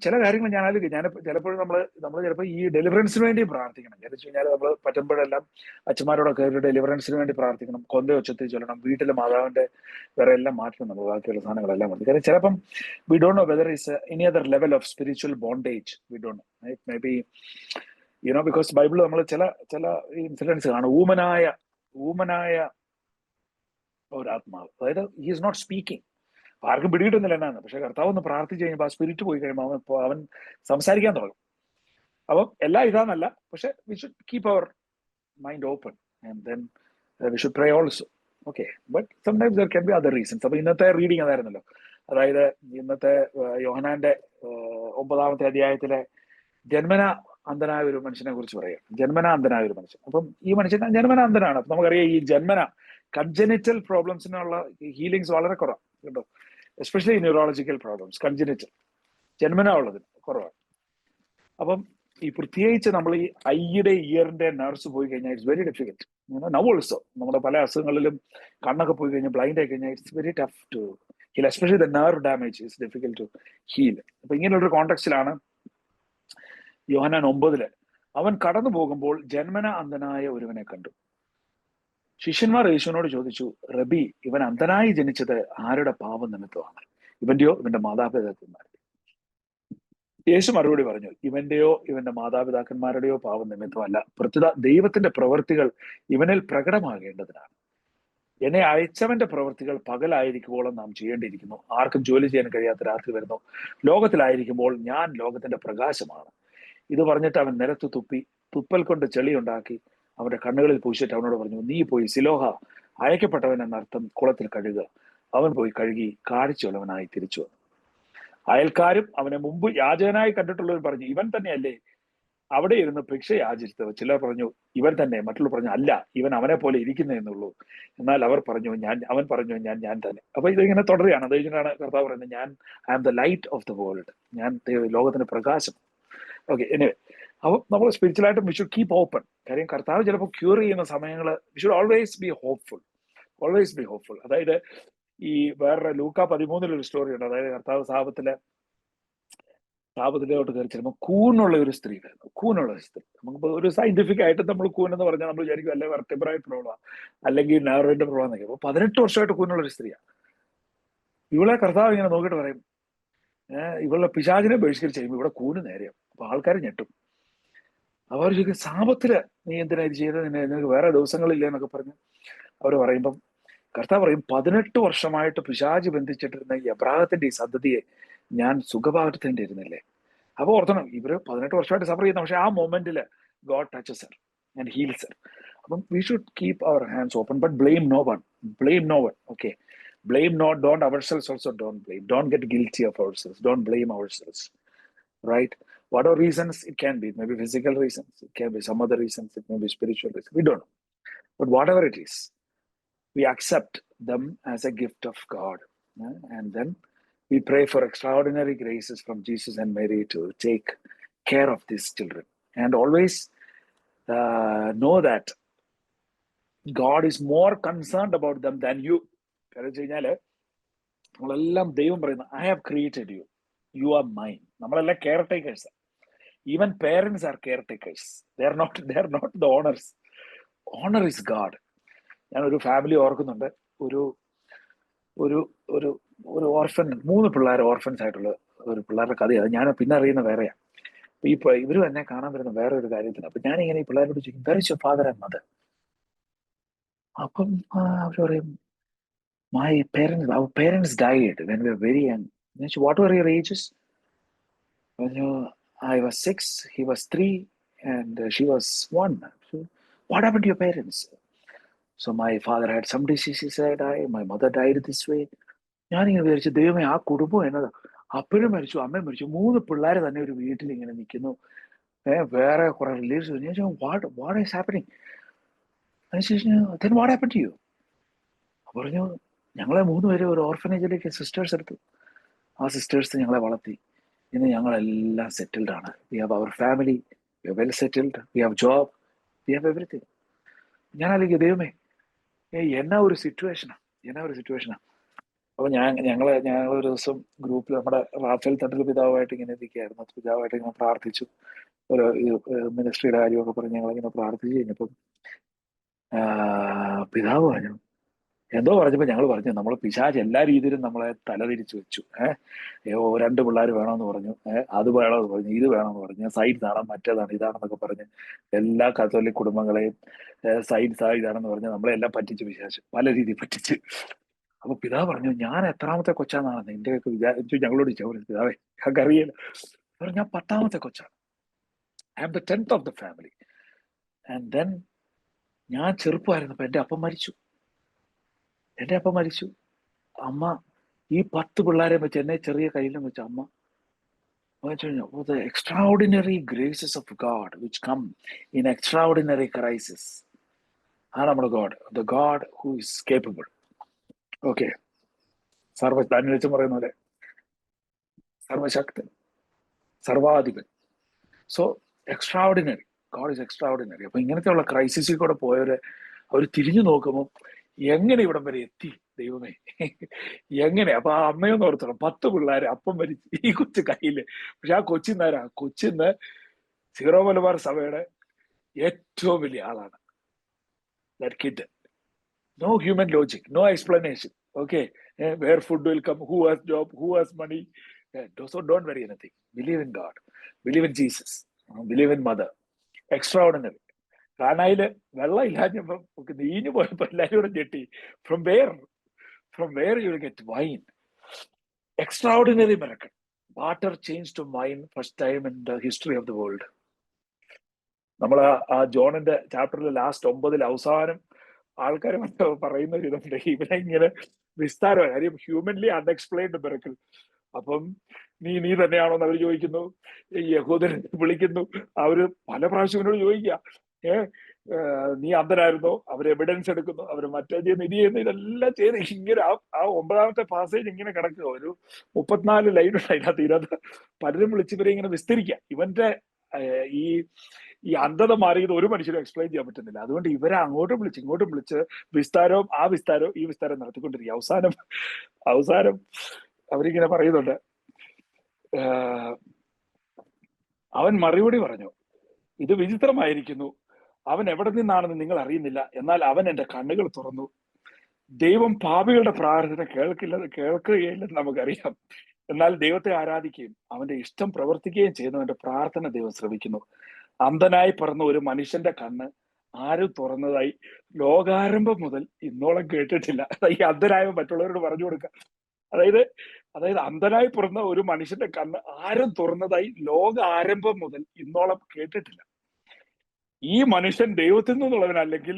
ചില കാര്യങ്ങൾ ഞാൻ ചിലപ്പോഴും നമ്മൾ ചിലപ്പോൾ ഈ ഡെലിവറൻസിന് വേണ്ടി പ്രാർത്ഥിക്കണം. എന്ന് വെച്ച് കഴിഞ്ഞാൽ നമ്മൾ പറ്റുമ്പോഴെല്ലാം അച്ഛന്മാരോടൊക്കെ ഒരു ഡെലിവറൻസിന് വേണ്ടി പ്രാർത്ഥിക്കണം, കൊന്ത ഉച്ചത്തിൽ ചൊല്ലണം, വീട്ടിലെ മാതാവിന്റെ വേറെ എല്ലാം മാറ്റണം, നമ്മൾ ബാക്കിയുള്ള സാധനങ്ങളെല്ലാം മതി. കാരണം ചിലപ്പം we don't know whether is any other level of spiritual bondage, we don't know. It may be because ബൈബിളിൽ നമ്മൾ ചില ഇൻസിഡൻസ് കാണും. ഊമനായ ഒരു ആത്മാവ്, അതായത് ഹി ഈസ് നോട്ട് സ്പീക്കിംഗ്, ആർക്കും പിടികിട്ടുന്നില്ല എന്നാണ്. പക്ഷെ കർത്താവ് ഒന്ന് പ്രാർത്ഥിച്ചു കഴിയുമ്പോൾ ആ സ്പിരിറ്റ് പോയി കഴിയുമ്പോൾ അവൻ സംസാരിക്കാൻ തുടങ്ങും. അപ്പം എല്ലാം ഇതാന്നല്ല, പക്ഷെ we should keep our mind open and then we should pray also. Okay, but sometimes there can be other reasons. അപ്പൊ ഇന്നത്തെ റീഡിങ് അതായിരുന്നല്ലോ, അതായത് ഇന്നത്തെ യോഹന്നാന്റെ 9-ാമത്തെ അധ്യായത്തിലെ ജന്മന അന്ധനായ ഒരു മനുഷ്യനെ കുറിച്ച് പറയാം. ജന്മന അന്ധനായ ഒരു മനുഷ്യൻ. അപ്പം ഈ മനുഷ്യൻ ജന്മന അന്ധനാണ്. അപ്പൊ നമുക്കറിയാം ഈ ജന്മന കൺജനിറ്റൽ പ്രോബ്ലംസിനുള്ള ഹീലിങ്സ് വളരെ കുറവാണ് കേട്ടോ, എസ്പെഷ്യലി ന്യൂറോളജിക്കൽ പ്രോബ്ലംസ്. കൺജനിറ്റൽ ജന്മന ഉള്ളതിന് കുറവാണ്. അപ്പം ഈ പ്രത്യേകിച്ച് നമ്മൾ ഈ ഐയുടെ ഇയറിന്റെ നർവ്സ് പോയി കഴിഞ്ഞാൽ it's very difficult. Now also നമ്മുടെ പല അസുഖങ്ങളിലും കണ്ണൊക്കെ പോയി കഴിഞ്ഞാൽ ബ്ലൈൻഡ് ആയി കഴിഞ്ഞാൽ it's very tough to heal, especially the nerve damage it's difficult to heal. അപ്പൊ ഇങ്ങനെയുള്ളൊരു കോണ്ടെക്സ്റ്റിലാണ് യോഹന്നാൻ 9 അവൻ കടന്നു പോകുമ്പോൾ ജന്മന അന്ധനായ ഒരുവനെ കണ്ടു. ശിഷ്യന്മാർ യേശുവിനോട് ചോദിച്ചു, റബി, ഇവൻ അന്ധനായി ജനിച്ചത് ആരുടെ പാപം നിമിത്തമാണ്, ഇവന്റെയോ ഇവന്റെ മാതാപിതാക്കന്മാരുടെയോ? യേശു മറുപടി പറഞ്ഞു, ഇവന്റെയോ ഇവന്റെ മാതാപിതാക്കന്മാരുടെയോ പാപം നിമിത്തമല്ല, പ്രത്യുത ദൈവത്തിന്റെ പ്രവൃത്തികൾ ഇവനിൽ പ്രകടമാകേണ്ടതിനാണ്. എന്നെ അയച്ചവന്റെ പ്രവൃത്തികൾ പകലായിരിക്കുമ്പോഴും നാം ചെയ്യേണ്ടിയിരിക്കുന്നു. ആർക്കും ജോലി ചെയ്യാൻ കഴിയാത്ത രാത്രി വരുന്നു. ലോകത്തിലായിരിക്കുമ്പോൾ ഞാൻ ലോകത്തിന്റെ പ്രകാശമാണ്. ഇത് പറഞ്ഞിട്ട് അവൻ നിലത്ത് തുപ്പി, തുപ്പൽ കൊണ്ട് ചെളി ഉണ്ടാക്കി അവന്റെ കണ്ണുകളിൽ പൂശിയിട്ട് അവനോട് പറഞ്ഞു, നീ പോയി സിലോഹ, അയക്കപ്പെട്ടവൻ എന്നർത്ഥം, കുളത്തിൽ കഴുകുക. അവൻ പോയി കഴുകി കാഴ്ചയുള്ളവനായി തിരിച്ചു വന്നു. അയൽക്കാരും അവനെ മുമ്പ് യാചകനായി കണ്ടിട്ടുള്ളവർ പറഞ്ഞു, ഇവൻ തന്നെയല്ലേ അവിടെ ഇരുന്ന് ഭിക്ഷ യാചിച്ചത്? ചിലർ പറഞ്ഞു, ഇവൻ തന്നെ. മറ്റുള്ളവർ പറഞ്ഞു, അല്ല, ഇവൻ അവനെ പോലെ ഇരിക്കുന്നതെന്നുള്ളൂ. എന്നാൽ അവൻ പറഞ്ഞു, ഞാൻ തന്നെ. അപ്പൊ ഇതിങ്ങനെ തുടരുകയാണ്. അത് കഴിഞ്ഞാണ് കർത്താവ് പറയുന്നത്, I am the light of the world, ഞാൻ ലോകത്തിന്റെ പ്രകാശം. ഓക്കെ, എനിവേ, അപ്പോൾ നമ്മൾ സ്പിരിച്വലായിട്ട് വി ഷുഡ് കീപ് ഓപ്പൺ. കാര്യം കർത്താവ് ചിലപ്പോൾ ക്യൂർ ചെയ്യുന്ന സമയങ്ങൾ we should always be hopeful. അതായത് ഈ വേറെ ലൂക്ക 13 ഒരു സ്റ്റോറി ഉണ്ട്. അതായത് കർത്താവ് സാപത്തിലോട്ട് കയറി ചെല്ലുമ്പോൾ കൂനുള്ള ഒരു സ്ത്രീ വരുന്നു. നമുക്ക് ഒരു സയന്റിഫിക് ആയിട്ട് നമ്മൾ കൂൻ എന്ന് പറഞ്ഞാൽ നമ്മൾ വിചാരിക്കും അല്ലെ വെർട്ടിബ്രൽ പ്രോബ്ലം അല്ലെങ്കിൽ നെർവിന്റെ പ്രോബ്ലം എന്നൊക്കെ. അപ്പോൾ 18 വർഷമായിട്ട് കൂനുള്ള ഒരു സ്ത്രീയാണ്. ഇവളെ കർത്താവ് ഇങ്ങനെ നോക്കിയിട്ട് പറയും, ഇവളുടെ പിശാചിനെ ബഹിഷ്കരിച്ച് കഴിയുമ്പോൾ ഇവിടെ കൂന് നേരെയാവും. അപ്പൊ ആൾക്കാർ ഞെട്ടും. അപ്പൊ അവർ ചോദിക്കും, സാപത്തില് നീ എന്തിനാ ഇത് ചെയ്തത്, നിനക്ക് വേറെ ദിവസങ്ങളില്ലേ എന്നൊക്കെ പറഞ്ഞ് അവർ പറയുമ്പം കർത്താവ് പറയും, 18 വർഷമായിട്ട് പിശാച് ബന്ധിച്ചിട്ടിരുന്ന ഈ അബ്രാഹത്തിന്റെ ഈ സന്തതിയെ ഞാൻ സുഖഭാഗത്തേണ്ടിരുന്നില്ലേ. അപ്പൊ ഓർത്തണം, ഇവര് 18 വർഷമായിട്ട് സഫർ ചെയ്യുന്ന, പക്ഷെ ആ മൊമെന്റില് God touches her and heals her. അപ്പം we should keep our hands open, but blame no one. Okay, blame not, don't ourselves also don't blame, don't get guilty of ourselves, don't blame ourselves, right? Whatever reasons it can be, it may be physical reasons, it can be some other reasons, it may be spiritual reasons, we don't know. But whatever it is, we accept them as a gift of God, and then we pray for extraordinary graces from Jesus and Mary to take care of these children, and always know that God is more concerned about them than you. കാരണം വെച്ച് കഴിഞ്ഞാല് നമ്മളെല്ലാം ദൈവം പറയുന്നത്, I have created you, you are mine. നമ്മളെല്ലാം caretakers. Even parents are caretakers. They are not the owners. Owner is God. ഞാനൊരു family ഓർക്കുന്നുണ്ട്. ഒരു ഒരു ഒരു ഒരു ഓർഫൻ, 3 പിള്ളേർ ഓർഫൻസ് ആയിട്ടുള്ള ഒരു പിള്ളേരുടെ കഥയാണ്. ഞാൻ പിന്നെ അറിയുന്ന വേറെയാ. ഇവര് തന്നെ കാണാൻ വരുന്ന വേറെ ഒരു കാര്യത്തിന്. അപ്പൊ ഞാനിങ്ങനെ ഈ പിള്ളേരോട് ചോദിക്കും, where is your father and mother? അപ്പം അവർ പറയും, our parents died when we were very young. What were your ages? I was 6, he was 3, and she was 1. So, what happened to your parents? So my father had some disease, he said. My mother died this way. ഞാനിങ്ങനെ വിചാരിച്ചു, ദൈവമേ, ആ കുടുംബം എന്നതാ, അപ്പനും മരിച്ചു, അമ്മയും മരിച്ചു, 3 പിള്ളേർ തന്നെ ഒരു വീട്ടിൽ ഇങ്ങനെ നിൽക്കുന്നു, വേറെ കുറെ relatives. What is happening? then what happened to you? പറഞ്ഞു, ഞങ്ങളെ 3 പേര് ഒരു ഓർഫനേജിലേക്ക് സിസ്റ്റേഴ്സ് എടുത്തു. ആ സിസ്റ്റേഴ്സ് ഞങ്ങളെ വളർത്തി. ഇന്ന് ഞങ്ങളെല്ലാം സെറ്റിൽഡ് ആണ്. We have our family, we are well settled, we have job, we have everything. ഞാനല്ലെങ്കിൽ ദൈവമേ, എന്നാ ഒരു സിറ്റുവേഷനാ. അപ്പൊ ഞങ്ങളൊരു ദിവസം ഗ്രൂപ്പിൽ നമ്മുടെ റാഫേൽ തട്ടിൽ പിതാവായിട്ട് ഇങ്ങനെ ഇരിക്കുകയായിരുന്നു. പിതാവായിട്ട് ഇങ്ങനെ പ്രാർത്ഥിച്ചു, ഒരു മിനിസ്ട്രിയുടെ കാര്യമൊക്കെ പറഞ്ഞ് ഞങ്ങളിങ്ങനെ പ്രാർത്ഥിച്ചു കഴിഞ്ഞപ്പം പിതാവ് പറഞ്ഞു, എന്തോ പറഞ്ഞപ്പോ ഞങ്ങൾ പറഞ്ഞു, നമ്മൾ പിശാച് എല്ലാ രീതിയിലും നമ്മളെ തലതിരിച്ചു വെച്ചു. 2 പിള്ളേർ വേണമെന്ന് പറഞ്ഞു, അത് വേണമെന്ന് പറഞ്ഞു, ഇത് വേണമെന്ന് പറഞ്ഞു, സൈഡ്സ് ആണ്, മറ്റേതാണ്, ഇതാണെന്നൊക്കെ പറഞ്ഞ് എല്ലാ കത്തോലിക് കുടുംബങ്ങളെയും സൈഡ്സ് ഇതാണെന്ന് പറഞ്ഞ് നമ്മളെല്ലാം പറ്റിച്ചു പിശാച്, പല രീതിയിൽ പറ്റിച്ച്. അപ്പൊ പിതാവ് പറഞ്ഞു, ഞാൻ എത്രാമത്തെ കൊച്ചാന്നാണ് എന്റെയൊക്കെ വിചാരിച്ചു. ഞങ്ങളോട് ചോദിച്ചു, പിതാവേ ഞങ്ങൾക്ക് അറിയില്ല. ഞാൻ 10ാമത്തെ കൊച്ചാണ്. I am the 10th of the family. And then ഞാൻ ചെറുപ്പമായിരുന്നപ്പോ എന്റെ അപ്പം മരിച്ചു. അമ്മ ഈ 10 പിള്ളേരെ വെച്ച് എന്നെ ചെറിയ കയ്യിലും വെച്ച് അമ്മ the extraordinary graces of God which come in extraordinary crisis are നമ്മുടെ God, the God who is capable. Okay, Daniel പറയുന്ന പോലെ സർവശക്തൻ, സർവാധിപൻ. So extraordinary, God is extraordinary. അപ്പൊ ഇങ്ങനത്തെ ഉള്ള ക്രൈസിസിൽ കൂടെ പോയവര് അവർ തിരിഞ്ഞു നോക്കുമ്പോൾ എങ്ങനെ ഇവിടം വരെ എത്തി ദൈവമേ, എങ്ങനെ? അപ്പൊ ആ അമ്മയൊന്ന് ഓർത്തണം, 10 പിള്ളേര്, അപ്പം മരിച്ചു, ഈ കൊച്ചു കയ്യില്. പക്ഷെ ആ കൊച്ചിന്ന് സീറോ മലബാർ സഭയുടെ ഏറ്റവും വലിയ ആളാണ്. That kid, no human logic, no explanation. Okay, where food will come, who has job, who has money. So don't worry anything. Believe in God, believe in Jesus, believe in mother. Extraordinary. കാനായില് വെള്ളം ഇല്ലാഞ്ഞപ്പോ നീഞ്ഞു പോയപ്പോ എല്ലാരും കൂടെ ഞെട്ടി. From where you will get wine? Extraordinary miracle. Water changed to wine, first time in the history of the world. നമ്മൾ ആ ജോണിന്റെ ചാപ്റ്ററിൽ last 9 അവസാനം ആൾക്കാർ പറയുന്ന ഒരു ഇതുണ്ട്, ഇവനെ ഇങ്ങനെ വിസ്താരമായി, കാര്യം ഹ്യൂമൻലി അൺഎക്സ്പ്ലെയിൻഡ് മിറക്കിൾ. അപ്പം നീ തന്നെയാണോ എന്ന് അവർ ചോദിക്കുന്നു. യഹൂദരെ വിളിക്കുന്നു, അവര് പല പ്രാവശ്യം ഇവനോട് ചോദിക്കുക, നീ അന്ധനായിരുന്നോ? അവർ എവിഡൻസ് എടുക്കുന്നു, അവർ മറ്റേ ചെയ്യുന്ന, ഇത് ചെയ്യുന്ന, ഇതെല്ലാം ചെയ്ത് ഇങ്ങനെ ആ 9ാമത്തെ പാസേജ് ഇങ്ങനെ കിടക്കുക. ഒരു 34 ലൈനുണ്ട് അതിനകത്ത്. ഇതിനകത്ത് പലരും വിളിച്ചവരെ ഇങ്ങനെ വിസ്തരിക്കുക. ഇവന്റെ ഈ അന്ധത മാറിയത് ഒരു മനുഷ്യരും എക്സ്പ്ലെയിൻ ചെയ്യാൻ പറ്റുന്നില്ല. അതുകൊണ്ട് ഇവരെ അങ്ങോട്ടും വിളിച്ച് ഇങ്ങോട്ടും വിളിച്ച് വിസ്താരവും ഈ വിസ്താരം നടത്തിക്കൊണ്ടിരിക്കുക. അവസാനം അവരിങ്ങനെ പറയുന്നുണ്ട്, അവൻ മറുപടി പറഞ്ഞു, ഇത് വിചിത്രമായിരിക്കുന്നു, അവൻ എവിടെ നിന്നാണെന്ന് നിങ്ങൾ അറിയുന്നില്ല, എന്നാൽ അവൻ എന്റെ കണ്ണുകൾ തുറന്നു. ദൈവം പാപികളുടെ പ്രാർത്ഥന കേൾക്കുകയില്ലെന്ന് നമുക്കറിയാം, എന്നാൽ ദൈവത്തെ ആരാധിക്കുകയും അവന്റെ ഇഷ്ടം പ്രവർത്തിക്കുകയും ചെയ്യുന്നവന്റെ പ്രാർത്ഥന ദൈവം ശ്രവിക്കുന്നു. അന്ധനായി പറന്ന ഒരു മനുഷ്യന്റെ കണ്ണ് ആരും തുറന്നതായി ലോകാരംഭം മുതൽ ഇന്നോളം കേട്ടിട്ടില്ല. ഈ അന്ധനായ മറ്റുള്ളവരോട് പറഞ്ഞു കൊടുക്കുക. അതായത് അന്ധനായി പിറന്ന ഒരു മനുഷ്യന്റെ കണ്ണ് ആരും തുറന്നതായി ലോക ആരംഭം മുതൽ ഇന്നോളം കേട്ടിട്ടില്ല. ഈ മനുഷ്യൻ ദൈവത്തിൽ നിന്നുള്ളവനല്ലെങ്കിൽ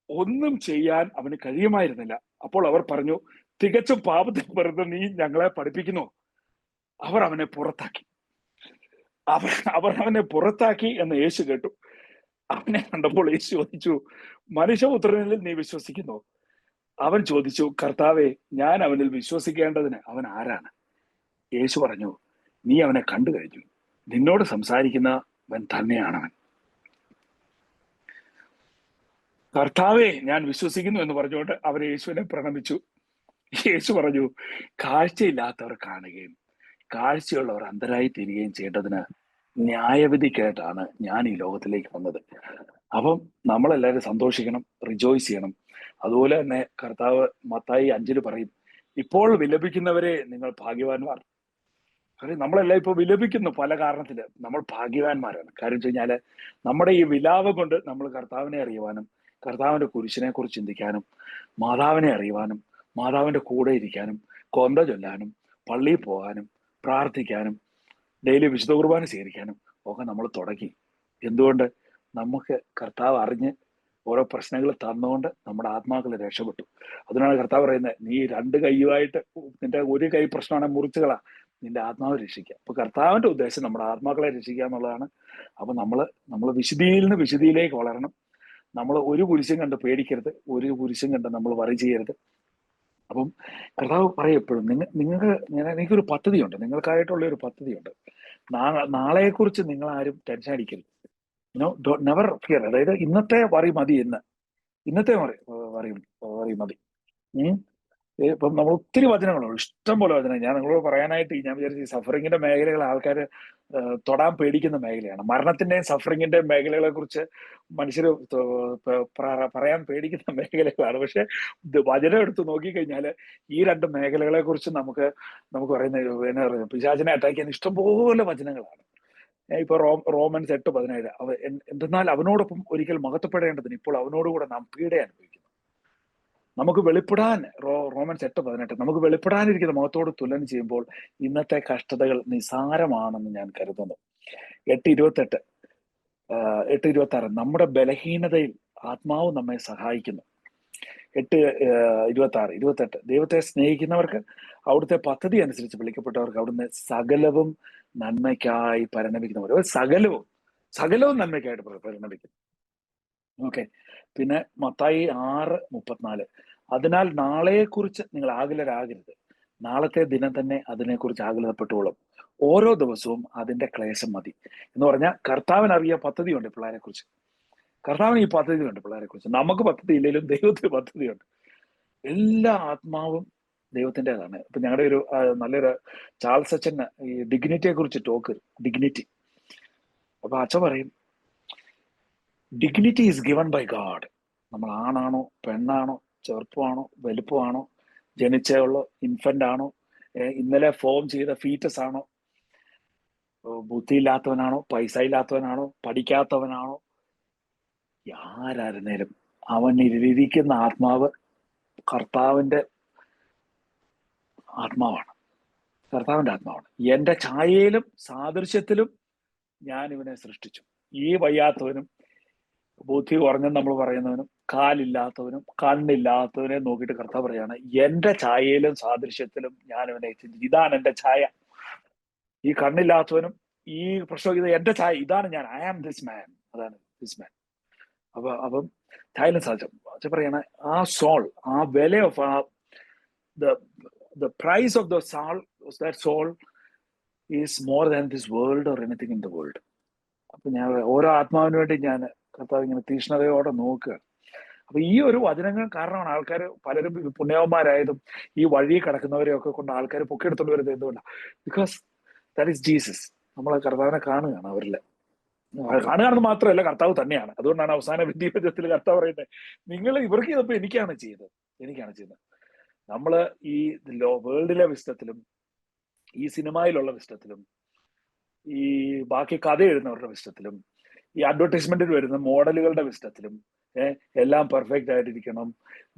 ഒന്നും ചെയ്യാൻ അവന് കഴിയുമായിരുന്നില്ല. അപ്പോൾ അവർ പറഞ്ഞു, തികച്ചും പാപത്തിൽ പിറന്ന നീ ഞങ്ങളെ പഠിപ്പിക്കുന്നു. അവർ അവനെ പുറത്താക്കി എന്ന് യേശു കേട്ടു. അവനെ കണ്ടപ്പോൾ യേശു ചോദിച്ചു, മനുഷ്യപുത്രനിൽ നീ വിശ്വസിക്കുന്നു? അവൻ ചോദിച്ചു, കർത്താവേ, ഞാൻ അവനിൽ വിശ്വസിക്കേണ്ടതിന് അവൻ ആരാണ്? യേശു പറഞ്ഞു, നീ അവനെ കണ്ടു കഴിഞ്ഞു, നിന്നോട് സംസാരിക്കുന്നവൻ തന്നെയാണവൻ. കർത്താവേ, ഞാൻ വിശ്വസിക്കുന്നു എന്ന് പറഞ്ഞുകൊണ്ട് അവർ യേശുവിനെ പ്രണമിച്ചു. യേശു പറഞ്ഞു, കാഴ്ചയില്ലാത്തവർ കാണുകയും കാഴ്ചയുള്ളവർ അന്ധരായി തീരുകയും ചെയ്യേണ്ടതിന് ന്യായവിധിക്കായിട്ടാണ് ഞാൻ ഈ ലോകത്തിലേക്ക് വന്നത്. അപ്പം നമ്മളെല്ലാവരും സന്തോഷിക്കണം, റിജോയ്സ് ചെയ്യണം. അതുപോലെ തന്നെ കർത്താവ് മത്തായി 5 പറയും, ഇപ്പോൾ വിലപിക്കുന്നവരെ നിങ്ങൾ ഭാഗ്യവാന്മാർ. കാര്യം നമ്മളെല്ലാം ഇപ്പൊ വിലപിക്കുന്നു പല കാരണത്തില്. നമ്മൾ ഭാഗ്യവാന്മാരാണ്. കാര്യം വെച്ച് കഴിഞ്ഞാല് നമ്മുടെ ഈ വിലാപം കൊണ്ട് നമ്മൾ കർത്താവിനെ അറിയുവാനും കർത്താവിന്റെ കുരിശിനെ കുറിച്ച് ചിന്തിക്കാനും മാതാവിനെ അറിയുവാനും മാതാവിന്റെ കൂടെ ഇരിക്കാനും കൊന്ത ചൊല്ലാനും പള്ളിയിൽ പോകാനും പ്രാർത്ഥിക്കാനും ഡെയിലി വിശുദ്ധ കുർബാന സ്വീകരിക്കാനും ഒക്കെ നമ്മൾ തുടങ്ങി. എന്തുകൊണ്ട്? നമുക്ക് കർത്താവ് അറിഞ്ഞ് ഓരോ പ്രശ്നങ്ങൾ തന്നുകൊണ്ട് നമ്മുടെ ആത്മാക്കൾ രക്ഷപ്പെട്ടു. അതിനാണ് കർത്താവ് പറയുന്നത്, നീ 2 കൈയുമായിട്ട് നിന്റെ ഒരു കൈ പ്രശ്നമാണെങ്കിൽ മുറിച്ചുകളാ, നിന്റെ ആത്മാവ് രക്ഷിക്കുക. അപ്പൊ കർത്താവിന്റെ ഉദ്ദേശം നമ്മുടെ ആത്മാക്കളെ രക്ഷിക്കുക എന്നുള്ളതാണ്. അപ്പൊ നമ്മൾ വിശുദ്ധിയിൽ നിന്ന് വിശുദ്ധിയിലേക്ക് വളരണം. നമ്മൾ ഒരു കുരിശും കണ്ട് പേടിക്കരുത്, ഒരു കുരിശും കണ്ട് നമ്മൾ വറി ചെയ്യരുത്. അപ്പം കർത്താവ് പറയും എപ്പോഴും, എനിക്കൊരു പദ്ധതിയുണ്ട്, നിങ്ങൾക്കായിട്ടുള്ള ഒരു പദ്ധതിയുണ്ട്. നാളെയെക്കുറിച്ച് നിങ്ങൾ ആരും ടെൻഷൻ അടിക്കരുത്. Never fear. അതായത് ഇന്നത്തെ വറി മതി, ഇന്നത്തെ വറി മതി. ഇപ്പം നമ്മൾ ഒത്തിരി വചനങ്ങളുണ്ട്, ഇഷ്ടം പോലെ വചനം. ഞാൻ നിങ്ങളോട് പറയാനായിട്ട് ഞാൻ വിചാരിച്ചു, ഈ സഫറിങ്ങിന്റെ മേഖലകൾ ആൾക്കാർ തൊടാൻ പേടിക്കുന്ന മേഖലയാണ്. മരണത്തിന്റെയും സഫറിങ്ങിന്റെയും മേഖലകളെ കുറിച്ച് മനുഷ്യർ പറയാൻ പേടിക്കുന്ന മേഖലകളാണ്. പക്ഷെ വചനം എടുത്ത് നോക്കിക്കഴിഞ്ഞാൽ ഈ 2 മേഖലകളെ കുറിച്ച് നമുക്ക് പറയുന്ന എന്നാ പറയുക, പിശാചിനെ അറ്റാക്ക് ചെയ്യാൻ ഇഷ്ടംപോലെ വചനങ്ങളാണ്. ഇപ്പൊ റോമൻസ് 8:17, എന്തെന്നാൽ അവനോടൊപ്പം ഒരിക്കൽ മഹത്വപ്പെടേണ്ടതിന് ഇപ്പോൾ അവനോടുകൂടെ നാം പീഡ അനുഭവിക്കുന്നു. നമുക്ക് വെളിപ്പെടാൻ റോമൻസ് 8:18 നമുക്ക് വെളിപ്പെടാനിരിക്കുന്ന മഹത്വത്തോട് തുലനം ചെയ്യുമ്പോൾ ഇന്നത്തെ കഷ്ടതകൾ നിസാരമാണെന്ന് ഞാൻ കരുതുന്നു. 8:26 നമ്മുടെ ബലഹീനതയിൽ ആത്മാവ് നമ്മെ സഹായിക്കുന്നു. 8:26-28 ദൈവത്തെ സ്നേഹിക്കുന്നവർക്ക് അവിടുത്തെ പദ്ധതി അനുസരിച്ച് വിളിക്കപ്പെട്ടവർക്ക് അവിടുന്ന് സകലവും നന്മയ്ക്കായി പരിണമിക്കുന്നവർ, സകലവും നന്മയ്ക്കായിട്ട് പരിണമിക്കുന്നു. ഓക്കെ. പിന്നെ മത്തായി 6:34 അതിനാൽ നാളെയെക്കുറിച്ച് നിങ്ങൾ ആകുലരാകരുത്, നാളത്തെ ദിനം തന്നെ അതിനെക്കുറിച്ച് ആകുലപ്പെട്ടോളും, ഓരോ ദിവസവും അതിന്റെ ക്ലേശം മതി. എന്ന് പറഞ്ഞാൽ കർത്താവിനറിയാൻ പദ്ധതിയുണ്ട് പിള്ളേരെ കുറിച്ച്. കർത്താവിന് ഈ പദ്ധതിയുണ്ട് പിള്ളേരെ കുറിച്ച്. നമുക്ക് പദ്ധതി ഇല്ലെങ്കിലും ദൈവത്തിന് പദ്ധതിയുണ്ട്. എല്ലാ ആത്മാവും ദൈവത്തിൻ്റെതാണ്. ഇപ്പൊ ഞങ്ങളുടെ ഒരു നല്ലൊരു ചാൾസ് അച്ഛൻ ഈ ഡിഗ്നിറ്റിയെ കുറിച്ച് ഡിഗ്നിറ്റി. അപ്പൊ അച്ഛൻ പറയും, dignity is given by God. നമ്മൾ ആണാണോ പെണ്ണാണോ ചെറുപ്പമാണോ വലുപ്പമാണോ ജനിച്ചുള്ള ഇൻഫന്റ് ആണോ ഇന്നലെ ഫോം ചെയ്ത ഫീറ്റസ് ആണോ ബുദ്ധിയില്ലാത്തവനാണോ പൈസ ഇല്ലാത്തവനാണോ പഠിക്കാത്തവനാണോ ആരായിരുന്നേലും അവനിരിക്കുന്ന ആത്മാവ് കർത്താവിന്റെ ആത്മാവാണ്. എന്റെ ഛായയിലും സാദൃശ്യത്തിലും ഞാൻ ഇവനെ സൃഷ്ടിച്ചു. ഈ വയ്യാത്തവനും ബുദ്ധി കുറഞ്ഞെന്ന് നമ്മൾ പറയുന്നവനും കാലില്ലാത്തവനും കണ്ണില്ലാത്തവനെ നോക്കിയിട്ട് കർത്താവ് പറയാണ്, എന്റെ ഛായയിലും സാദൃശ്യത്തിലും ഞാൻ ഇവനെ ചിന്തിച്ചു. ഇതാണ് എന്റെ ഛായ. ഈ കണ്ണില്ലാത്തവനും ഈ പ്രശ്നം ഇത് എന്റെ ഛായ, ഇതാണ് ഞാൻ. I am this man. അതാണ് ദിസ് മാൻ. അപ്പം ഛായയിലും സാധിച്ചു പറയാണ്, ആ സോൾ, ആ വില of the price of the soul, that soul is more than this world or anything in the world. അപ്പൊ ഞാൻ ഓരോ ആത്മാവിന് വേണ്ടി ഞാൻ കർത്താവ് ഇങ്ങനെ തീഷ്ണതയോടെ നോക്കുക. അപ്പൊ ഈ ഒരു വചനങ്ങൾ കാരണമാണ് ആൾക്കാർ പലരും പുണ്യവന്മാരായതും ഈ വഴി കിടക്കുന്നവരെയൊക്കെ കൊണ്ട് ആൾക്കാർ പൊക്കിയെടുത്തോണ്ട് വരുന്നത്. എന്തുകൊണ്ടാണ്? Because that is Jesus. നമ്മൾ കർത്താവിനെ കാണുകയാണ് അവരില്. കാണുകയാണെന്ന് മാത്രമല്ല, കർത്താവ് തന്നെയാണ്. അതുകൊണ്ടാണ് അവസാന വിദ്യാഭ്യാസത്തിൽ കർത്താവ് പറയുന്നത്, നിങ്ങൾ ഇവർക്ക് ചെയ്തപ്പോ എനിക്കാണ് ചെയ്തത്. നമ്മള് ഈ വേൾഡിലെ വിശുദ്ധത്തിലും ഈ സിനിമയിലുള്ള വിശുദ്ധത്തിലും ഈ ബാക്കി കഥ എഴുതുന്നവരുടെ വിശുദ്ധത്തിലും ഈ അഡ്വർടൈസ്മെന്റിൽ വരുന്ന മോഡലുകളുടെ വിശുദ്ധത്തിലും എല്ലാം പെർഫെക്റ്റ് ആയിട്ടിരിക്കണം,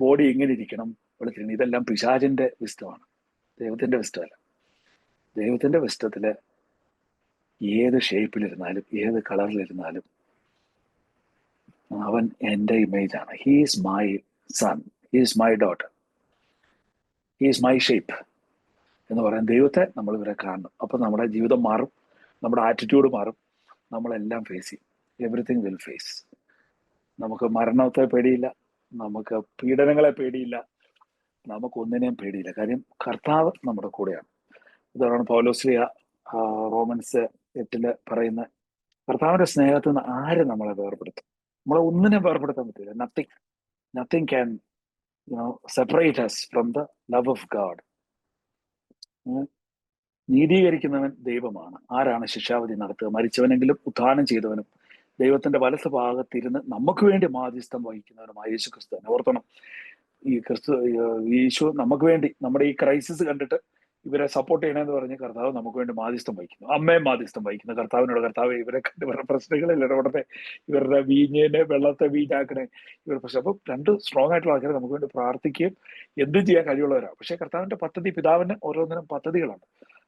ബോഡി ഇങ്ങനെ ഇരിക്കണം, വെളുത്തിരിക്കണം, ഇതെല്ലാം പിശാചിന്റെ വിശുദ്ധമാണ്, ദൈവത്തിന്റെ വിശുദ്ധമല്ല. ദൈവത്തിന്റെ വിശുദ്ധത്തില് ഏത് ഷേപ്പിലിരുന്നാലും ഏത് കളറിലിരുന്നാലും അവൻ എൻ്റെ ഇമേജാണ്. He is my son, he is my daughter, he is my shape എന്ന് പറയാൻ ദൈവത്തെ നമ്മൾ ഇവരെ കാണണം. അപ്പൊ നമ്മുടെ ജീവിതം മാറും, നമ്മുടെ ആറ്റിറ്റ്യൂഡ് മാറും, നമ്മളെല്ലാം ഫേസ് ചെയ്യും. Everything will face. നമുക്ക് മരണത്തെ പേടിയില്ല, നമുക്ക് പീഡനങ്ങളെ പേടിയില്ല, നമുക്ക് ഒന്നിനെയും പേടിയില്ല. കാര്യം കർത്താവ് നമ്മുടെ കൂടെയാണ്. ഇതാണ് പൗലോസ്ലിയ റോമൻസ് 8 പറയുന്ന, കർത്താവിന്റെ സ്നേഹത്തിൽ നിന്ന് ആര് നമ്മളെ വേർപെടുത്തും? നമ്മളെ ഒന്നിനെ വേർപെടുത്താൻ പറ്റില്ല. Nothing can separate us from the love of God. നീതീകരിക്കുന്നവൻ ദൈവമാണ്. ആരാണ് ശിക്ഷാവിധി നടത്തുക? മരിച്ചവനെങ്കിലും ഉത്ഥാനം ചെയ്തവനും ദൈവത്തിന്റെ വലത്ത് ഭാഗത്തിരുന്ന് നമുക്ക് വേണ്ടി മാധ്യസ്ഥം വഹിക്കുന്നവനുമായ യേശുക്രിസ്തു. ഓർത്തണം, ഈ ഈശോ നമുക്ക് വേണ്ടി നമ്മുടെ ഈ ക്രൈസിസ് കണ്ടിട്ട് ഇവരെ സപ്പോർട്ട് ചെയ്യണമെന്ന് പറഞ്ഞ് കർത്താവ് നമുക്ക് വേണ്ടി മാധ്യസ്ഥം വഹിക്കുന്നു. അമ്മയും മാധ്യസ്ഥം വഹിക്കുന്നു കർത്താവിനോട്, കർത്താവ് ഇവരെ കണ്ട് ഇവരുടെ പ്രശ്നങ്ങളിൽ ഇടപെടട്ടെ, ഇവരുടെ വീഞ്ഞിനെ വെള്ളത്തെ വീഞ്ഞാക്കണേ, ഇവരുടെ പ്രശ്നം. അപ്പം രണ്ട് സ്ട്രോങ് ആയിട്ടുള്ള ആൾക്കാർ നമുക്ക് വേണ്ടി പ്രാർത്ഥിക്കുകയും എന്തും ചെയ്യാൻ കഴിവുള്ളവരാണ്. പക്ഷെ കർത്താവിന്റെ പദ്ധതി, പിതാവിന് ഓരോന്നിനും പദ്ധതികളാണ്.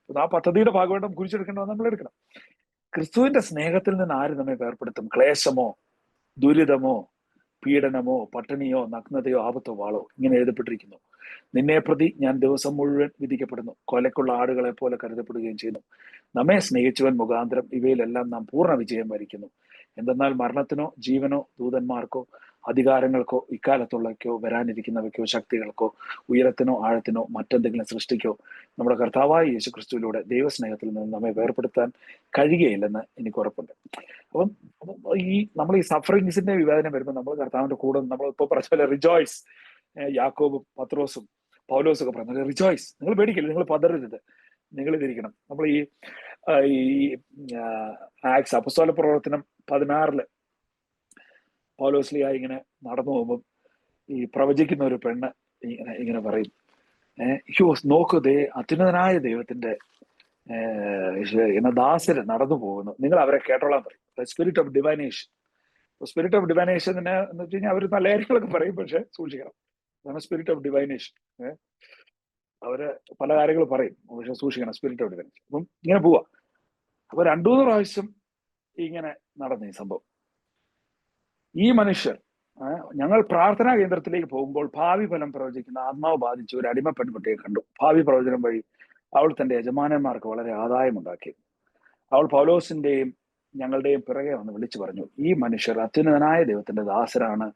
ആ പദ്ധതിയുടെ ഭാഗമായിട്ട് കുറിച്ചെടുക്കേണ്ടത് നമ്മൾ എടുക്കണം. ക്രിസ്തുവിന്റെ സ്നേഹത്തിൽ നിന്ന് ആര് നമ്മെ വേർപ്പെടുത്തും? ക്ലേശമോ, ദുരിതമോ, പീഡനമോ, പട്ടിണിയോ, നഗ്നതയോ, ആപത്തോ, വാളോ? ഇങ്ങനെ എഴുതപ്പെട്ടിരിക്കുന്നു. നിന്നെ പ്രതി ഞാൻ ദിവസം മുഴുവൻ വിധിക്കപ്പെടുന്നു, കൊലക്കുള്ള ആടുകളെ പോലെ കരുതപ്പെടുകയും ചെയ്യുന്നു. നമ്മെ സ്നേഹിച്ചവൻ മുഖാന്തരം ഇവയിലെല്ലാം നാം പൂർണ്ണ വിജയം വരിക്കുന്നു. എന്തെന്നാൽ മരണത്തിനോ ജീവനോ ദൂതന്മാർക്കോ അധികാരങ്ങൾക്കോ ഇക്കാലത്തുള്ളവയ്ക്കോ വരാനിരിക്കുന്നവയ്ക്കോ ശക്തികൾക്കോ ഉയരത്തിനോ ആഴത്തിനോ മറ്റെന്തെങ്കിലും സൃഷ്ടിക്കോ നമ്മുടെ കർത്താവായ യേശു ക്രിസ്തുവിലൂടെ ദൈവസ്നേഹത്തിൽ നിന്ന് നമ്മെ വേർപെടുത്താൻ കഴിയുകയില്ലെന്ന് എനിക്ക് ഉറപ്പുണ്ട്. അപ്പം നമ്മൾ ഈ സഫറിങ്സിന്റെ വിവേചനം വരുമ്പോൾ നമ്മൾ കർത്താവിന്റെ കൂടെ, നമ്മൾ ഇപ്പൊ പറഞ്ഞ പോലെ റിജോയ്സ്, യാക്കോബും പത്രോസും പൗലോസും ഒക്കെ പറഞ്ഞത് റിജോയ്സ്, നിങ്ങൾ പേടിക്കില്ല, നിങ്ങൾ പതറരുത്, നിങ്ങൾ ഇതിരിക്കണം. നമ്മൾ ഈ ആക്സ് അപ്പസ്തോല പ്രവർത്തനം 16 പൗലോസ്ലിയ ഇങ്ങനെ നടന്നു പോകുമ്പോൾ ഈ പ്രവചിക്കുന്ന ഒരു പെണ്ണ് ഇങ്ങനെ പറയും, നോക്കൂ, അത്യുന്നതനായ ദൈവത്തിന്റെ ദാസര് നടന്നു പോകുന്നു, നിങ്ങൾ അവരെ കേട്ടോളാൻ പറയും. Spirit of divination. Spirit of divination എന്ന് വെച്ച് കഴിഞ്ഞാൽ അവർ നല്ല കാര്യങ്ങളൊക്കെ പറയും, പക്ഷെ സൂക്ഷിക്കണം. അതാണ് സ്പിരിറ്റ് ഓഫ് ഡിവൈനേഷൻ. അവര് പല കാര്യങ്ങൾ പറയും, പക്ഷെ സൂക്ഷിക്കണം. Spirit of divination. അപ്പം ഇങ്ങനെ പോവാ. അപ്പൊ 2-3 പ്രാവശ്യം ഇങ്ങനെ നടന്നു ഈ സംഭവം. ഈ മനുഷ്യർ, ഞങ്ങൾ പ്രാർത്ഥനാ കേന്ദ്രത്തിലേക്ക് പോകുമ്പോൾ ഭാവി ഫലം പ്രവചിക്കുന്ന ആത്മാവ് ബാധിച്ച ഒരു അടിമ പെൺകുട്ടിയെ കണ്ടു. ഭാവി പ്രവചനം വഴി അവൾ തന്റെ യജമാനന്മാർക്ക് വളരെ ആദായമുണ്ടാക്കി. അവൾ പൗലോസിന്റെയും ഞങ്ങളുടെയും പിറകെ വന്ന് വിളിച്ചു പറഞ്ഞു, ഈ മനുഷ്യർ അത്യുന്നതനായ ദൈവത്തിന്റെ ദാസരാണ്,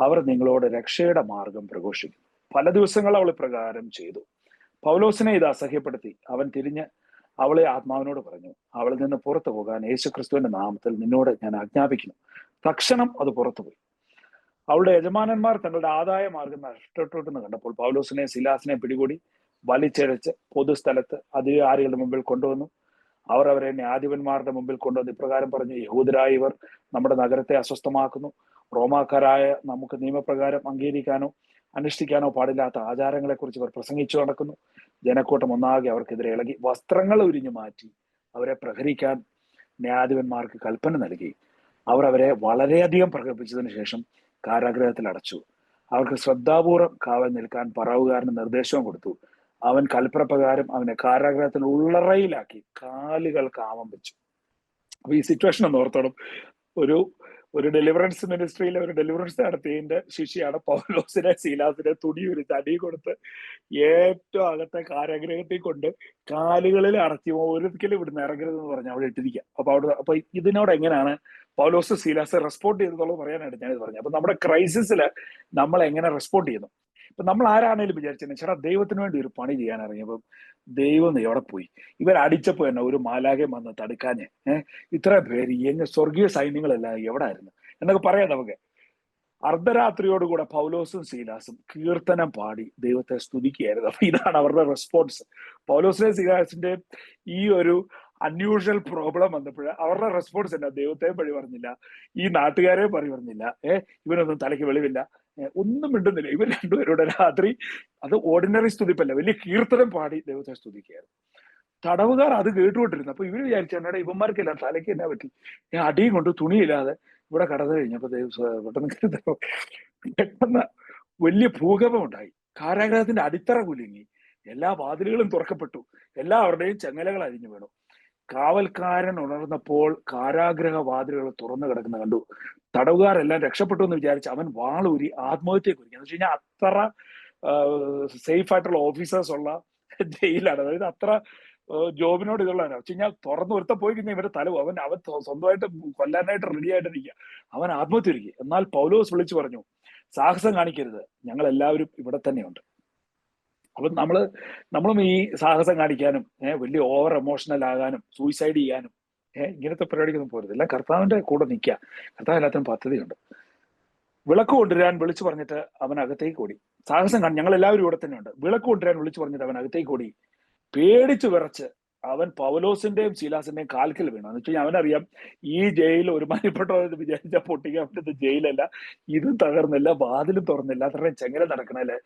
അവർ നിങ്ങളോട് രക്ഷയുടെ മാർഗം പ്രഘോഷിക്കുന്നു. പല ദിവസങ്ങൾ അവൾ പ്രകാരം ചെയ്തു. പൗലോസിനെ ഇത് അസഹ്യപ്പെടുത്തി. അവൻ തിരിഞ്ഞ് അവളെ ആത്മാവിനോട് പറഞ്ഞു, അവളിൽ നിന്ന് പുറത്തു പോകാൻ യേശുക്രിസ്തുവിന്റെ നാമത്തിൽ നിന്നോട് ഞാൻ ആജ്ഞാപിക്കുന്നു. തക്ഷണം അത് പുറത്തുപോയി. അവളുടെ യജമാനന്മാർ തങ്ങളുടെ ആദായ മാർഗം നഷ്ടപ്പെട്ടെന്ന് കണ്ടപ്പോൾ പൗലോസിനെ സിലാസിനെ പിടികൂടി വലിച്ചഴച്ച് പൊതുസ്ഥലത്ത് അധികാരികളുടെ മുമ്പിൽ കൊണ്ടുവന്നു. അവർ അവരെ ന്യായാധിപന്മാരുടെ മുമ്പിൽ കൊണ്ടുവന്ന് ഇപ്രകാരം പറഞ്ഞു, യഹൂദരായ ഇവർ നമ്മുടെ നഗരത്തെ അസ്വസ്ഥമാക്കുന്നു. റോമാക്കാരായ നമുക്ക് നിയമപ്രകാരം അംഗീകരിക്കാനോ അനുഷ്ഠിക്കാനോ പാടില്ലാത്ത ആചാരങ്ങളെക്കുറിച്ച് ഇവർ പ്രസംഗിച്ചു നടക്കുന്നു. ജനക്കൂട്ടം ഒന്നാകെ അവർക്കെതിരെ ഇളകി വസ്ത്രങ്ങൾ ഉരിഞ്ഞു മാറ്റി അവരെ പ്രഹരിക്കാൻ ന്യായാധിപന്മാർക്ക് കൽപ്പന നൽകി. അവർ അവരെ വളരെയധികം പ്രകടിപ്പിച്ചതിന് ശേഷം കാരാഗ്രഹത്തിൽ അടച്ചു. അവർക്ക് ശ്രദ്ധാപൂർവം കാവൽ നിൽക്കാൻ പറവുകാരന് നിർദ്ദേശവും കൊടുത്തു. അവൻ കൽപ്പനപ്രകാരം അവനെ കാരാഗ്രഹത്തിന് ഉള്ളറയിലാക്കി കാലുകൾ കാമം വെച്ചു. അപ്പൊ ഈ സിറ്റുവേഷൻ ഒന്ന് ഓർത്തോണം. ഒരു ഡെലിവറൻസ് മിനിസ്ട്രിയിലെ ഒരു ഡെലിവറൻസ് നടത്തിയതിന്റെ ശിഷ്യയാണ് പൗലോസിനെ സീലാസിനെ തുണി ഒരു തടി കൊടുത്ത് ഏറ്റവും അകത്തെ കാരാഗ്രഹത്തിൽ കൊണ്ട് കാലുകളിൽ അടച്ചു, ഒരിക്കലും ഇവിടുന്ന് ഇറങ്ങരുതെന്ന് പറഞ്ഞ് അവിടെ ഇട്ടിരിക്കുക. അപ്പൊ ഇതിനോട് എങ്ങനെയാണ് പൗലോസ് സീലാസ് റെസ്പോണ്ട് ചെയ്തെന്നുള്ളത് പറയാനായിട്ട് ഞാനിത് പറഞ്ഞു. അപ്പൊ നമ്മുടെ ക്രൈസിസിൽ നമ്മൾ എങ്ങനെ റെസ്പോണ്ട് ചെയ്യുന്നു? ഇപ്പൊ നമ്മൾ ആരാണേലും വിചാരിച്ചത് ചേട്ടാ ദൈവത്തിന് വേണ്ടി ഒരു പണി ചെയ്യാൻ ഇറങ്ങിയപ്പം ദൈവം എവിടെ പോയി? ഇവരടിച്ചപ്പോ തന്നെ ഒരു മാലാഖ്യം വന്ന് തടുക്കാഞ്ഞ്, ഇത്ര പേര് സ്വർഗീയ സൈന്യങ്ങളെല്ലാം എവിടെ ആയിരുന്നു എന്നൊക്കെ പറയാം നമുക്ക്. അർദ്ധരാത്രിയോടുകൂടെ പൗലോസും സീലാസും കീർത്തനം പാടി ദൈവത്തെ സ്തുതിക്കുകയായിരുന്നു. അപ്പൊ ഇതാണ് അവരുടെ റെസ്പോൺസ്. പൗലോസിനെ സീലാസിന്റെ ഈ ഒരു അൺയൂഷ്വൽ പ്രോബ്ലം വന്നപ്പോൾ അവരുടെ റെസ്പോൺസ് എന്നാ? ദൈവത്തെ പഴി പറഞ്ഞില്ല, ഈ നാട്ടുകാരെ പഴി പറഞ്ഞില്ല, ഇവനൊന്നും തലയ്ക്ക് വെളിവില്ല, ഒന്നും മിണ്ടുന്നില്ല. ഇവർ രണ്ടുപേരുടെ രാത്രി അത് ഓർഡിനറി സ്തുതിപ്പല്ല, വലിയ കീർത്തനം പാടി ദൈവത്തെ സ്തുതിക്കുകയായിരുന്നു. തടവുകാർ അത് കേട്ടുകൊണ്ടിരുന്നു. അപ്പൊ ഇവര് വിചാരിച്ചു എന്നാ ഇവന്മാർക്കെല്ലാം തലയ്ക്ക് എന്നാ പറ്റി? അടിയും കൊണ്ട് തുണിയില്ലാതെ ഇവിടെ കടന്നു കഴിഞ്ഞപ്പോ പെട്ടെന്ന് വലിയ ഭൂകമ്പം ഉണ്ടായി. കാരാഗ്രഹത്തിന്റെ അടിത്തറ കുലുങ്ങി, എല്ലാ വാതിലുകളും തുറക്കപ്പെട്ടു, എല്ലാവരുടെയും ചെങ്ങലകൾ അരിഞ്ഞു വീണു. കാവൽക്കാരൻ ഉണർന്നപ്പോൾ കാരാഗ്രഹ വാതിലുകൾ തുറന്നു കിടക്കുന്ന കണ്ടു. തടവുകാരെല്ലാം രക്ഷപ്പെട്ടു എന്ന് വിചാരിച്ച് അവൻ വാളൂരി ആത്മഹത്യയെ കുറിക്കുക. എന്ന് വെച്ച് കഴിഞ്ഞാൽ അത്ര സേഫ് ആയിട്ടുള്ള ഓഫീസേഴ്സ് ഉള്ള ജയിലാണ്. അതായത് അത്ര ജോബിനോട് ഇതുള്ളതാണ്. വെച്ച് കഴിഞ്ഞാൽ തുറന്നു ഒരുത്ത പോയി കഴിഞ്ഞാൽ ഇവരുടെ തലവും അവൻ സ്വന്തമായിട്ട് കൊല്ലാനായിട്ട് റെഡി ആയിട്ടിരിക്കുക. അവൻ ആത്മഹത്യ ഒരുക്കി. എന്നാൽ പൗലോസ് വിളിച്ചു പറഞ്ഞു, സാഹസം കാണിക്കരുത്, ഞങ്ങൾ എല്ലാവരും ഇവിടെ തന്നെയുണ്ട്. അപ്പൊ നമ്മളും ഈ സാഹസം കാണിക്കാനും വലിയ ഓവർ എമോഷണൽ ആകാനും സൂയിസൈഡ് ചെയ്യാനും ഇങ്ങനത്തെ പരിപാടിക്കൊന്നും പോരുത്. എല്ലാം കർത്താവിന്റെ കൂടെ നിൽക്കുക. കർത്താവ് എല്ലാത്തിനും പദ്ധതിയുണ്ട്. വിളക്ക് കൊണ്ടുവരാൻ വിളിച്ചു പറഞ്ഞിട്ട് അവൻ അകത്തേക്ക് ഓടി. സാഹസം ഞങ്ങൾ എല്ലാവരും ഇവിടെ തന്നെയുണ്ട്. വിളക്ക് കൊണ്ടുവരാൻ വിളിച്ചു പറഞ്ഞിട്ട് അവൻ അകത്തേക്ക് ഓടി. പേടിച്ചു വിറച്ച് അവൻ പൗലോസിന്റെയും ശീലാസിന്റെയും കാൽക്കൽ വീണു. എന്ന് വെച്ചാൽ അവനറിയാം ഈ ജയിൽ ഒരുമാതിരിപ്പെട്ടവരെന്ന് വിചാരിച്ചാൽ പൊട്ടിക്കാൻ പറ്റുന്ന ജയിലല്ല, ഇതും തകർന്നില്ല, വാതിലും തുറന്നില്ല, അത്രയും ചെങ്ങല നടക്കണല്ലേ,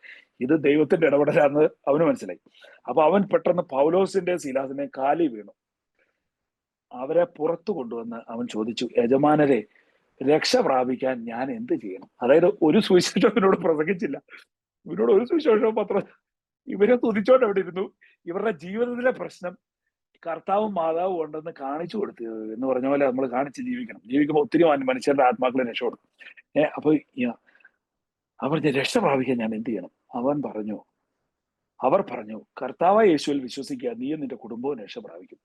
ഇത് ദൈവത്തിന്റെ ഇടപെടലാന്ന് അവന് മനസ്സിലായി. അപ്പൊ അവൻ പെട്ടെന്ന് പൗലോസിന്റെയും ശീലാസിന്റെയും കാലിൽ വീണു. അവരെ പുറത്തു കൊണ്ടുവന്ന് അവൻ ചോദിച്ചു, യജമാനരെ, രക്ഷ പ്രാപിക്കാൻ ഞാൻ എന്ത് ചെയ്യണം? അതായത് ഒരു സുവിശേഷം ഇവനോട് പ്രസംഗിച്ചില്ല, ഇവനോട് ഒരു സുവിശേഷവും പത്രം, ഇവരെ തുതിച്ചോണ്ട് അവിടെ ഇരുന്നു. ഇവരുടെ ജീവിതത്തിലെ പ്രശ്നം കർത്താവും മാതാവും ഉണ്ടെന്ന് കാണിച്ചു കൊടുത്തു എന്ന് പറഞ്ഞ പോലെ നമ്മൾ കാണിച്ച് ജീവിക്കണം. ജീവിക്കുമ്പോൾ ഒത്തിരി മനുഷ്യരുടെ ആത്മാക്കളെ രക്ഷപ്പെടും. അപ്പൊ അവർ രക്ഷ പ്രാപിക്കാൻ ഞാൻ എന്ത് ചെയ്യണം? അവർ പറഞ്ഞു, കർത്താവായ യേശുവിൽ വിശ്വസിക്കുക, നീയും നിന്റെ കുടുംബവും രക്ഷ പ്രാപിക്കും.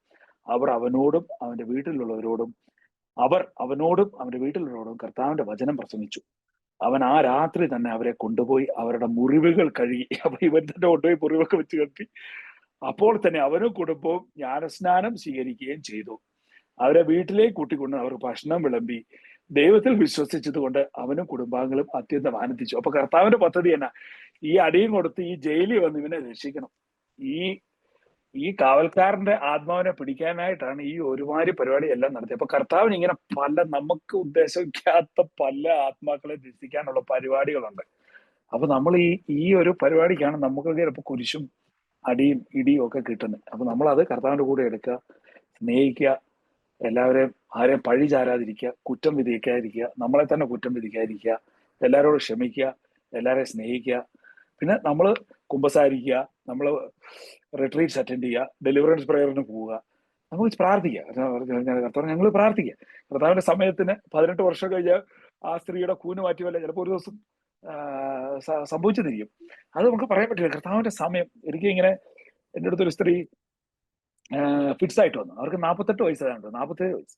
അവർ അവനോടും അവന്റെ വീട്ടിലുള്ളവരോടും കർത്താവിന്റെ വചനം പ്രസംഗിച്ചു. അവൻ ആ രാത്രി തന്നെ അവരെ കൊണ്ടുപോയി അവരുടെ മുറിവുകൾ കഴുകി. അപ്പൊ ഇവൻ തന്നെ കൊണ്ടുപോയി മുറിവൊക്കെ വെച്ച് കെട്ടി. അപ്പോൾ തന്നെ അവനും കുടുംബവും ജ്ഞാനസ്നാനം സ്വീകരിക്കുകയും ചെയ്തു. അവരെ വീട്ടിലേക്ക് കൂട്ടിക്കൊണ്ട് അവർ ഭക്ഷണം വിളമ്പി. ദൈവത്തിൽ വിശ്വസിച്ചത് കൊണ്ട് അവനും കുടുംബാംഗങ്ങളും അത്യന്തം ആനന്ദിച്ചു. അപ്പൊ കർത്താവിന്റെ പദ്ധതി എന്നാ? ഈ അടിയും കൊടുത്ത് ഈ ജയിലിൽ വന്ന് ഇവനെ രക്ഷിക്കണം. ഈ കാവൽക്കാരന്റെ ആത്മാവിനെ പിടിക്കാനായിട്ടാണ് ഈ ഒരുമാതിരി പരിപാടി എല്ലാം നടത്തിയത്. അപ്പൊ കർത്താവിന് ഇങ്ങനെ നമുക്ക് ഉദ്ദേശിക്കാത്ത പല ആത്മാക്കളെ രക്ഷിക്കാനുള്ള പരിപാടികളുണ്ട്. അപ്പൊ നമ്മൾ ഈ ഒരു പരിപാടിക്കാണ് നമുക്ക് ചിലപ്പോൾ കുരിശും അടിയും ഇടിയും ഒക്കെ കിട്ടുന്നത്. അപ്പൊ നമ്മളത് കർത്താവിന്റെ കൂടെ എടുക്കുക, സ്നേഹിക്കുക, എല്ലാവരെയും ആരെയും പഴി ചാരാതിരിക്കുക, കുറ്റം വിധിക്കാതിരിക്കുക, നമ്മളെ തന്നെ കുറ്റം വിധിക്കാതിരിക്കുക, എല്ലാവരോടും ക്ഷമിക്കുക, എല്ലാവരെയും സ്നേഹിക്കുക. പിന്നെ നമ്മൾ കുമ്പസാരിക്കുക, നമ്മൾ റിട്രീറ്റ്സ് അറ്റൻഡ് ചെയ്യുക, ഡെലിവറൻസ് പ്രയറിന് പോവുക, നമുക്ക് പ്രാർത്ഥിക്കുക. കർത്താവ് ഞങ്ങൾ പ്രാർത്ഥിക്കുക. കർത്താവിന്റെ സമയത്തിന് 18 വർഷം കഴിഞ്ഞ് ആ സ്ത്രീയുടെ കൂന് മാറ്റിയല്ല ചിലപ്പോൾ ഒരു ദിവസം സംഭവിച്ചെന്നിരിക്കും. അത് നമുക്ക് പറയാൻ പറ്റില്ല. കർത്താവിന്റെ സമയം. എനിക്ക് ഇങ്ങനെ എൻ്റെ അടുത്തൊരു സ്ത്രീ ഫിറ്റ്സ് ആയിട്ട് വന്നു. അവർക്ക് 48 വയസ്സാണ്, 47 വയസ്സ്.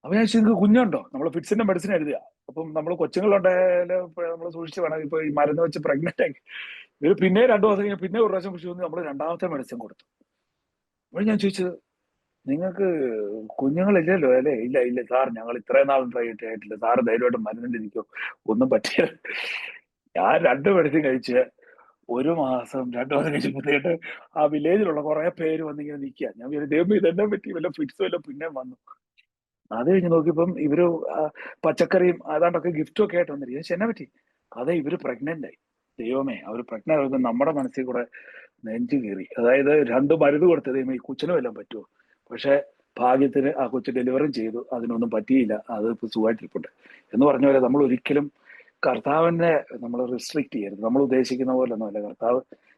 അപ്പൊ ഞാൻ നിങ്ങൾക്ക് കുഞ്ഞുണ്ടോ? നമ്മൾ ഫിറ്റ്സിന്റെ മെഡിസിൻ എഴുതുക. അപ്പം നമ്മൾ കൊച്ചുങ്ങളുണ്ടെങ്കിൽ നമ്മൾ സൂക്ഷിച്ച് വേണം. ഇപ്പൊ ഈ മരുന്ന് വെച്ച് പ്രഗ്നന്റ് ആക്കി ഇവര് പിന്നെ 2 ദിവസം കഴിഞ്ഞ് പിന്നെ ഒരു പ്രാവശ്യം കുറിച്ച് വന്ന് നമ്മൾ രണ്ടാമത്തെ മെഡിസിൻ കൊടുത്തു. അപ്പോൾ ഞാൻ ചോദിച്ചത്, നിങ്ങൾക്ക് കുഞ്ഞുങ്ങളില്ലല്ലോ അല്ലേ? ഇല്ല സാർ, ഞങ്ങൾ ഇത്രയും നാളും ട്രൈ ആയിട്ടില്ല സാറ്, ധൈര്യമായിട്ട് മരുന്നിരിക്കോ, ഒന്നും പറ്റില്ല. ഞാൻ 2 മെഡിസിൻ കഴിച്ച് 1 മാസം 2 മാസം കഴിച്ചപ്പോഴത്തേട്ട് ആ വില്ലേജിലുള്ള കുറെ പേര് വന്നിങ്ങനെ നിൽക്കുക. ഞാൻ ദൈവം ഇതെന്നെ പറ്റി, വല്ല ഫിറ്റ്സ് വല്ല പിന്നെ വന്നു. അത് കഴിഞ്ഞ് നോക്കിയപ്പം ഇവര് പച്ചക്കറിയും അതാണ്ടൊക്കെ ഗിഫ്റ്റും ഒക്കെ ആയിട്ട് വന്നിരിക്കും. പക്ഷെ എന്നെ പറ്റി അതെ, ഇവര് പ്രഗ്നന്റ് ആയി. ദൈവമേ, അവർ പ്രഗ്നന്റ് ആകുമ്പോൾ നമ്മുടെ മനസ്സിൽ കൂടെ നെഞ്ചു കീറി. അതായത് 2 മരുന്ന് കൊടുത്തത് ഈ കൊച്ചിനും എല്ലാം പറ്റുമോ? പക്ഷെ ഭാഗ്യത്തിന് ആ കൊച്ചു ഡെലിവറും ചെയ്തു, അതിനൊന്നും പറ്റിയില്ല, അത് ഇപ്പൊ സുഖമായിട്ടിരിപ്പുണ്ട്. എന്ന് പറഞ്ഞ പോലെ നമ്മൾ ഒരിക്കലും കർത്താവിനെ നമ്മൾ റിസ്ട്രിക്ട് ചെയ്യരുത്. നമ്മൾ ഉദ്ദേശിക്കുന്ന പോലെ ഒന്നുമല്ല.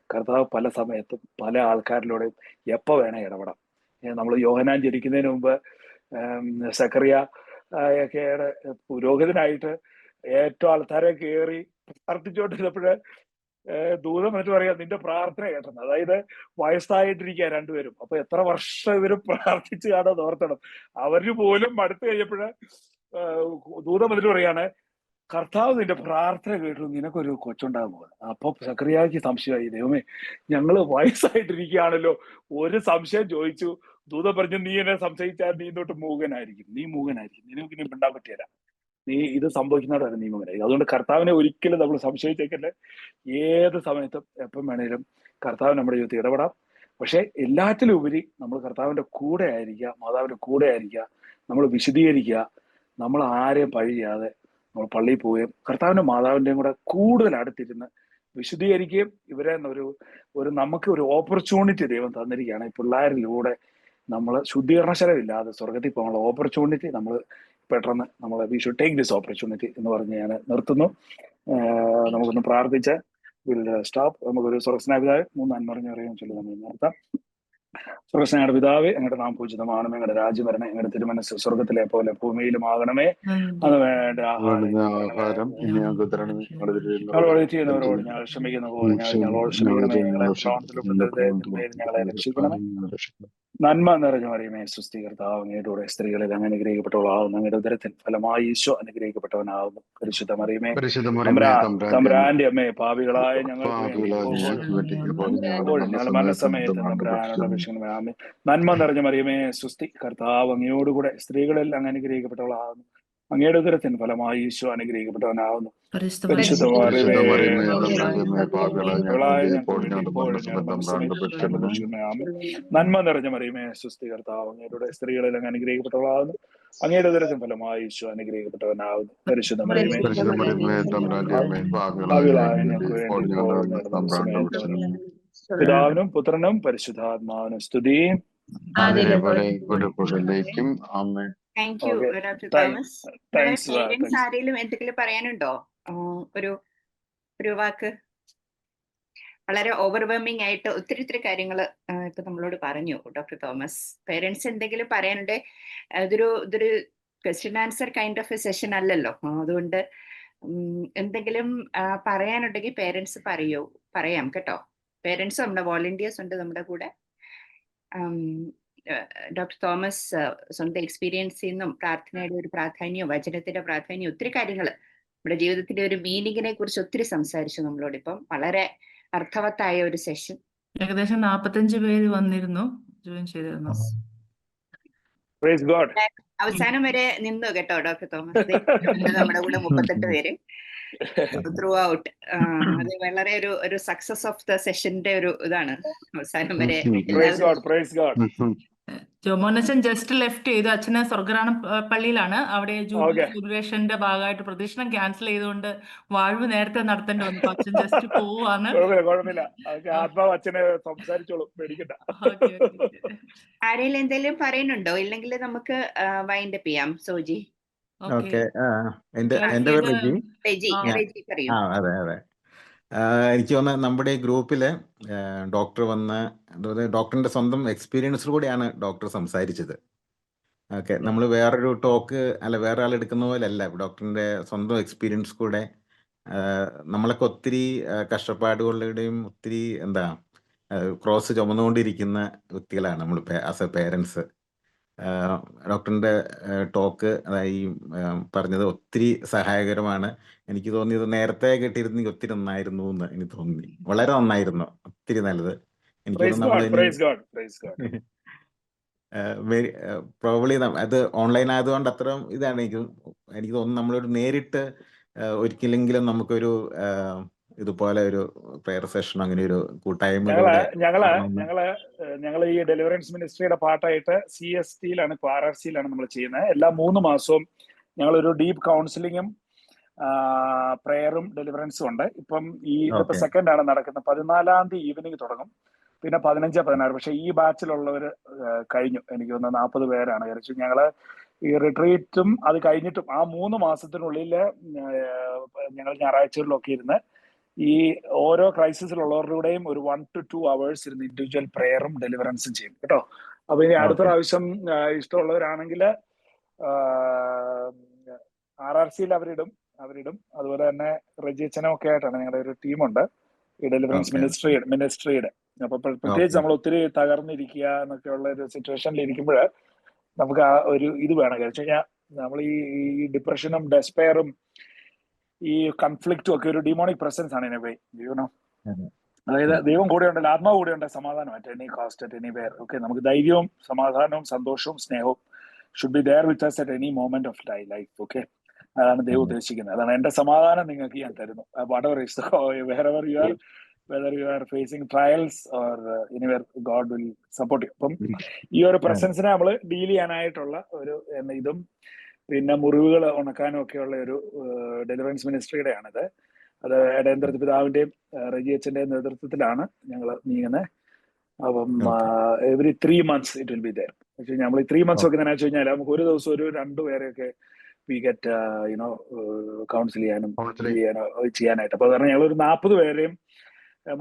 കർത്താവ് പല സമയത്തും പല ആൾക്കാരിലൂടെയും എപ്പോ വേണേ ഇടപെടാം. നമ്മൾ യോഹന്നാൻ ജനിക്കുന്നതിന് മുമ്പ് സക്കറിയ ഒക്കെയുടെ പുരോഹിതനായിട്ട് ഏറ്റവും ആൾക്കാരെ കയറി പ്രാർത്ഥിച്ചുകൊണ്ടിരുന്നപ്പോഴ് ദൂതം എന്നിട്ട് പറയാം, നിന്റെ പ്രാർത്ഥന കേട്ടെന്ന്. അതായത് വയസ്സായിട്ടിരിക്കുക 2 പേരും. അപ്പൊ എത്ര വർഷം ഇവര് പ്രാർത്ഥിച്ചു കാണോ ഓർത്തണം. അവര് പോലും അടുത്ത് കഴിഞ്ഞപ്പോഴ് ദൂതം എന്നിട്ട് പറയാണ്, കർത്താവ് നിന്റെ പ്രാർത്ഥന കേട്ടു, നിനക്കൊരു കൊച്ചുണ്ടാകാൻ പോകുന്നത്. അപ്പൊ സക്കറിയാക്ക് സംശയമായി, ദൈവമേ ഞങ്ങള് വയസ്സായിട്ടിരിക്കുകയാണല്ലോ, ഒരു സംശയം ചോദിച്ചു. ദൂതം പറഞ്ഞു, നീ എന്നെ സംശയിച്ചാൽ നീ തൊട്ട് മൂകനായിരിക്കും, നിനക്ക് ഇനി മിണ്ടാൻ പറ്റിയല്ല, നീ ഇത് സംഭവിക്കുന്നതോടെ നീ മൂകനായിരിക്കും. അതുകൊണ്ട് കർത്താവിനെ ഒരിക്കലും നമ്മൾ സംശയിച്ചേക്കല്ലേ. ഏത് സമയത്തും എപ്പം വേണേലും കർത്താവ് നമ്മുടെ ജീവിതത്തിൽ ഇടപെടാം. പക്ഷെ എല്ലാറ്റിലും ഉപരി നമ്മൾ കർത്താവിന്റെ കൂടെ ആയിരിക്കുക, മാതാവിന്റെ കൂടെ ആയിരിക്കുക, നമ്മൾ വിശദീകരിക്കുക, നമ്മൾ ആരെയും പഴി ചെയ്യാതെ നമ്മൾ പള്ളിയിൽ പോവുകയും കർത്താവിന്റെ മാതാവിന്റെയും കൂടെ കൂടുതൽ അടുത്തിരുന്ന് വിശദീകരിക്കുകയും ഇവരെ നമുക്ക് ഒരു ഓപ്പർച്യൂണിറ്റി ദൈവം തന്നിരിക്കുകയാണ്. ഈ പിള്ളേരിലൂടെ നമ്മൾ ശുദ്ധീകരണശലമില്ലാതെ സ്വർഗത്തിൽ പോകാനുള്ള ഓപ്പർച്യൂണിറ്റി നമ്മൾ പെട്ടെന്ന് we should take this opportunity എന്ന് പറഞ്ഞ് ഞാൻ നിർത്തുന്നു. നമുക്കൊന്ന് പ്രാർത്ഥിച്ച് സ്റ്റോപ്പ്. നമുക്കൊരു സ്വർഗസ്നായ പിതാവേ, 3 അന്മറിഞ്ഞറിയാൻ ചൊല്ലി നമ്മൾ നിർത്താം. സ്വർഗസ്നായുടെ പിതാവേ, ഞങ്ങളുടെ നാം പൂജിതമാണമേ, ഞങ്ങളുടെ രാജ്യം വരണമേ, ഞങ്ങളുടെ തിരുമനസ് സ്വർഗത്തിലെ പോലെ ഭൂമിയിലും ആകണമേ. അത് വേണ്ട ആഹാരം ഞങ്ങളോട് ചെയ്യുന്നവരോട് ഞങ്ങൾ ക്ഷമിക്കുന്ന പോലെ ഞങ്ങളോട് ക്ഷമിക്കണമേ. ഞങ്ങളെ രക്ഷിക്കണമേ. നന്മ നിറഞ്ഞ മറിയമേ, സുസ്ഥി കർത്താവ് അങ്ങയുടെ സ്ത്രീകളിൽ അങ്ങ് അനുഗ്രഹിക്കപ്പെട്ടവളാകുന്നു, അങ്ങയുടെ ഉദരത്തിൽ ഫലമായി ഈശോ അനുഗ്രഹിക്കപ്പെട്ടവനാകുന്നു. പരിശുദ്ധ മറിയമേ, തമ്പുരാന്റെ അമ്മേ, പാപികളായ ഞങ്ങൾക്ക് ഞങ്ങൾ മനസ്സമയത്ത് തമ്പുരാനുള്ള വിഷയങ്ങളാമേ. നന്മ നിറഞ്ഞ മറിയമേ, സുസ്ഥി കർത്താവ് അങ്ങയോടുകൂടെ സ്ത്രീകളിൽ അങ്ങ് അനുഗ്രഹിക്കപ്പെട്ടവളാകുന്നു, അങ്ങയുടെ ഉദരത്തിൻ ഫലമായി ഈശോ അനുഗ്രഹിക്കപ്പെട്ടവനാവുന്നു. പരിശുദ്ധ പരിശുദ്ധ മറിയമേ, മറിയമേ, തമ്പുരാന്റെ പാപികളായ ഞങ്ങൾക്ക് വേണ്ടി ഇപ്പോഴും ഞങ്ങളുടെ മനസ്സിനെ ആമേൻ. നന്മ നിറഞ്ഞ മറിയമേ, സ്വസ്തി കർത്താവ് അങ്ങയുടെ സ്ത്രീകളിൽ അങ്ങ് അനുഗ്രഹിക്കപ്പെട്ടവളാവുന്നു. അങ്ങയുടെ ഉദരത്തിൻ ഫലമായി ഈശോ അനുഗ്രഹിക്കപ്പെട്ടവനാവുന്നു. പരിശുദ്ധ മറിയമേ, പാപികളായ ഞങ്ങൾക്ക് വേണ്ടി ഇപ്പോഴും ഞങ്ങളുടെ മനസ്സിനെ പിതാവിനും പുത്രനും പരിശുദ്ധാത്മാവിനും സ്തുതി. Thank you Okay. Doctor Thanks. Thomas. Thanks. Parents ആരെങ്കിലും എന്തെങ്കിലും പറയാനുണ്ടോ? ഒരു വാക്ക്. വളരെ ഓവർവെൽമിംഗ് ആയിട്ട് ഒത്തിരി കാര്യങ്ങൾ ഇപ്പൊ നമ്മളോട് പറഞ്ഞു ഡോക്ടർ തോമസ്. പേരൻസ് എന്തെങ്കിലും പറയാനുണ്ട്? ഇതൊരു question answer kind of A session അല്ലല്ലോ. അതുകൊണ്ട് എന്തെങ്കിലും പറയാനുണ്ടെങ്കിൽ പേരൻസ് പറയാം കേട്ടോ. പേരൻസ് നമ്മുടെ വോളണ്ടിയേഴ്സ് ഉണ്ട് നമ്മുടെ കൂടെ. ഡോക്ടർ തോമസ് സ്വന്തം എക്സ്പീരിയൻസിൽ നിന്നും പ്രാർത്ഥനയുടെ ഒരു പ്രാധാന്യവും വചനത്തിന്റെ പ്രാധാന്യം ഒത്തിരി കാര്യങ്ങൾ നമ്മുടെ ജീവിതത്തിന്റെ ഒരു മീനിങ്ങിനെ കുറിച്ച് ഒത്തിരി സംസാരിച്ചു നമ്മളോട്. ഇപ്പം വളരെ അർത്ഥവത്തായ ഒരു സെഷൻ. ഏകദേശം 45 പേര് വന്നിരുന്നു, ജോയിൻ ചെയ്തിരുന്നു. Praise God. അവസാനം വരെ നിന്നു കേട്ടോ ഡോക്ടർ തോമസ്. നമ്മുടെ കൂടെ 38 പേര് ത്രൂ ഔട്ട്. അത് വളരെ ഒരു സക്സസ് ഓഫ് ദ സെഷന്റെ ഒരു ഇതാണ്. അവസാനം വരെ Praise God. ജോമോനച്ചൻ ജസ്റ്റ് ലെഫ്റ്റ് ചെയ്തു. അച്ഛന് സ്വർഗ്ഗറാണ പള്ളിയിലാണ്. അവിടെ സെലിബ്രേഷന്റെ ഭാഗമായിട്ട് പ്രദക്ഷിണം ക്യാൻസൽ ചെയ്തുകൊണ്ട് വാഴ്വ് നേരത്തെ നടത്തേണ്ടി വന്നു. അച്ഛൻ ജസ്റ്റ് പോവാണ്. കുഴപ്പമില്ല. ആത്മാവ് അച്ഛനെ സംസാരിച്ചോളൂ, പേടിക്കണ്ട. ആരെങ്കിലും എന്തെങ്കിലും പറയുന്നുണ്ടോ? ഇല്ലെങ്കിൽ നമുക്ക് വൈൻഡ് അപ്പ് ചെയ്യാം. സോജി. എന്റെ പേര് റെജി പറയൂ. അതെ. എനിക്ക് തോന്നുന്നത് നമ്മുടെ ഗ്രൂപ്പില് ഡോക്ടർ വന്ന് ഡോക്ടറിന്റെ സ്വന്തം എക്സ്പീരിയൻസിൽ കൂടിയാണ് ഡോക്ടർ സംസാരിച്ചത്. ഓക്കെ, നമ്മൾ വേറൊരു ടോക്ക് വേറെ ആൾ എടുക്കുന്ന പോലെ അല്ല, ഡോക്ടറിന്റെ സ്വന്തം എക്സ്പീരിയൻസ് കൂടെ നമ്മളൊക്കെ ഒത്തിരി കഷ്ടപ്പാടുകളുടെയും ഒത്തിരി ക്രോസ് ചുമന്നുകൊണ്ടിരിക്കുന്ന വ്യക്തികളാണ് നമ്മൾ ആസ് എ പേരൻസ്. ഡോക്ടറിന്റെ ടോക്ക് ഈ പറഞ്ഞത് ഒത്തിരി സഹായകരമാണ്. എനിക്ക് തോന്നിയത് നേരത്തെ കേട്ടിരുന്നെങ്കിൽ ഒത്തിരി നന്നായിരുന്നു എന്ന് എനിക്ക് തോന്നി. വളരെ നന്നായിരുന്നു, ഒത്തിരി നല്ലത്. എനിക്ക് പ്രോബ്ലി അത് ഓൺലൈൻ ആയതുകൊണ്ട് അത്ര ഇതാണ് എനിക്ക് തോന്നുന്നു. നമ്മളൊരു നേരിട്ട് ഒരിക്കലെങ്കിലും നമുക്കൊരു ഇതുപോലെ ഒരു പ്രെയർ സെഷൻ അങ്ങനെ ഒരു കൂട്ടായ്മ ഞങ്ങള് ഈ ഡെലിവറൻസ് മിനിസ്ട്രിയുടെ പാർട്ടായിട്ട് CST-യിലാണ്, ഇപ്പോൾ RRC-യിലാണ് നമ്മൾ ചെയ്യുന്നത്. എല്ലാ 3 മാസവും ഞങ്ങളൊരു ഡീപ്പ് കൗൺസിലിങ്ങും പ്രെയറും ഡെലിവറൻസും ഉണ്ട്. ഇപ്പം ഇതിപ്പോ സെക്കൻഡാണ് നടക്കുന്നത്. 14-ാം തീയതി ഈവനിങ് തുടങ്ങും, പിന്നെ 15, 16. പക്ഷെ ഈ ബാച്ചിലുള്ളവർ കഴിഞ്ഞു. എനിക്ക് തോന്നുന്നു 40 പേരാണ് കഴിച്ചു. ഞങ്ങള് ഈ റിട്രീറ്റും അത് കഴിഞ്ഞിട്ടും ആ 3 മാസത്തിനുള്ളിൽ ഞങ്ങൾ ഞായറാഴ്ചകളിലൊക്കെ ഇരുന്ന് ഈ ഓരോ ക്രൈസിസിലുള്ളവരുടെയും ഒരു 1 to 2 hours ഇരുന്ന് ഇൻഡിവിജ്വൽ പ്രെയറും ഡെലിവറൻസും ചെയ്യും കേട്ടോ. അപ്പൊ ഇനി അടുത്ത പ്രാവശ്യം ഇഷ്ടമുള്ളവരാണെങ്കിൽ RRC-യിൽ അവരിടും. അതുപോലെ തന്നെ റെജിച്ചനും ഒക്കെ ആയിട്ടാണ് ഞങ്ങളുടെ ഒരു ടീമുണ്ട് ഈ ഡെലിവറൻസ് മിനിസ്ട്രിയുടെ. അപ്പൊ പ്രത്യേകിച്ച് നമ്മൾ ഒത്തിരി തകർന്നിരിക്കുക എന്നൊക്കെ ഉള്ള ഒരു സിറ്റുവേഷനിൽ ഇരിക്കുമ്പോൾ നമുക്ക് ആ ഒരു ഇത് വേണം. കഴിച്ചു കഴിഞ്ഞാൽ നമ്മൾ ഈ ഡിപ്രഷനും ഡെസ്പെയറും ഈ കൺഫ്ലിക്റ്റും ഒക്കെ ഒരു ഡിമോണിക് പ്രസൻസ് ആണ് എനിവേ. അതായത് ദൈവം കൂടെ ഉണ്ടല്ലോ, ആത്മാവ് കൂടെ ഉണ്ട്, സമാധാനം at any cost at anywhere. Okay, നമുക്ക് ധൈര്യവും സമാധാനവും സന്തോഷവും സ്നേഹവും should be there with us at any moment of life. Okay, അതാണ് ദൈവം ഉദ്ദേശിക്കുന്നത്. അതാണ് എന്റെ സമാധാനം നിങ്ങൾക്ക് ഞാൻ തരുന്നു. whatever is wherever you are, whether you are facing trials or anywhere, God will support you. അപ്പം ഈ ഒരു പ്രസൻസിനെ നമ്മൾ ഡീൽ ചെയ്യാനായിട്ടുള്ള ഒരു ഇതും പിന്നെ മുറിവുകൾ ഉണക്കാനും ഒക്കെയുള്ള ഒരു ഡെലിവറൻസ് മിനിസ്ട്രിയുടെ ആണിത്. അത് ഇടയന്ത്രത്ത് പിതാവിന്റെയും റെജിയച്ചന്റെയും നേതൃത്വത്തിലാണ് ഞങ്ങൾ നീങ്ങുന്നത്. അപ്പം every 3 months it will be there. പക്ഷേ നമ്മൾ ഈ 3 months ഒക്കെ എന്താ വെച്ച് കഴിഞ്ഞാൽ നമുക്ക് ഒരു ദിവസം ഒരു 2 പേരെയൊക്കെ വി ഗെറ്റ് കൗൺസിൽ ചെയ്യാനായിട്ട്. അപ്പൊ കാരണം ഞങ്ങൾ ഒരു 40 പേരെയും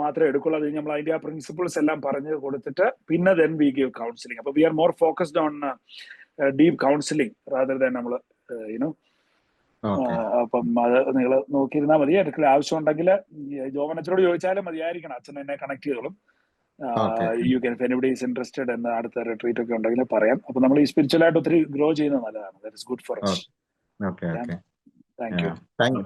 മാത്രമേ എടുക്കുള്ളൂ. അത് നമ്മൾ അതിന്റെ ആ പ്രിൻസിപ്പിൾസ് എല്ലാം പറഞ്ഞു കൊടുത്തിട്ട് പിന്നെ ദെൻ വി ഗിവ് കൗൺസിലിംഗ്. അപ്പൊ we are more focused on deep counselling rather than നമ്മൾ അപ്പം അത് നിങ്ങൾ നോക്കിയിരുന്നാൽ മതി. എടുക്കൽ ആവശ്യം ഉണ്ടെങ്കിൽ ജോമനച്ചനോട് ചോദിച്ചാലും മതിയായിരിക്കണം, അച്ഛൻ എന്നെ കണക്ട് ചെയ്തോളും. You can if anybody is interested എന്ന് അടുത്ത റിട്രീറ്റ് ഒക്കെ ഉണ്ടെങ്കിൽ പറയാം. അപ്പൊ നമ്മൾ ഈ സ്പിരിച്വലായിട്ട് ഒത്തിരി ഗ്രോ ചെയ്യുന്നത് നല്ലതാണ്. That is good for us. Okay. Thank you.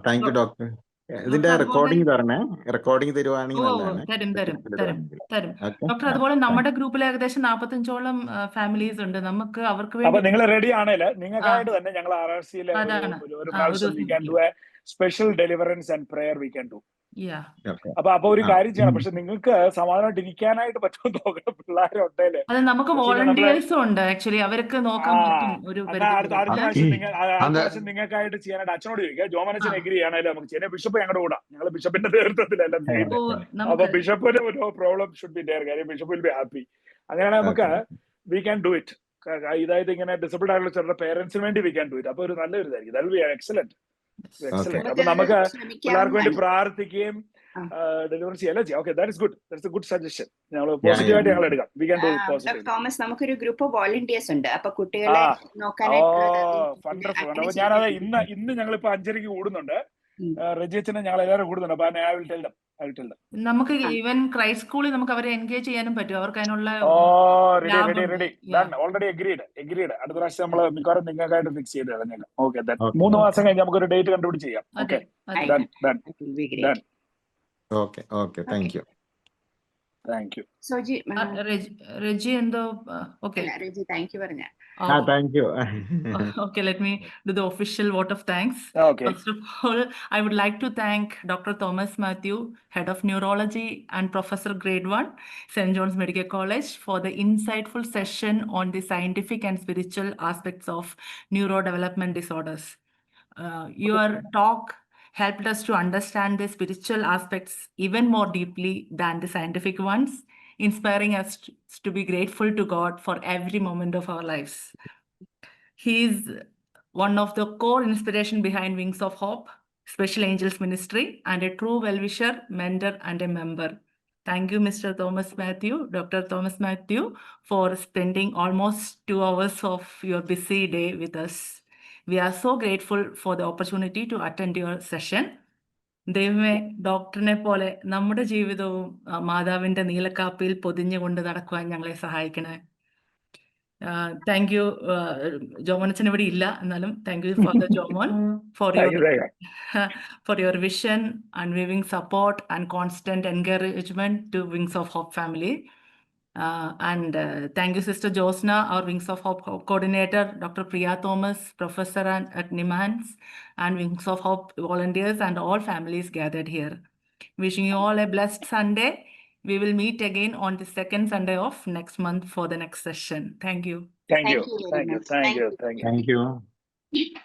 Thank you doctor. ഇതിന്റെ അതുപോലെ റെക്കോർഡിംഗ് തരണേ. റെക്കോർഡിംഗ് ഓ തരുവാണെങ്കിൽ നല്ലതാണ്. തരും തരും യൂട്യൂബിൽ തരും ഇടുവാണെങ്കിൽ. തരും ഓക്കെ. ഡോക്ടർ. അതുപോലെ നമ്മുടെ ഗ്രൂപ്പിൽ ഏകദേശം 45ഓളം ഫാമിലീസ് ഉണ്ട്. നമുക്ക് അവർക്ക് അപ്പൊ വേണ്ടി നിങ്ങൾ റെഡി ആണേല് ആ നിങ്ങൾക്കായിട്ട് തന്നെ ഞങ്ങൾ RRC-യിലെ അതാണ് ഒരു ഒരു പ്രാവശ്യം വി ദിവസം can do A special deliverance and prayer V can do. Yeah okay. അപ്പൊ ഒരു ആ. കാര്യം ചെയ്യണം. പക്ഷെ നിങ്ങൾക്ക് സമാധാനമായിട്ട് ഇരിക്കാനായിട്ട് പറ്റുമെന്ന് നോക്കണം. പിള്ളേരുണ്ടേല് അത് നമുക്ക് പക്ഷെ നമ്മള് വോളണ്ടിയേഴ്സും ഉണ്ട് ആക്ച്വലി. അവർക്ക് ആ നോക്കാൻ പറ്റും ഒരു എന്നാ പരിധി അടുത്ത വരെ. അടുത്ത പ്രാവശ്യം അടുത്ത അത് പ്രാവശ്യം നിങ്ങൾക്കായിട്ട് ചെയ്യാനായിട്ട് അച്ഛനോട് ചോദിക്കുക. ആ ജോമനച്ചൻ എഗ്രി ആണേലും നമുക്ക് ചെയ്യാം. ബിഷപ്പ് ഞങ്ങളുടെ കൂടെ, ഞങ്ങൾ ബിഷപ്പിന്റെ നേതൃത്വത്തിലെല്ലാം ചെയ്യുന്നത്. ഓ അപ്പൊ നമുക്ക് ബിഷപ്പിന് no problem should be there. കാര്യം ബിഷപ്പ് വിൽ ബി ഹാപ്പി. അങ്ങനെയാണെങ്കിൽ നമുക്ക് okay. We can do it. ഇതായത് ഇങ്ങനെ ഡിസബിൾഡ് ആയിട്ടുള്ള ചിലരുടെ പേരൻസിന് വേണ്ടി വി ക്യാൻ ഡു ഇറ്റ്. അപ്പൊ ഒരു നല്ലൊരു ഇതായിരിക്കും. That will be excellent okay. Excellent. അപ്പൊ നമുക്ക് നമുക്ക് ശ്രമിക്കാം. പിള്ളേർക്ക് വേണ്ടി പ്രാർത്ഥിക്കുകയും ആ. ഡെലിവറി ചെയ്യാൻ ചെയ്യാം. Okay, that is good. That's A good suggestion. ഞങ്ങൾ യാ യാ. പോസിറ്റീവായിട്ട് ഞങ്ങൾ എടുക്കാം. V can do doctor positive. Thomas, നമുക്കൊരു ഗ്രൂപ്പ് വോളണ്ടിയേഴ്സ് ഉണ്ട്. അപ്പൊ ആ കുട്ടികളെ ഓ നോക്കാനായിട്ടുള്ളത് വണ്ടർഫുൾ. അങ്ങനെ അപ്പൊ ചെയ്യാൻ ഞാനത് പറ്റും. ഇന്ന് ഞങ്ങളിപ്പോ 5:30 കൂടുന്നുണ്ട്. ഉം. റജിയച്ചനെ ഞങ്ങൾ എല്ലാവരും കൂടുന്നുണ്ട്. അപ്പൊ ഐ വിൽ ടെൽ ദം. നമുക്ക് ആ. ഈവൻ ക്രൈസ്റ്റ് സ്കൂളിൽ നമുക്ക് അവരെ എൻഗേജ് ചെയ്യാനും പറ്റും. അവർക്ക് അതിനുള്ള ഓ റെഡി ലാബ് റെഡി ഉണ്ട്. റെഡി യാ ഡൺ. Already agreed. അടുത്ത പ്രാവശ്യം നമ്മൾ മിക്കവാറും നിങ്ങൾക്കായിട്ട് ഫിക്സ് ചെയ്ത് കളഞ്ഞേക്കാം. Okay, okay. 3 മാസം കഴിഞ്ഞ് നമുക്കൊരു ഡേറ്റ് കണ്ടുപിടിച്ച് ചെയ്യാം. അതെ ഓക്കെ, അതെ. Done done That will be done. great. Okay. Okay. Thank you. Thank you. Soji Reji എന്തോ ഓക്കെ. അല്ല, രജി താങ്ക് യു പറഞ്ഞ. Thank you. Okay, let me do the official vote of thanks. Okay. First of all, I would like to thank Dr. Thomas Matthew, Head of Neurology and Professor Grade 1, St. John's Medical College, for the insightful session on the scientific and spiritual aspects of neurodevelopment disorders. Your talk helped us to understand the spiritual aspects even more deeply than the scientific ones, inspiring us to be grateful to God for every moment of our lives. He is one of the core inspiration behind Wings of Hope, Special Angels Ministry, and a true well-wisher, mentor, and a member. Thank you, Mr. Thomas Matthew, Dr. Thomas Matthew, for spending almost 2 hours of your busy day with us. We are so grateful for the opportunity to attend your session. ദൈവമേ, ഡോക്ടറിനെ പോലെ നമ്മുടെ ജീവിതവും മാതാവിന്റെ നീലക്കാപ്പിൽ പൊതിഞ്ഞുകൊണ്ട് നടക്കുവാൻ ഞങ്ങളെ സഹായിക്കണേ. Thank you. ജോമോനച്ചൻ ഇവിടെ ഇല്ല, എന്നാലും thank you father Jomon for thank you. your vision, unwavering support, and constant encouragement to Wings of Hope family. And thank you, Sister Josna, our Wings of Hope coordinator, Dr. Priya Thomas, professor at NIMHANS, and Wings of Hope volunteers, and all families gathered here. Wishing you all a blessed Sunday. We will meet again on the second Sunday of next month for the next session. Thank you. Thank you. Thank you very thank you. much. Thank Thank you. you. Thank you. Thank U.